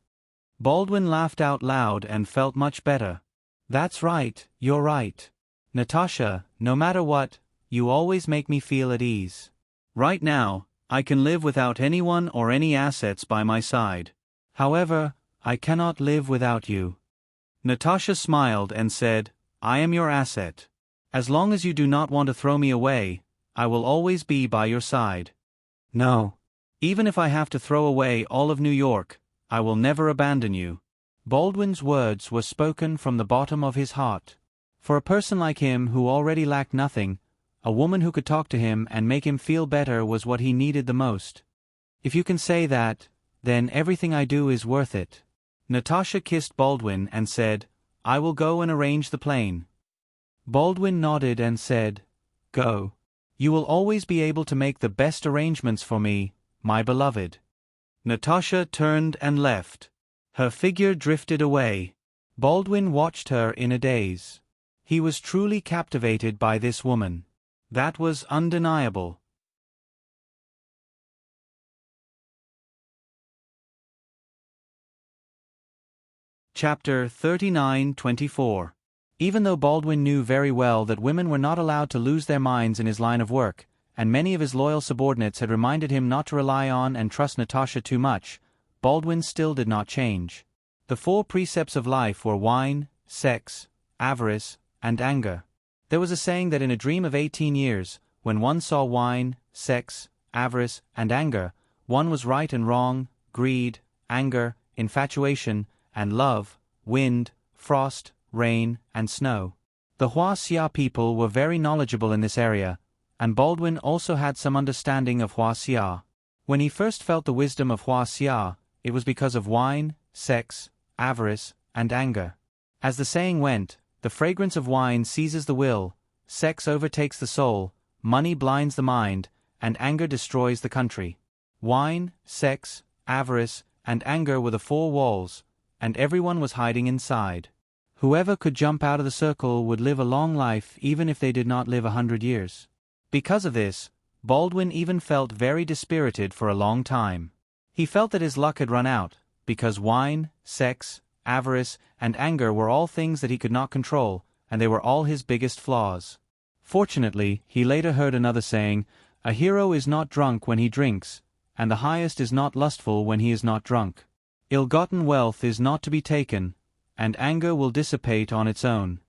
Baldwin laughed out loud and felt much better. That's right, you're right. Natasha, no matter what, you always make me feel at ease. Right now, I can live without anyone or any assets by my side. However, I cannot live without you. Natasha smiled and said, I am your asset. As long as you do not want to throw me away, I will always be by your side. No. Even if I have to throw away all of New York, I will never abandon you. Baldwin's words were spoken from the bottom of his heart. For a person like him who already lacked nothing, a woman who could talk to him and make him feel better was what he needed the most. If you can say that, then everything I do is worth it. Natasha kissed Baldwin and said, I will go and arrange the plane. Baldwin nodded and said, Go. You will always be able to make the best arrangements for me, my beloved. Natasha turned and left. Her figure drifted away. Baldwin watched her in a daze. He was truly captivated by this woman. That was undeniable. Chapter 39-24. Even though Baldwin knew very well that women were not allowed to lose their minds in his line of work, and many of his loyal subordinates had reminded him not to rely on and trust Natasha too much, Baldwin still did not change. The 4 precepts of life were wine, sex, avarice, and anger. There was a saying that in a dream of 18 years, when one saw wine, sex, avarice, and anger, one was right and wrong, greed, anger, infatuation, and love, wind, frost, rain, and snow. The Hua Xia people were very knowledgeable in this area, and Baldwin also had some understanding of Hua Xia. When he first felt the wisdom of Hua Xia, it was because of wine, sex, avarice, and anger. As the saying went, the fragrance of wine seizes the will, sex overtakes the soul, money blinds the mind, and anger destroys the country. Wine, sex, avarice, and anger were the 4 walls, and everyone was hiding inside. Whoever could jump out of the circle would live a long life even if they did not live 100 years. Because of this, Baldwin even felt very dispirited for a long time. He felt that his luck had run out, because wine, sex, avarice, and anger were all things that he could not control, and they were all his biggest flaws. Fortunately, he later heard another saying, a hero is not drunk when he drinks, and the highest is not lustful when he is not drunk. Ill-gotten wealth is not to be taken, and anger will dissipate on its own.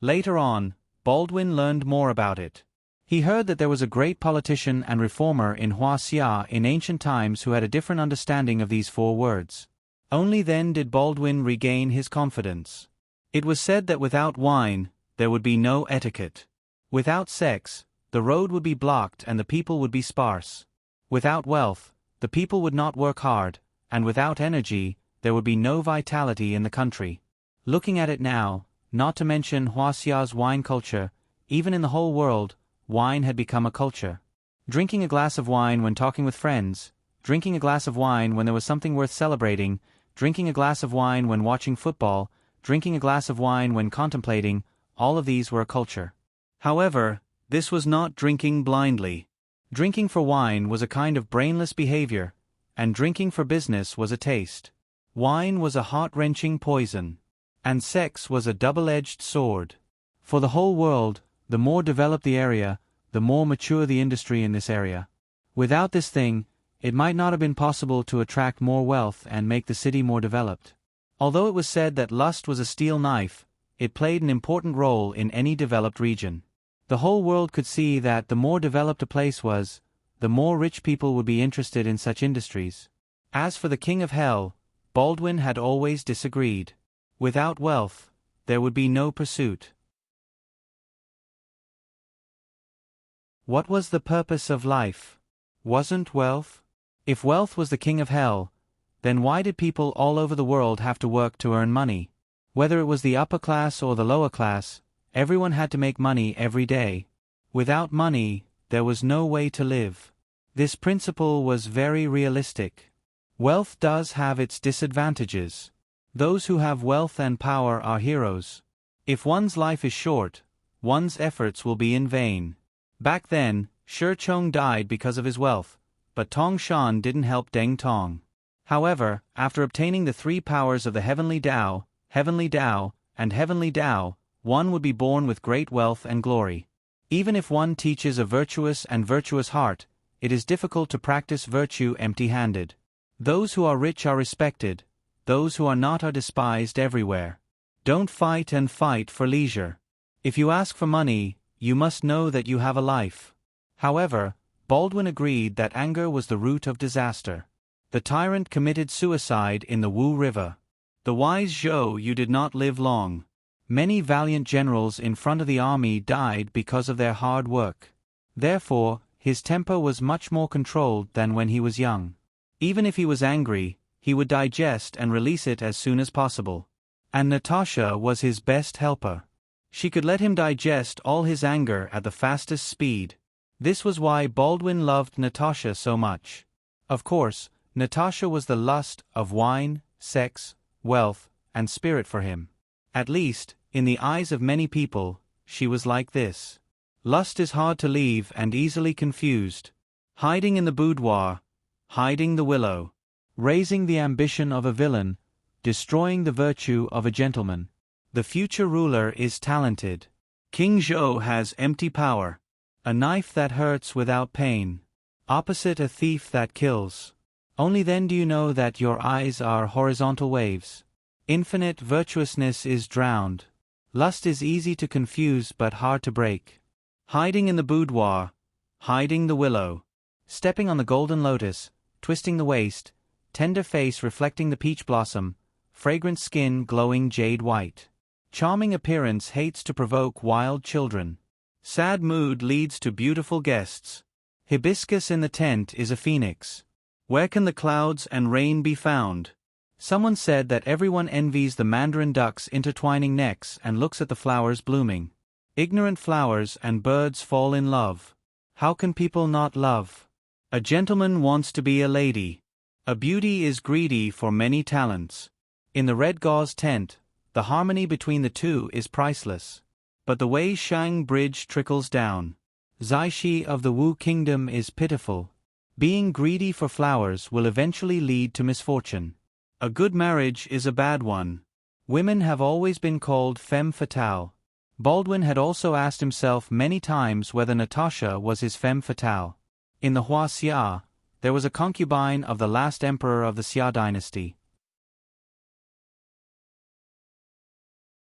Later on, Baldwin learned more about it. He heard that there was a great politician and reformer in Hua Xia in ancient times who had a different understanding of these 4 words. Only then did Baldwin regain his confidence. It was said that without wine, there would be no etiquette. Without sex, the road would be blocked and the people would be sparse. Without wealth, the people would not work hard, and without energy, there would be no vitality in the country. Looking at it now, not to mention Hua Xia's wine culture, even in the whole world, wine had become a culture. Drinking a glass of wine when talking with friends, drinking a glass of wine when there was something worth celebrating, drinking a glass of wine when watching football, drinking a glass of wine when contemplating, all of these were a culture. However, this was not drinking blindly. Drinking for wine was a kind of brainless behavior, and drinking for business was a taste. Wine was a heart-wrenching poison, and sex was a double-edged sword. For the whole world, the more developed the area, the more mature the industry in this area. Without this thing, it might not have been possible to attract more wealth and make the city more developed. Although it was said that lust was a steel knife, it played an important role in any developed region. The whole world could see that the more developed a place was, the more rich people would be interested in such industries. As for the king of hell, Baldwin had always disagreed. Without wealth, there would be no pursuit. What was the purpose of life? Wasn't wealth? If wealth was the king of hell, then why did people all over the world have to work to earn money? Whether it was the upper class or the lower class, everyone had to make money every day. Without money, there was no way to live. This principle was very realistic. Wealth does have its disadvantages. Those who have wealth and power are heroes. If one's life is short, one's efforts will be in vain. Back then, Shi Chong died because of his wealth, but Tong Shan didn't help Deng Tong. However, after obtaining the three powers of the Heavenly Tao, and Heavenly Tao, one would be born with great wealth and glory. Even if one teaches a virtuous heart, it is difficult to practice virtue empty-handed. Those who are rich are respected, those who are not are despised everywhere. Don't fight and fight for leisure. If you ask for money, you must know that you have a life. However, Baldwin agreed that anger was the root of disaster. The tyrant committed suicide in the Wu River. The wise Zhou Yu did not live long. Many valiant generals in front of the army died because of their hard work. Therefore, his temper was much more controlled than when he was young. Even if he was angry, he would digest and release it as soon as possible. And Natasha was his best helper. She could let him digest all his anger at the fastest speed. This was why Baldwin loved Natasha so much. Of course, Natasha was the lust of wine, sex, wealth, and spirit for him. At least, in the eyes of many people, she was like this. Lust is hard to leave and easily confused. Hiding in the boudoir, hiding the willow, raising the ambition of a villain, destroying the virtue of a gentleman. The future ruler is talented. King Zhou has empty power. A knife that hurts without pain. Opposite a thief that kills. Only then do you know that your eyes are horizontal waves. Infinite virtuousness is drowned. Lust is easy to confuse but hard to break. Hiding in the boudoir, hiding the willow. Stepping on the golden lotus, twisting the waist, tender face reflecting the peach blossom, fragrant skin glowing jade white. Charming appearance hates to provoke wild children. Sad mood leads to beautiful guests. Hibiscus in the tent is a phoenix. Where can the clouds and rain be found? Someone said that everyone envies the mandarin duck's intertwining necks and looks at the flowers blooming. Ignorant flowers and birds fall in love. How can people not love? A gentleman wants to be a lady. A beauty is greedy for many talents. In the red gauze tent, the harmony between the two is priceless. But the way Shang Bridge trickles down. Zaishi of the Wu Kingdom is pitiful. Being greedy for flowers will eventually lead to misfortune. A good marriage is a bad one. Women have always been called femme fatale. Baldwin had also asked himself many times whether Natasha was his femme fatale. In the Hua Xia, there was a concubine of the last emperor of the Xia dynasty.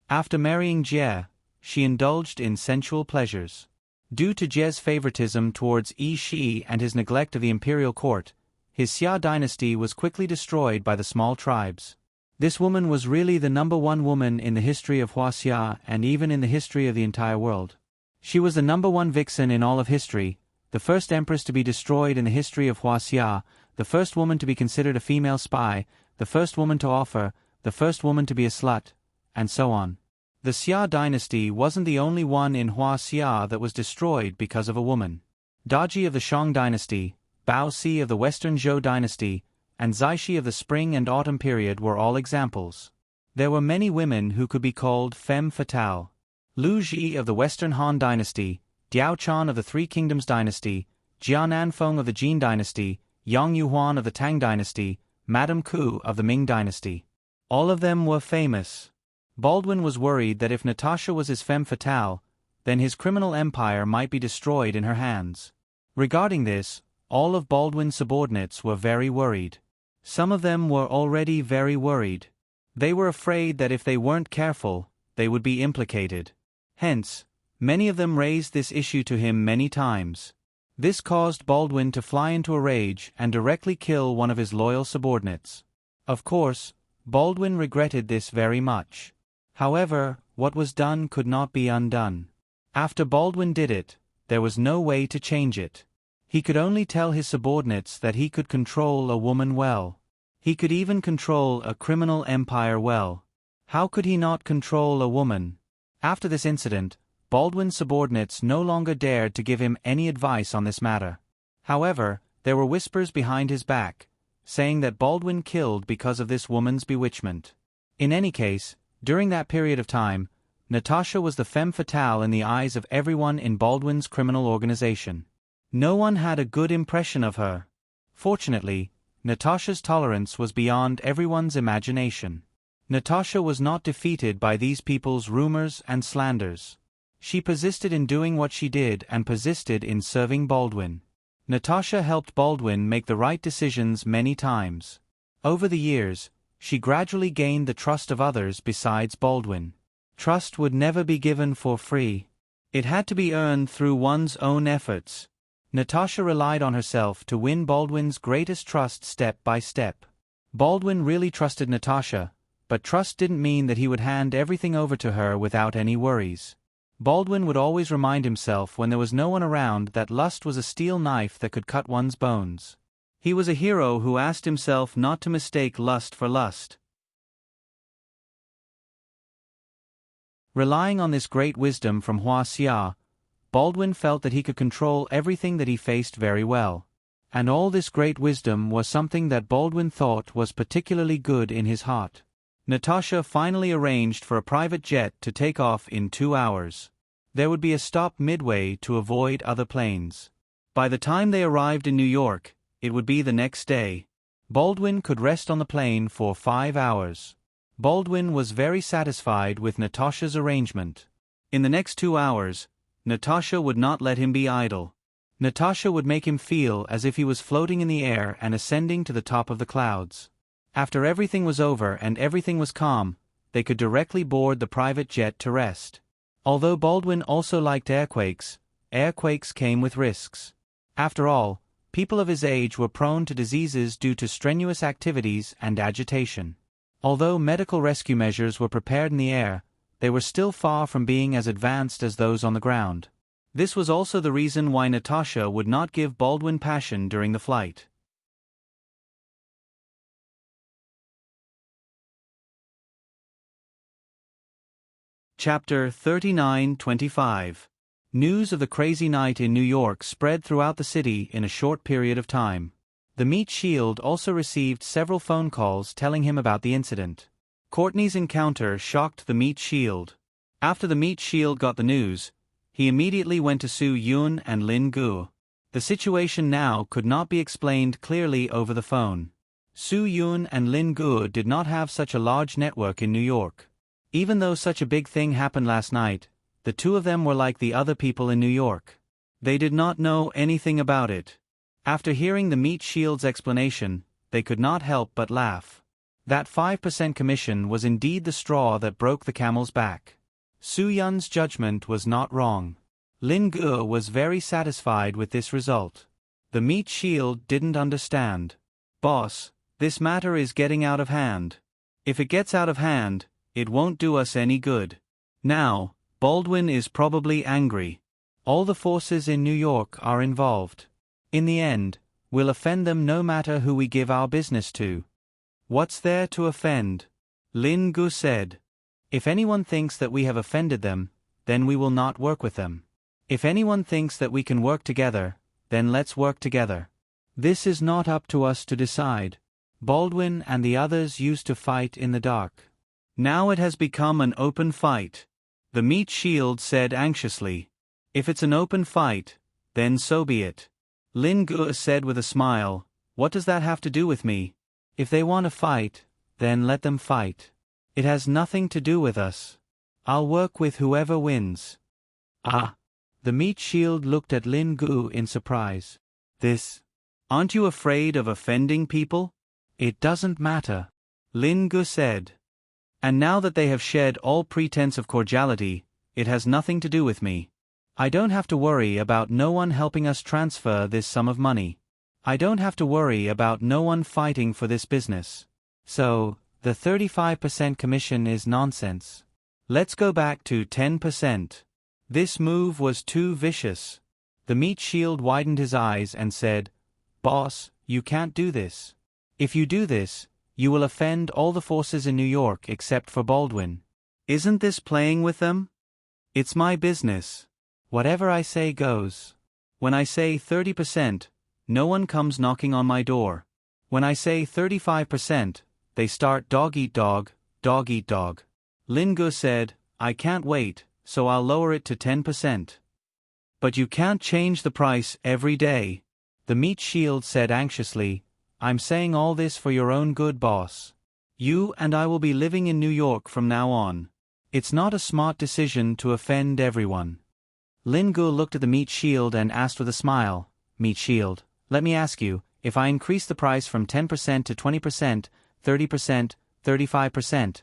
After marrying Jie, she indulged in sensual pleasures. Due to Jie's favoritism towards Yi Shi and his neglect of the imperial court, his Xia dynasty was quickly destroyed by the small tribes. This woman was really the #1 woman in the history of Hua Xia and even in the history of the entire world. She was the #1 vixen in all of history, the first empress to be destroyed in the history of Hua Xia, the first woman to be considered a female spy, the first woman to offer, the first woman to be a slut, and so on. The Xia dynasty wasn't the only one in Hua Xia that was destroyed because of a woman. Daji of the Shang dynasty, Bao Si of the Western Zhou dynasty, and Zaishi of the Spring and Autumn period were all examples. There were many women who could be called femme fatale. Lu Ji of the Western Han dynasty, Diao Chan of the Three Kingdoms dynasty, Jian Anfeng of the Jin dynasty, Yang Yuhuan of the Tang dynasty, Madame Ku of the Ming dynasty. All of them were famous. Baldwin was worried that if Natasha was his femme fatale, then his criminal empire might be destroyed in her hands. Regarding this, all of Baldwin's subordinates were very worried. Some of them were already very worried. They were afraid that if they weren't careful, they would be implicated. Hence, many of them raised this issue to him many times. This caused Baldwin to fly into a rage and directly kill one of his loyal subordinates. Of course, Baldwin regretted this very much. However, what was done could not be undone. After Baldwin did it, there was no way to change it. He could only tell his subordinates that he could control a woman well. He could even control a criminal empire well. How could he not control a woman? After this incident, Baldwin's subordinates no longer dared to give him any advice on this matter. However, there were whispers behind his back, saying that Baldwin killed because of this woman's bewitchment. In any case, during that period of time, Natasha was the femme fatale in the eyes of everyone in Baldwin's criminal organization. No one had a good impression of her. Fortunately, Natasha's tolerance was beyond everyone's imagination. Natasha was not defeated by these people's rumors and slanders. She persisted in doing what she did and persisted in serving Baldwin. Natasha helped Baldwin make the right decisions many times. Over the years, she gradually gained the trust of others besides Baldwin. Trust would never be given for free. It had to be earned through one's own efforts. Natasha relied on herself to win Baldwin's greatest trust step by step. Baldwin really trusted Natasha, but trust didn't mean that he would hand everything over to her without any worries. Baldwin would always remind himself when there was no one around that lust was a steel knife that could cut one's bones. He was a hero who asked himself not to mistake lust for lust. Relying on this great wisdom from Hua Xia, Baldwin felt that he could control everything that he faced very well. And all this great wisdom was something that Baldwin thought was particularly good in his heart. Natasha finally arranged for a private jet to take off in 2 hours. There would be a stop midway to avoid other planes. By the time they arrived in New York, it would be the next day. Baldwin could rest on the plane for 5 hours. Baldwin was very satisfied with Natasha's arrangement. In the next 2 hours, Natasha would not let him be idle. Natasha would make him feel as if he was floating in the air and ascending to the top of the clouds. After everything was over and everything was calm, they could directly board the private jet to rest. Although Baldwin also liked airquakes came with risks. After all, people of his age were prone to diseases due to strenuous activities and agitation. Although medical rescue measures were prepared in the air, they were still far from being as advanced as those on the ground. This was also the reason why Natasha would not give Baldwin passion during the flight. Chapter 39-25. News of the crazy night in New York spread throughout the city in a short period of time. The Meat Shield also received several phone calls telling him about the incident. Courtney's encounter shocked the Meat Shield. After the Meat Shield got the news, he immediately went to Su Yun and Lin Gu. The situation now could not be explained clearly over the phone. Su Yun and Lin Gu did not have such a large network in New York. Even though such a big thing happened last night, the two of them were like the other people in New York. They did not know anything about it. After hearing the Meat Shield's explanation, they could not help but laugh. That 5% commission was indeed the straw that broke the camel's back. Su Yun's judgment was not wrong. Lin Gu was very satisfied with this result. The Meat Shield didn't understand. "Boss, this matter is getting out of hand. If it gets out of hand, it won't do us any good. Now, Baldwin is probably angry. All the forces in New York are involved. In the end, we'll offend them no matter who we give our business to." "What's there to offend?" Lin Gu said. "If anyone thinks that we have offended them, then we will not work with them. If anyone thinks that we can work together, then let's work together. This is not up to us to decide. Baldwin and the others used to fight in the dark. Now it has become an open fight." The Meat Shield said anxiously. "If it's an open fight, then so be it." Lin Gu said with a smile, "What does that have to do with me? If they want to fight, then let them fight. It has nothing to do with us. I'll work with whoever wins." "Ah." The Meat Shield looked at Lin Gu in surprise. Aren't you afraid of offending people?" "It doesn't matter," Lin Gu said. "And now that they have shed all pretense of cordiality, it has nothing to do with me. I don't have to worry about no one helping us transfer this sum of money. I don't have to worry about no one fighting for this business. So, the 35% commission is nonsense. Let's go back to 10%. This move was too vicious." The Meat Shield widened his eyes and said, "Boss, you can't do this. If you do this, You will offend all the forces in New York except for Baldwin. Isn't this playing with them? It's my business. Whatever I say goes. When I say 30%, no one comes knocking on my door. When I say 35%, they start dog eat dog, dog eat dog. Lin Gu said, I can't wait, so I'll lower it to 10%. But you can't change the price every day. The meat shield said anxiously, I'm saying all this for your own good, boss. You and I will be living in New York from now on. It's not a smart decision to offend everyone. Lin Gu looked at the meat shield and asked with a smile, Meat shield, let me ask you, if I increase the price from 10% to 20%, 30%, 35%,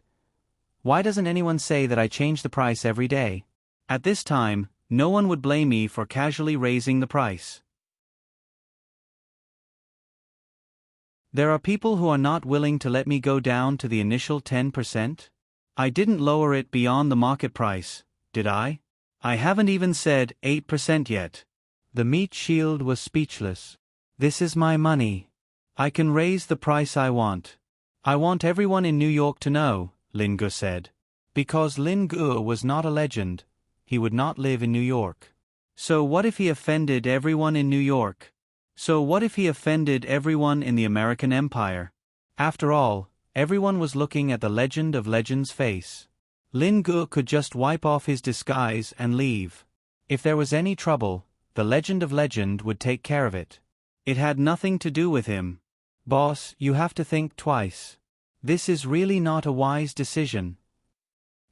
why doesn't anyone say that I change the price every day? At this time, no one would blame me for casually raising the price. There are people who are not willing to let me go down to the initial 10%? I didn't lower it beyond the market price, did I? I haven't even said 8% yet. The meat shield was speechless. This is my money. I can raise the price I want. I want everyone in New York to know, Lin Gu said. Because Lin Gu was not a legend, he would not live in New York. So what if he offended everyone in New York? So what if he offended everyone in the American Empire? After all, everyone was looking at the Legend of Legends' face. Lin Gu could just wipe off his disguise and leave. If there was any trouble, the Legend of Legend would take care of it. It had nothing to do with him. Boss, you have to think twice. This is really not a wise decision.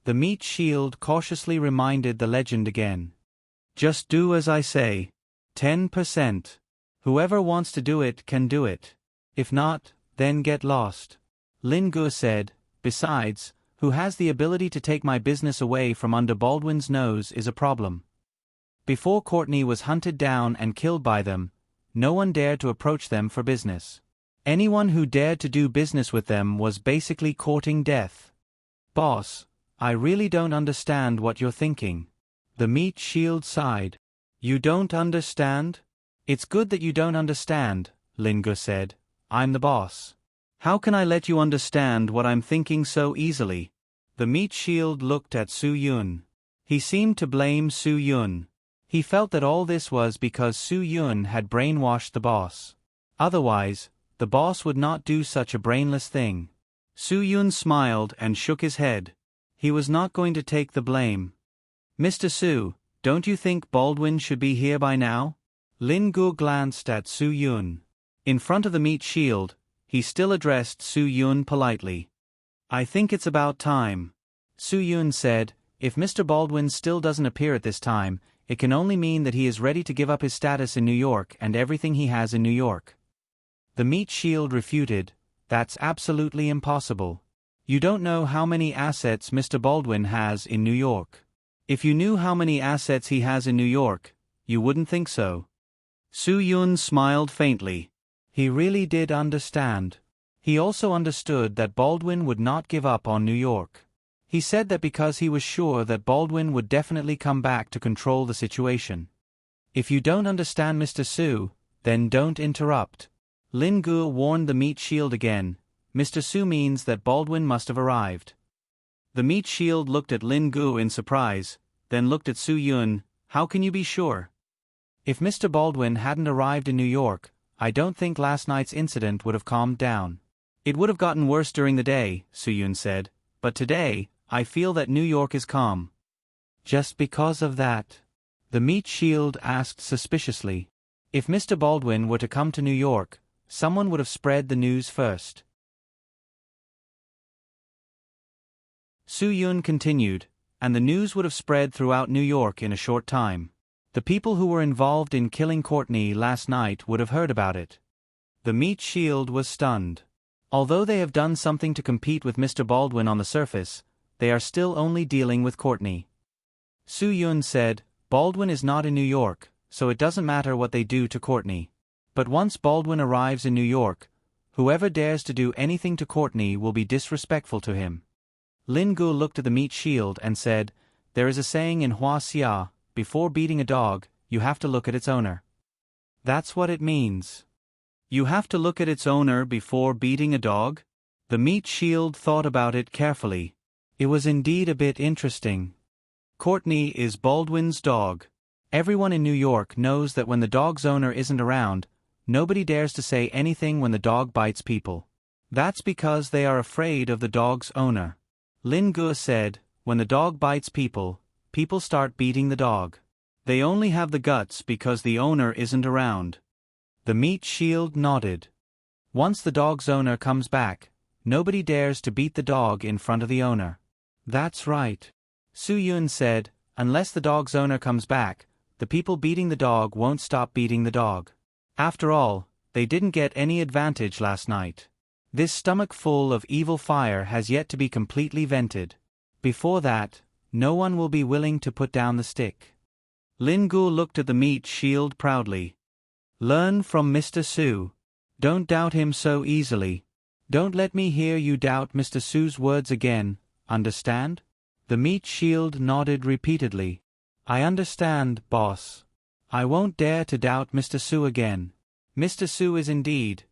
The meat shield cautiously reminded the legend again. Just do as I say. 10%. Whoever wants to do it can do it. If not, then get lost. Lin Gu said, besides, who has the ability to take my business away from under Baldwin's nose is a problem. Before Courtney was hunted down and killed by them, no one dared to approach them for business. Anyone who dared to do business with them was basically courting death. Boss, I really don't understand what you're thinking. The meat shield sighed. You don't understand? It's good that you don't understand, Lin Gu said. I'm the boss. How can I let you understand what I'm thinking so easily? The meat shield looked at Su Yun. He seemed to blame Su Yun. He felt that all this was because Su Yun had brainwashed the boss. Otherwise, the boss would not do such a brainless thing. Su Yun smiled and shook his head. He was not going to take the blame. Mr. Su, don't you think Baldwin should be here by now? Lin Gu glanced at Su Yun. In front of the meat shield, he still addressed Su Yun politely. I think it's about time. Su Yun said, if Mr. Baldwin still doesn't appear at this time, it can only mean that he is ready to give up his status in New York and everything he has in New York. The meat shield refuted, that's absolutely impossible. You don't know how many assets Mr. Baldwin has in New York. If you knew how many assets he has in New York, you wouldn't think so. Su Yun smiled faintly. He really did understand. He also understood that Baldwin would not give up on New York. He said that because he was sure that Baldwin would definitely come back to control the situation. If you don't understand, Mr. Su, then don't interrupt. Lin Gu warned the meat shield again. Mr. Su means that Baldwin must have arrived. The meat shield looked at Lin Gu in surprise, then looked at Su Yun. How can you be sure? If Mr. Baldwin hadn't arrived in New York, I don't think last night's incident would have calmed down. It would have gotten worse during the day, Su Yun said, but today, I feel that New York is calm. Just because of that? The meat shield asked suspiciously. If Mr. Baldwin were to come to New York, someone would have spread the news first. Su Yun continued, and the news would have spread throughout New York in a short time. The people who were involved in killing Courtney last night would have heard about it. The meat shield was stunned. Although they have done something to compete with Mr. Baldwin on the surface, they are still only dealing with Courtney. Su Yun said, Baldwin is not in New York, so it doesn't matter what they do to Courtney. But once Baldwin arrives in New York, whoever dares to do anything to Courtney will be disrespectful to him. Lin Gu looked at the meat shield and said, there is a saying in Hua Xia, before beating a dog, you have to look at its owner. That's what it means. You have to look at its owner before beating a dog? The meat shield thought about it carefully. It was indeed a bit interesting. Courtney is Baldwin's dog. Everyone in New York knows that when the dog's owner isn't around, nobody dares to say anything when the dog bites people. That's because they are afraid of the dog's owner. Lin Gu said, when the dog bites people, people start beating the dog. They only have the guts because the owner isn't around. The meat shield nodded. Once the dog's owner comes back, nobody dares to beat the dog in front of the owner. That's right. Su Yun said, unless the dog's owner comes back, the people beating the dog won't stop beating the dog. After all, they didn't get any advantage last night. This stomach full of evil fire has yet to be completely vented. Before that, no one will be willing to put down the stick. Lin Gu looked at the meat shield proudly. Learn from Mr. Su. Don't doubt him so easily. Don't let me hear you doubt Mr. Su's words again, understand? The meat shield nodded repeatedly. I understand, boss. I won't dare to doubt Mr. Su again. Mr. Su is indeed,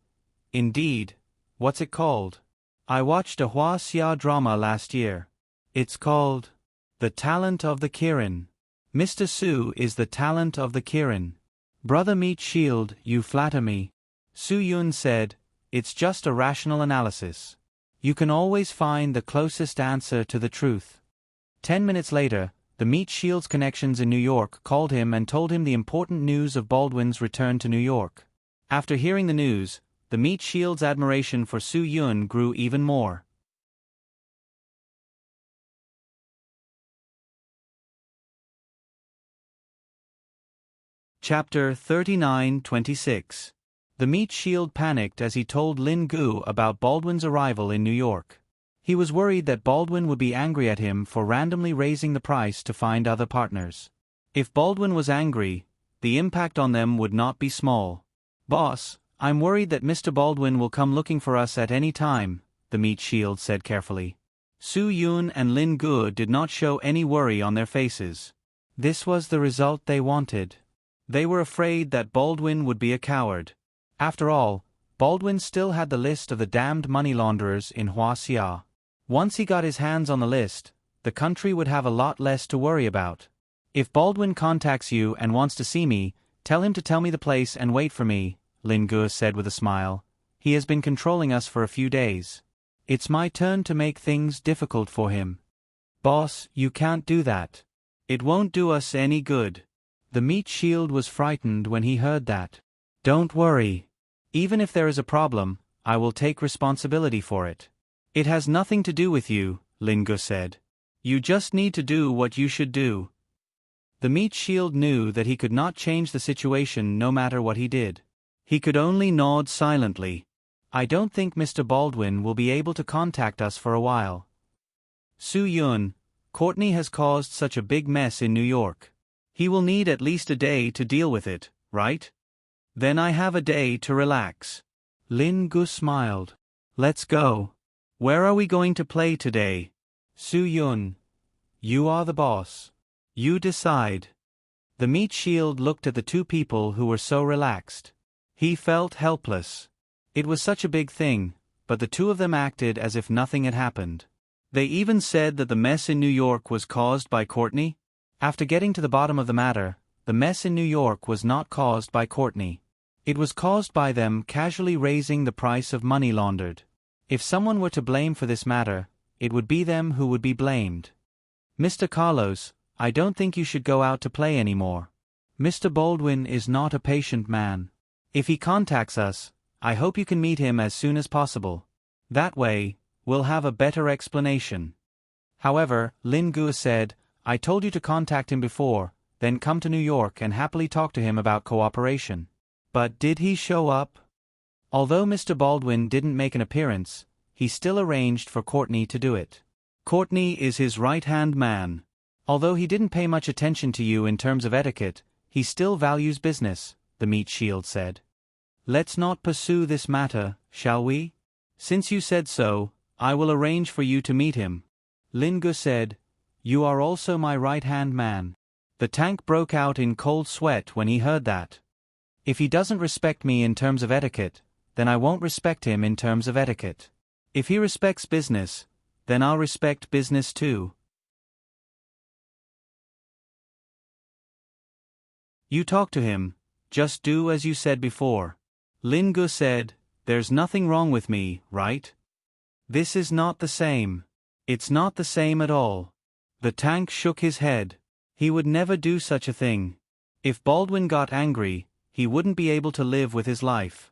what's it called? I watched a Hua Xia drama last year. It's called The Talent of the Kirin. Mr. Su is the talent of the Kirin. Brother Meat Shield, you flatter me. Su Yun said, it's just a rational analysis. You can always find the closest answer to the truth. 10 minutes later, the Meat Shield's connections in New York called him and told him the important news of Baldwin's return to New York. After hearing the news, the Meat Shield's admiration for Su Yun grew even more. Chapter 39-26. The Meat Shield panicked as he told Lin Gu about Baldwin's arrival in New York. He was worried that Baldwin would be angry at him for randomly raising the price to find other partners. If Baldwin was angry, the impact on them would not be small. Boss, I'm worried that Mr. Baldwin will come looking for us at any time, the Meat Shield said carefully. Su Yun and Lin Gu did not show any worry on their faces. This was the result they wanted. They were afraid that Baldwin would be a coward. After all, Baldwin still had the list of the damned money launderers in Hua Xia. Once he got his hands on the list, the country would have a lot less to worry about. If Baldwin contacts you and wants to see me, tell him to tell me the place and wait for me, Lin Gu said with a smile. He has been controlling us for a few days. It's my turn to make things difficult for him. Boss, you can't do that. It won't do us any good. The Meat Shield was frightened when he heard that. Don't worry. Even if there is a problem, I will take responsibility for it. It has nothing to do with you, Lin Gu said. You just need to do what you should do. The Meat Shield knew that he could not change the situation no matter what he did. He could only nod silently. I don't think Mr. Baldwin will be able to contact us for a while. Su Yun, Courtney has caused such a big mess in New York. He will need at least a day to deal with it, right? Then I have a day to relax. Lin Gu smiled. Let's go. Where are we going to play today? Su Yun. You are the boss. You decide. The Meat Shield looked at the two people who were so relaxed. He felt helpless. It was such a big thing, but the two of them acted as if nothing had happened. They even said that the mess in New York was caused by Courtney. After getting to the bottom of the matter, the mess in New York was not caused by Courtney. It was caused by them casually raising the price of money laundered. If someone were to blame for this matter, it would be them who would be blamed. Mr. Carlos, I don't think you should go out to play anymore. Mr. Baldwin is not a patient man. If he contacts us, I hope you can meet him as soon as possible. That way, we'll have a better explanation. However, Lin Gu said, I told you to contact him before, then come to New York and happily talk to him about cooperation. But did he show up? Although Mr. Baldwin didn't make an appearance, he still arranged for Courtney to do it. Courtney is his right-hand man. Although he didn't pay much attention to you in terms of etiquette, he still values business, the Meat Shield said. Let's not pursue this matter, shall we? Since you said so, I will arrange for you to meet him. Lin Gu said, You are also my right-hand man. The tank broke out in cold sweat when he heard that. If he doesn't respect me in terms of etiquette, then I won't respect him in terms of etiquette. If he respects business, then I'll respect business too. You talk to him, just do as you said before. Lin Gu said, there's nothing wrong with me, right? This is not the same. It's not the same at all. The tank shook his head. He would never do such a thing. If Baldwin got angry, he wouldn't be able to live with his life.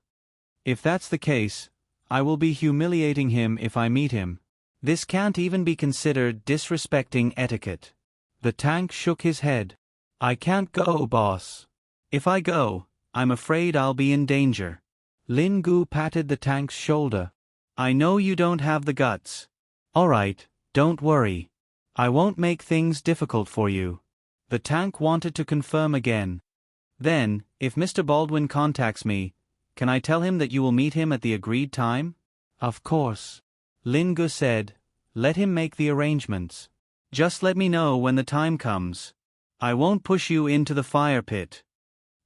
If that's the case, I will be humiliating him if I meet him. This can't even be considered disrespecting etiquette. The tank shook his head. I can't go, boss. If I go, I'm afraid I'll be in danger. Lin Gu patted the tank's shoulder. I know you don't have the guts. All right, don't worry. I won't make things difficult for you. The tank wanted to confirm again. Then, if Mr. Baldwin contacts me, can I tell him that you will meet him at the agreed time? Of course. Lin Gu said, let him make the arrangements. Just let me know when the time comes. I won't push you into the fire pit.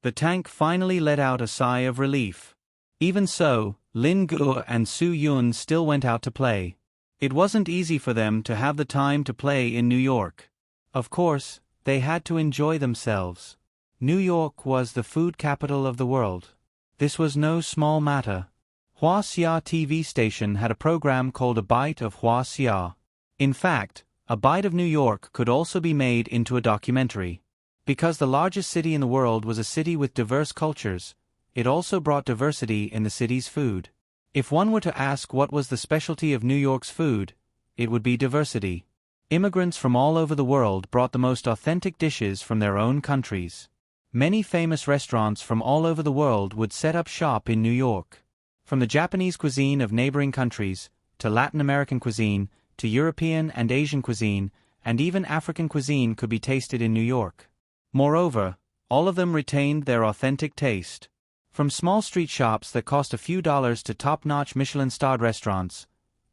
The tank finally let out a sigh of relief. Even so, Lin Gu and Su Yun still went out to play. It wasn't easy for them to have the time to play in New York. Of course, they had to enjoy themselves. New York was the food capital of the world. This was no small matter. Hua Xia TV station had a program called A Bite of Hua Xia. In fact, A Bite of New York could also be made into a documentary. Because the largest city in the world was a city with diverse cultures, it also brought diversity in the city's food. If one were to ask what was the specialty of New York's food, it would be diversity. Immigrants from all over the world brought the most authentic dishes from their own countries. Many famous restaurants from all over the world would set up shop in New York. From the Japanese cuisine of neighboring countries, to Latin American cuisine, to European and Asian cuisine, and even African cuisine could be tasted in New York. Moreover, all of them retained their authentic taste. From small street shops that cost a few dollars to top-notch Michelin-starred restaurants,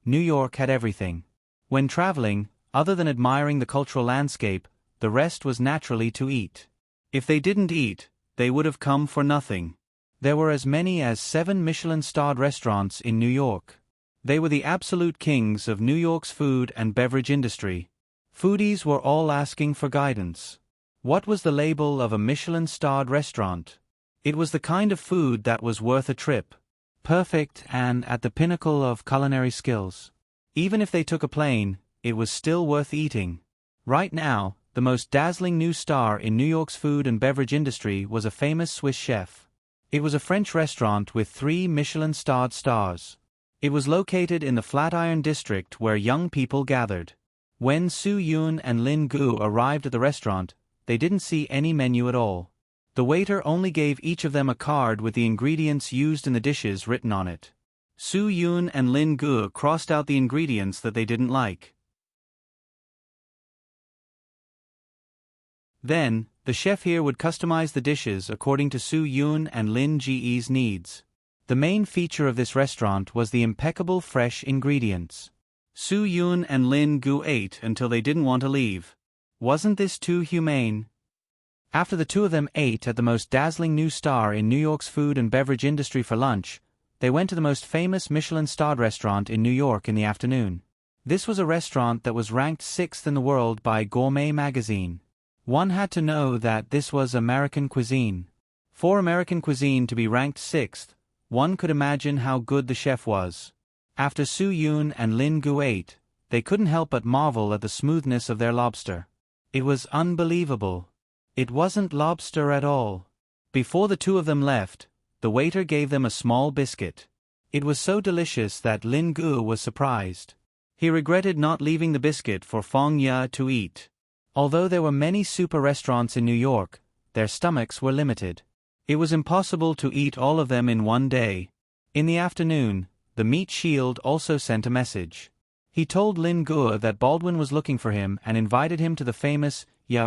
New York had everything. When traveling, other than admiring the cultural landscape, the rest was naturally to eat. If they didn't eat, they would have come for nothing. There were as many as 7 Michelin-starred restaurants in New York. They were the absolute kings of New York's food and beverage industry. Foodies were all asking for guidance. What was the label of a Michelin-starred restaurant? It was the kind of food that was worth a trip. Perfect and at the pinnacle of culinary skills. Even if they took a plane, it was still worth eating. Right now, the most dazzling new star in New York's food and beverage industry was a famous Swiss chef. It was a French restaurant with 3 Michelin-starred stars. It was located in the Flatiron district where young people gathered. When Su Yun and Lin Gu arrived at the restaurant, they didn't see any menu at all. The waiter only gave each of them a card with the ingredients used in the dishes written on it. Su Yun and Lin Gu crossed out the ingredients that they didn't like. Then, the chef here would customize the dishes according to Su Yun and Lin Ge's needs. The main feature of this restaurant was the impeccable fresh ingredients. Su Yun and Lin Gu ate until they didn't want to leave. Wasn't this too humane? After the two of them ate at the most dazzling new star in New York's food and beverage industry for lunch, they went to the most famous Michelin-starred restaurant in New York in the afternoon. This was a restaurant that was ranked 6th in the world by Gourmet magazine. One had to know that this was American cuisine. For American cuisine to be ranked 6th, one could imagine how good the chef was. After Su Yun and Lin Gu ate, they couldn't help but marvel at the smoothness of their lobster. It was unbelievable. It wasn't lobster at all. Before the two of them left, the waiter gave them a small biscuit. It was so delicious that Lin Gu was surprised. He regretted not leaving the biscuit for Fong Ye to eat. Although there were many super restaurants in New York, their stomachs were limited. It was impossible to eat all of them in one day. In the afternoon, the meat shield also sent a message. He told Lin Gu that Baldwin was looking for him and invited him to the famous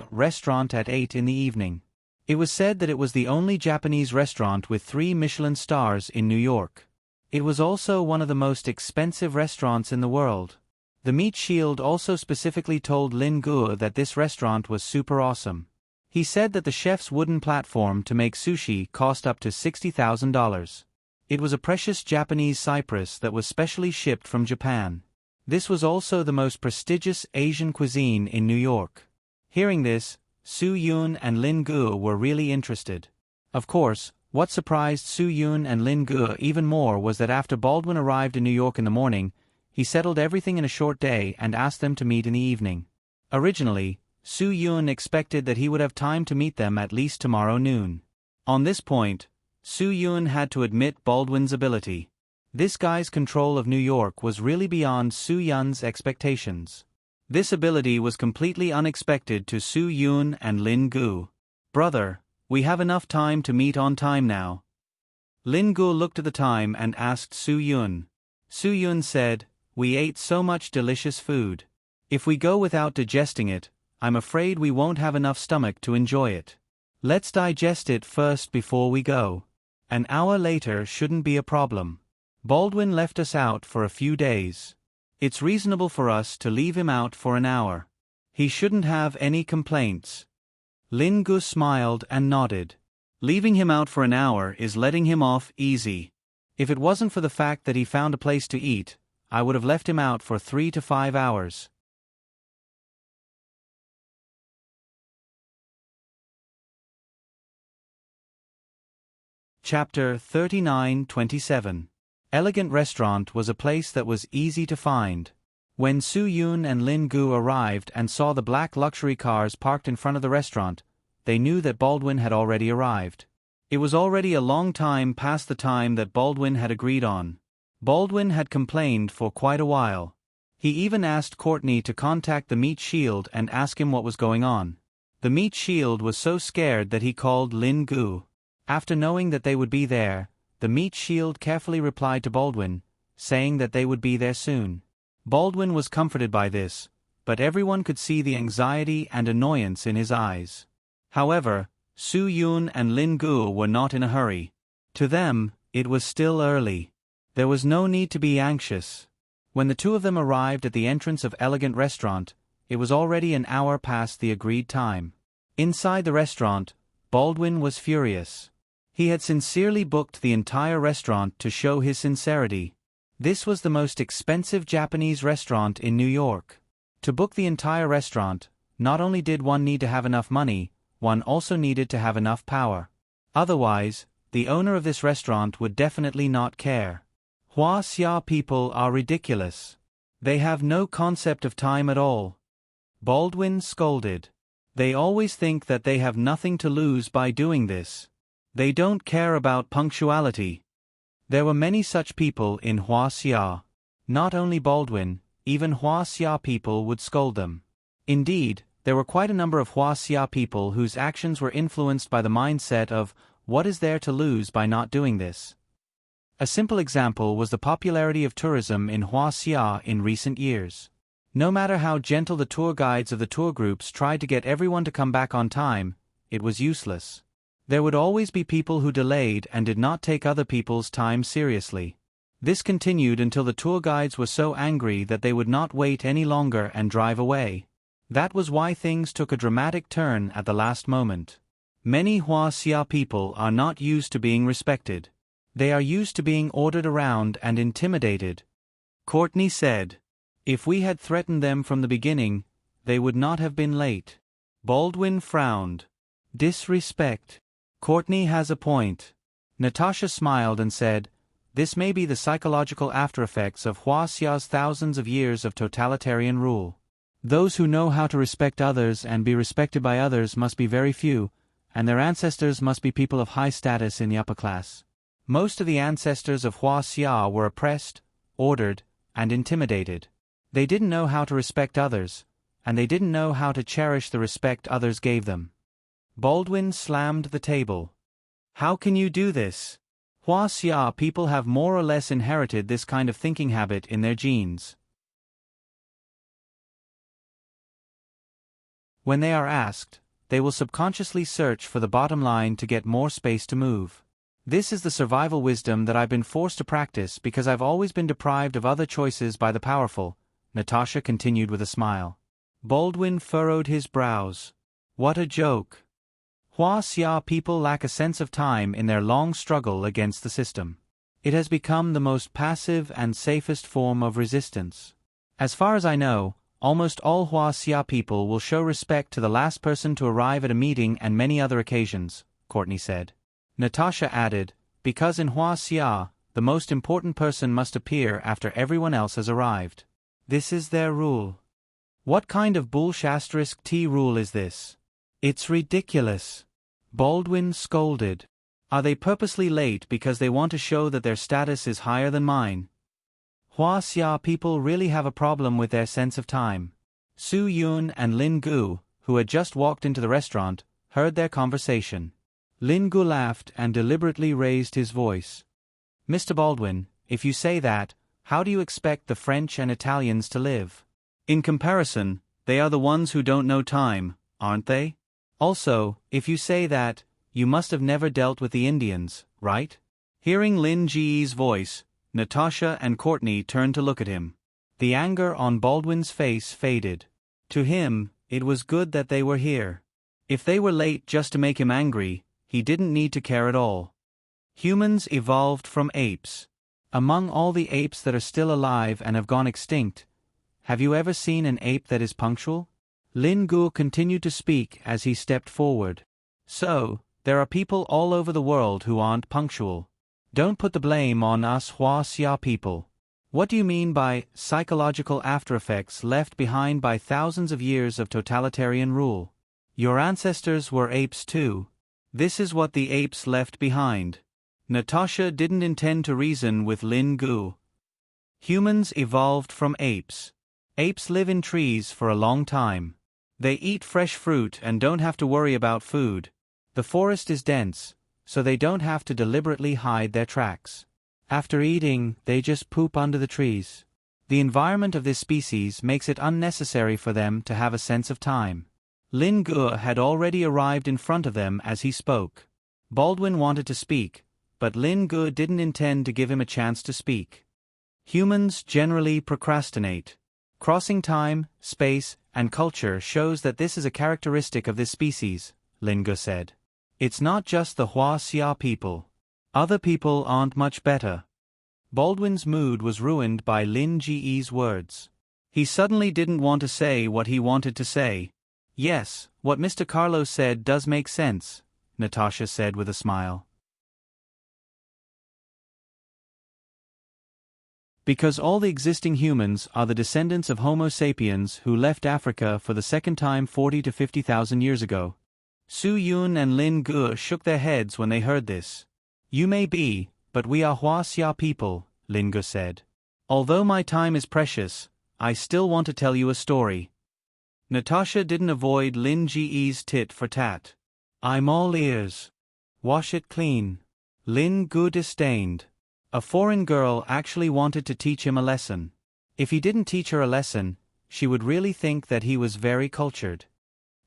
restaurant at 8 in the evening. It was said that it was the only Japanese restaurant with 3 Michelin stars in New York. It was also one of the most expensive restaurants in the world. The meat shield also specifically told Lin Gu that this restaurant was super awesome. He said that the chef's wooden platform to make sushi cost up to $60,000. It was a precious Japanese cypress that was specially shipped from Japan. This was also the most prestigious Asian cuisine in New York. Hearing this, Su Yun and Lin Gu were really interested. Of course, what surprised Su Yun and Lin Gu even more was that after Baldwin arrived in New York in the morning, he settled everything in a short day and asked them to meet in the evening. Originally, Su Yun expected that he would have time to meet them at least tomorrow noon. On this point, Su Yun had to admit Baldwin's ability. This guy's control of New York was really beyond Su Yun's expectations. This ability was completely unexpected to Su Yun and Lin Gu. "Brother, we have enough time to meet on time now." Lin Gu looked at the time and asked Su Yun. Su Yun said, "We ate so much delicious food. If we go without digesting it, I'm afraid we won't have enough stomach to enjoy it. Let's digest it first before we go. An hour later shouldn't be a problem. Baldwin left us out for a few days. It's reasonable for us to leave him out for an hour. He shouldn't have any complaints." Lin Gu smiled and nodded. Leaving him out for an hour is letting him off easy. If it wasn't for the fact that he found a place to eat, I would have left him out for 3 to 5 hours. Chapter 39-27. Elegant Restaurant was a place that was easy to find. When Su Yun and Lin Gu arrived and saw the black luxury cars parked in front of the restaurant, they knew that Baldwin had already arrived. It was already a long time past the time that Baldwin had agreed on. Baldwin had complained for quite a while. He even asked Courtney to contact the Meat Shield and ask him what was going on. The Meat Shield was so scared that he called Lin Gu. After knowing that they would be there, the Meat Shield carefully replied to Baldwin, saying that they would be there soon. Baldwin was comforted by this, but everyone could see the anxiety and annoyance in his eyes. However, Su Yun and Lin Gu were not in a hurry. To them, it was still early. There was no need to be anxious. When the two of them arrived at the entrance of Elegant Restaurant, it was already an hour past the agreed time. Inside the restaurant, Baldwin was furious. He had sincerely booked the entire restaurant to show his sincerity. This was the most expensive Japanese restaurant in New York. To book the entire restaurant, not only did one need to have enough money, one also needed to have enough power. Otherwise, the owner of this restaurant would definitely not care. Hua Xia people are ridiculous. They have no concept of time at all. Baldwin scolded. They always think that they have nothing to lose by doing this. They don't care about punctuality. There were many such people in Hua Xia. Not only Baldwin, even Hua Xia people would scold them. Indeed, there were quite a number of Hua Xia people whose actions were influenced by the mindset of, what is there to lose by not doing this? A simple example was the popularity of tourism in Hua Xia in recent years. No matter how gentle the tour guides of the tour groups tried to get everyone to come back on time, it was useless. There would always be people who delayed and did not take other people's time seriously. This continued until the tour guides were so angry that they would not wait any longer and drive away. That was why things took a dramatic turn at the last moment. Many Hua Xia people are not used to being respected. They are used to being ordered around and intimidated. Courtney said, "If we had threatened them from the beginning, they would not have been late." Baldwin frowned. "Disrespect. Courtney has a point." Natasha smiled and said, "This may be the psychological aftereffects of Hua Xia's thousands of years of totalitarian rule. Those who know how to respect others and be respected by others must be very few, and their ancestors must be people of high status in the upper class. Most of the ancestors of Hua Xia were oppressed, ordered, and intimidated. They didn't know how to respect others, and they didn't know how to cherish the respect others gave them." Baldwin slammed the table. "How can you do this? Hua Xia people have more or less inherited this kind of thinking habit in their genes. When they are asked, they will subconsciously search for the bottom line to get more space to move. This is the survival wisdom that I've been forced to practice because I've always been deprived of other choices by the powerful," Natasha continued with a smile. Baldwin furrowed his brows. What a joke. Hua Xia people lack a sense of time in their long struggle against the system. It has become the most passive and safest form of resistance. As far as I know, almost all Hua-Xia people will show respect to the last person to arrive at a meeting and many other occasions, Courtney said. Natasha added, because in Hua-Xia, the most important person must appear after everyone else has arrived. This is their rule. What kind of bullshit rule is this? It's ridiculous. Baldwin scolded. Are they purposely late because they want to show that their status is higher than mine? Hua-Xia people really have a problem with their sense of time. Su Yun and Lin Gu, who had just walked into the restaurant, heard their conversation. Lin Gu laughed and deliberately raised his voice. Mr. Baldwin, if you say that, how do you expect the French and Italians to live? In comparison, they are the ones who don't know time, aren't they? Also, if you say that, you must have never dealt with the Indians, right? Hearing Lin Ji's voice, Natasha and Courtney turned to look at him. The anger on Baldwin's face faded. To him, it was good that they were here. If they were late just to make him angry, he didn't need to care at all. Humans evolved from apes. Among all the apes that are still alive and have gone extinct, have you ever seen an ape that is punctual? Lin Gu continued to speak as he stepped forward. So, there are people all over the world who aren't punctual. Don't put the blame on us Hua-Xia people. What do you mean by psychological aftereffects left behind by thousands of years of totalitarian rule? Your ancestors were apes too. This is what the apes left behind. Natasha didn't intend to reason with Lin Gu. Humans evolved from apes. Apes live in trees for a long time. They eat fresh fruit and don't have to worry about food. The forest is dense, so they don't have to deliberately hide their tracks. After eating, they just poop under the trees. The environment of this species makes it unnecessary for them to have a sense of time. Lin Gu had already arrived in front of them as he spoke. Baldwin wanted to speak, but Lin Gu didn't intend to give him a chance to speak. Humans generally procrastinate. Crossing time, space, and culture shows that this is a characteristic of this species, Lin Gu said. It's not just the Hua-Xia people. Other people aren't much better. Baldwin's mood was ruined by Lin Ji's words. He suddenly didn't want to say what he wanted to say. Yes, what Mr. Carlos said does make sense, Natasha said with a smile. Because all the existing humans are the descendants of Homo sapiens who left Africa for the second time 40 to 50,000 years ago. Su Yun and Lin Gu shook their heads when they heard this. You may be, but we are Hua-Xia people, Lin Gu said. Although my time is precious, I still want to tell you a story. Natasha didn't avoid Lin Ji's tit for tat. I'm all ears. Wash it clean. Lin Gu disdained. A foreign girl actually wanted to teach him a lesson. If he didn't teach her a lesson, she would really think that he was very cultured.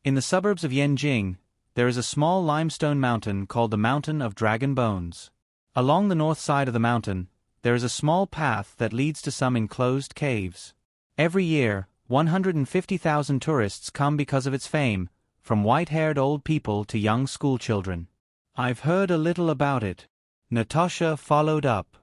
In the suburbs of Yanjing, there is a small limestone mountain called the Mountain of Dragon Bones. Along the north side of the mountain, there is a small path that leads to some enclosed caves. Every year, 150,000 tourists come because of its fame, from white-haired old people to young schoolchildren. I've heard a little about it. Natasha followed up.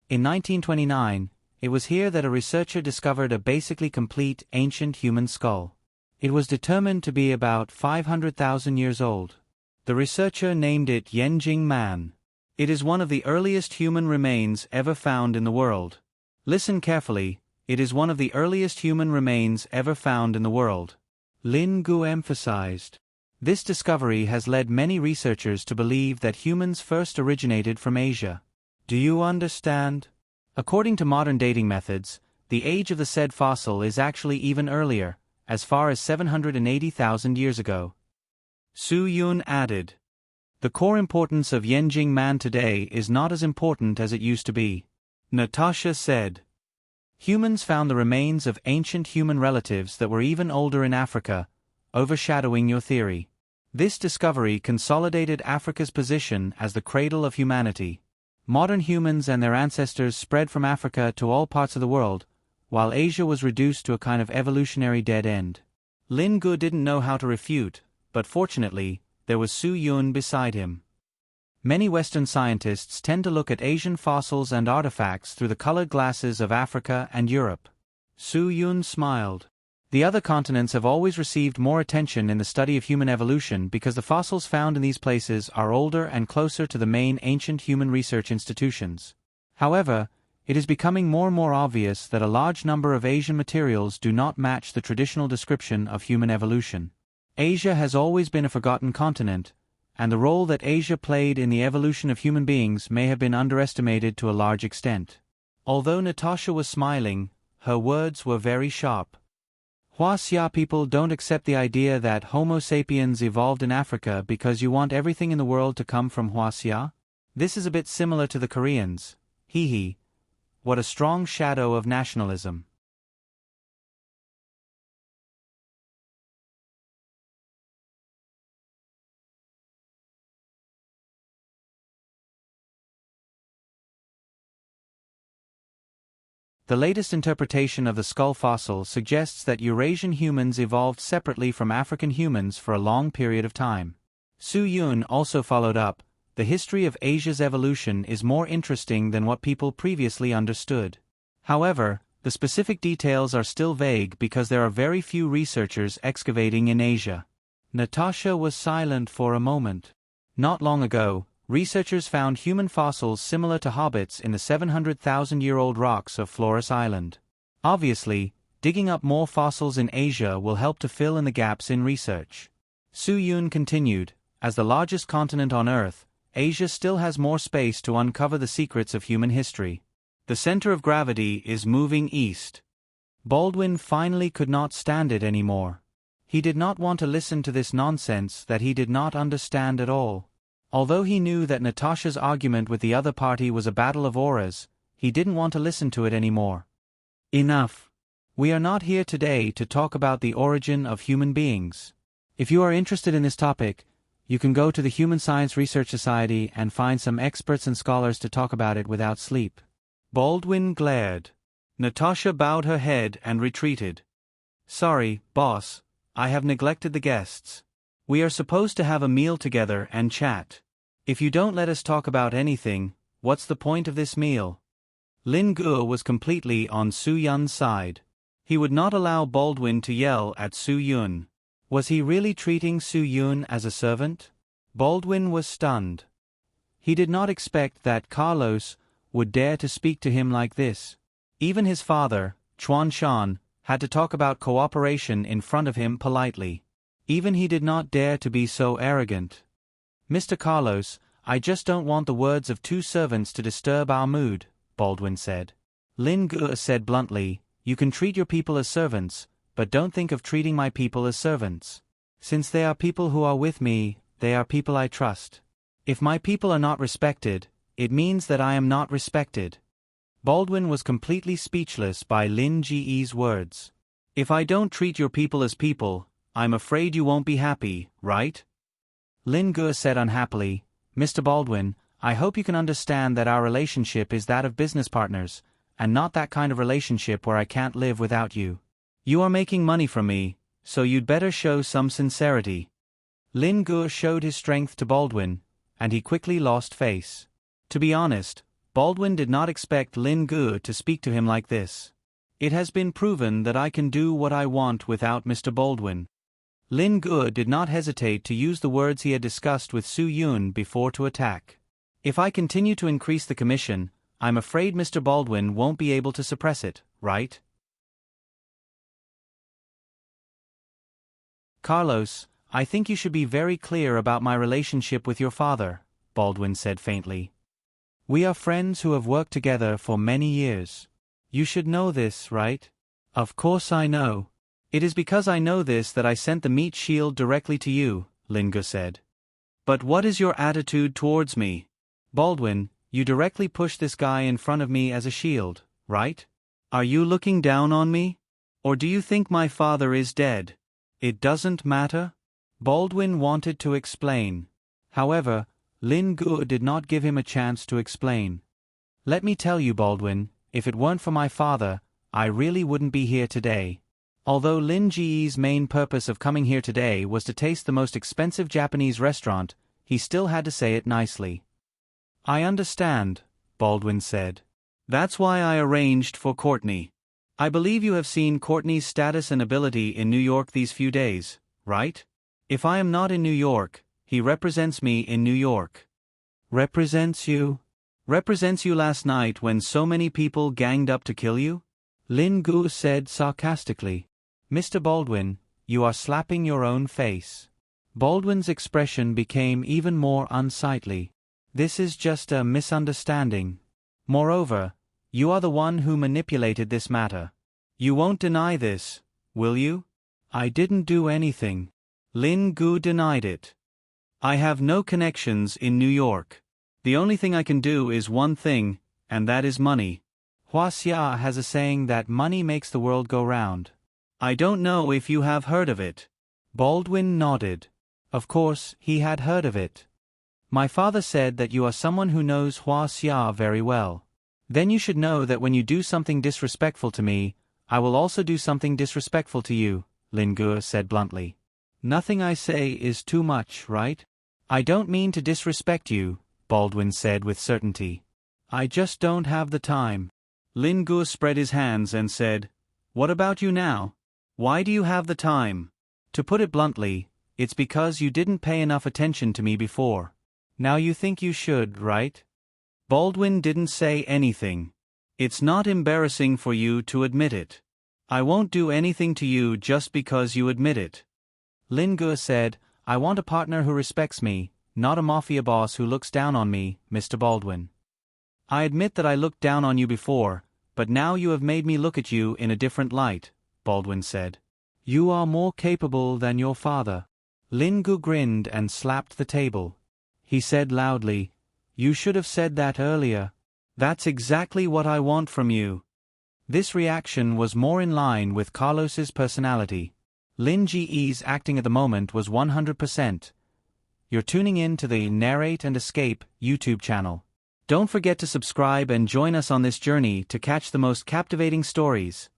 In 1929, it was here that a researcher discovered a basically complete ancient human skull. It was determined to be about 500,000 years old. The researcher named it Yanjing Man. It is one of the earliest human remains ever found in the world. Listen carefully, it is one of the earliest human remains ever found in the world. Lin Gu emphasized. This discovery has led many researchers to believe that humans first originated from Asia. Do you understand? According to modern dating methods, the age of the said fossil is actually even earlier, as far as 780,000 years ago. Su Yun added. The core importance of Yanjing Man today is not as important as it used to be. Natasha said. Humans found the remains of ancient human relatives that were even older in Africa, overshadowing your theory. This discovery consolidated Africa's position as the cradle of humanity. Modern humans and their ancestors spread from Africa to all parts of the world, while Asia was reduced to a kind of evolutionary dead end. Lin Gu didn't know how to refute, but fortunately, there was Su Yun beside him. Many Western scientists tend to look at Asian fossils and artifacts through the colored glasses of Africa and Europe. Su Yun smiled. The other continents have always received more attention in the study of human evolution because the fossils found in these places are older and closer to the main ancient human research institutions. However, it is becoming more and more obvious that a large number of Asian materials do not match the traditional description of human evolution. Asia has always been a forgotten continent, and the role that Asia played in the evolution of human beings may have been underestimated to a large extent. Although Natasha was smiling, her words were very sharp. Huaxia people don't accept the idea that Homo sapiens evolved in Africa because you want everything in the world to come from Huaxia? This is a bit similar to the Koreans. Hee hee. What a strong shadow of nationalism. The latest interpretation of the skull fossil suggests that Eurasian humans evolved separately from African humans for a long period of time. Su Yun also followed up, the history of Asia's evolution is more interesting than what people previously understood. However, the specific details are still vague because there are very few researchers excavating in Asia. Natasha was silent for a moment. Not long ago, researchers found human fossils similar to hobbits in the 700,000-year-old rocks of Flores Island. Obviously, digging up more fossils in Asia will help to fill in the gaps in research. Su Yun continued, as the largest continent on Earth, Asia still has more space to uncover the secrets of human history. The center of gravity is moving east. Baldwin finally could not stand it anymore. He did not want to listen to this nonsense that he did not understand at all. Although he knew that Natasha's argument with the other party was a battle of auras, he didn't want to listen to it anymore. Enough. We are not here today to talk about the origin of human beings. If you are interested in this topic, you can go to the Human Science Research Society and find some experts and scholars to talk about it without sleep. Baldwin glared. Natasha bowed her head and retreated. Sorry, boss, I have neglected the guests. We are supposed to have a meal together and chat. If you don't let us talk about anything, what's the point of this meal? Lin Ge was completely on Su Yun's side. He would not allow Baldwin to yell at Su Yun. Was he really treating Su Yun as a servant? Baldwin was stunned. He did not expect that Carlos would dare to speak to him like this. Even his father, Chuan Shan, had to talk about cooperation in front of him politely. Even he did not dare to be so arrogant. Mr. Carlos, I just don't want the words of two servants to disturb our mood, Baldwin said. Lin Ge said bluntly, you can treat your people as servants, but don't think of treating my people as servants. Since they are people who are with me, they are people I trust. If my people are not respected, it means that I am not respected. Baldwin was completely speechless by Lin Ge's words. If I don't treat your people as people, I'm afraid you won't be happy, right? Lin Ge said unhappily, Mr. Baldwin, I hope you can understand that our relationship is that of business partners, and not that kind of relationship where I can't live without you. You are making money from me, so you'd better show some sincerity. Lin Ge showed his strength to Baldwin, and he quickly lost face. To be honest, Baldwin did not expect Lin Ge to speak to him like this. It has been proven that I can do what I want without Mr. Baldwin. Lin Ge did not hesitate to use the words he had discussed with Su Yun before to attack. If I continue to increase the commission, I'm afraid Mr. Baldwin won't be able to suppress it, right? Carlos, I think you should be very clear about my relationship with your father, Baldwin said faintly. We are friends who have worked together for many years. You should know this, right? Of course I know. It is because I know this that I sent the meat shield directly to you, Lin Ge said. But what is your attitude towards me? Baldwin, you directly push this guy in front of me as a shield, right? Are you looking down on me? Or do you think my father is dead? It doesn't matter? Baldwin wanted to explain. However, Lin Ge did not give him a chance to explain. Let me tell you, Baldwin, if it weren't for my father, I really wouldn't be here today. Although Lin Ge's main purpose of coming here today was to taste the most expensive Japanese restaurant, he still had to say it nicely. I understand, Baldwin said. That's why I arranged for Courtney. I believe you have seen Courtney's status and ability in New York these few days, right? If I am not in New York, he represents me in New York. Represents you? Represents you last night when so many people ganged up to kill you? Lin Gu said sarcastically. Mr. Baldwin, you are slapping your own face. Baldwin's expression became even more unsightly. This is just a misunderstanding. Moreover, you are the one who manipulated this matter. You won't deny this, will you? I didn't do anything. Lin Gu denied it. I have no connections in New York. The only thing I can do is one thing, and that is money. Hua Xia has a saying that money makes the world go round. I don't know if you have heard of it. Baldwin nodded. Of course, he had heard of it. My father said that you are someone who knows Hua Xia very well. Then you should know that when you do something disrespectful to me, I will also do something disrespectful to you, Lin Gu said bluntly. Nothing I say is too much, right? I don't mean to disrespect you, Baldwin said with certainty. I just don't have the time. Lin Gu spread his hands and said, What about you now? Why do you have the time? To put it bluntly, it's because you didn't pay enough attention to me before. Now you think you should, right? Baldwin didn't say anything. It's not embarrassing for you to admit it. I won't do anything to you just because you admit it. Lin Gu said, I want a partner who respects me, not a mafia boss who looks down on me, Mr. Baldwin. I admit that I looked down on you before, but now you have made me look at you in a different light, Baldwin said. You are more capable than your father. Lin Gu grinned and slapped the table. He said loudly, You should have said that earlier. That's exactly what I want from you. This reaction was more in line with Carlos's personality. Lin Ge's acting at the moment was 100%. You're tuning in to the Narrate and Escape YouTube channel. Don't forget to subscribe and join us on this journey to catch the most captivating stories.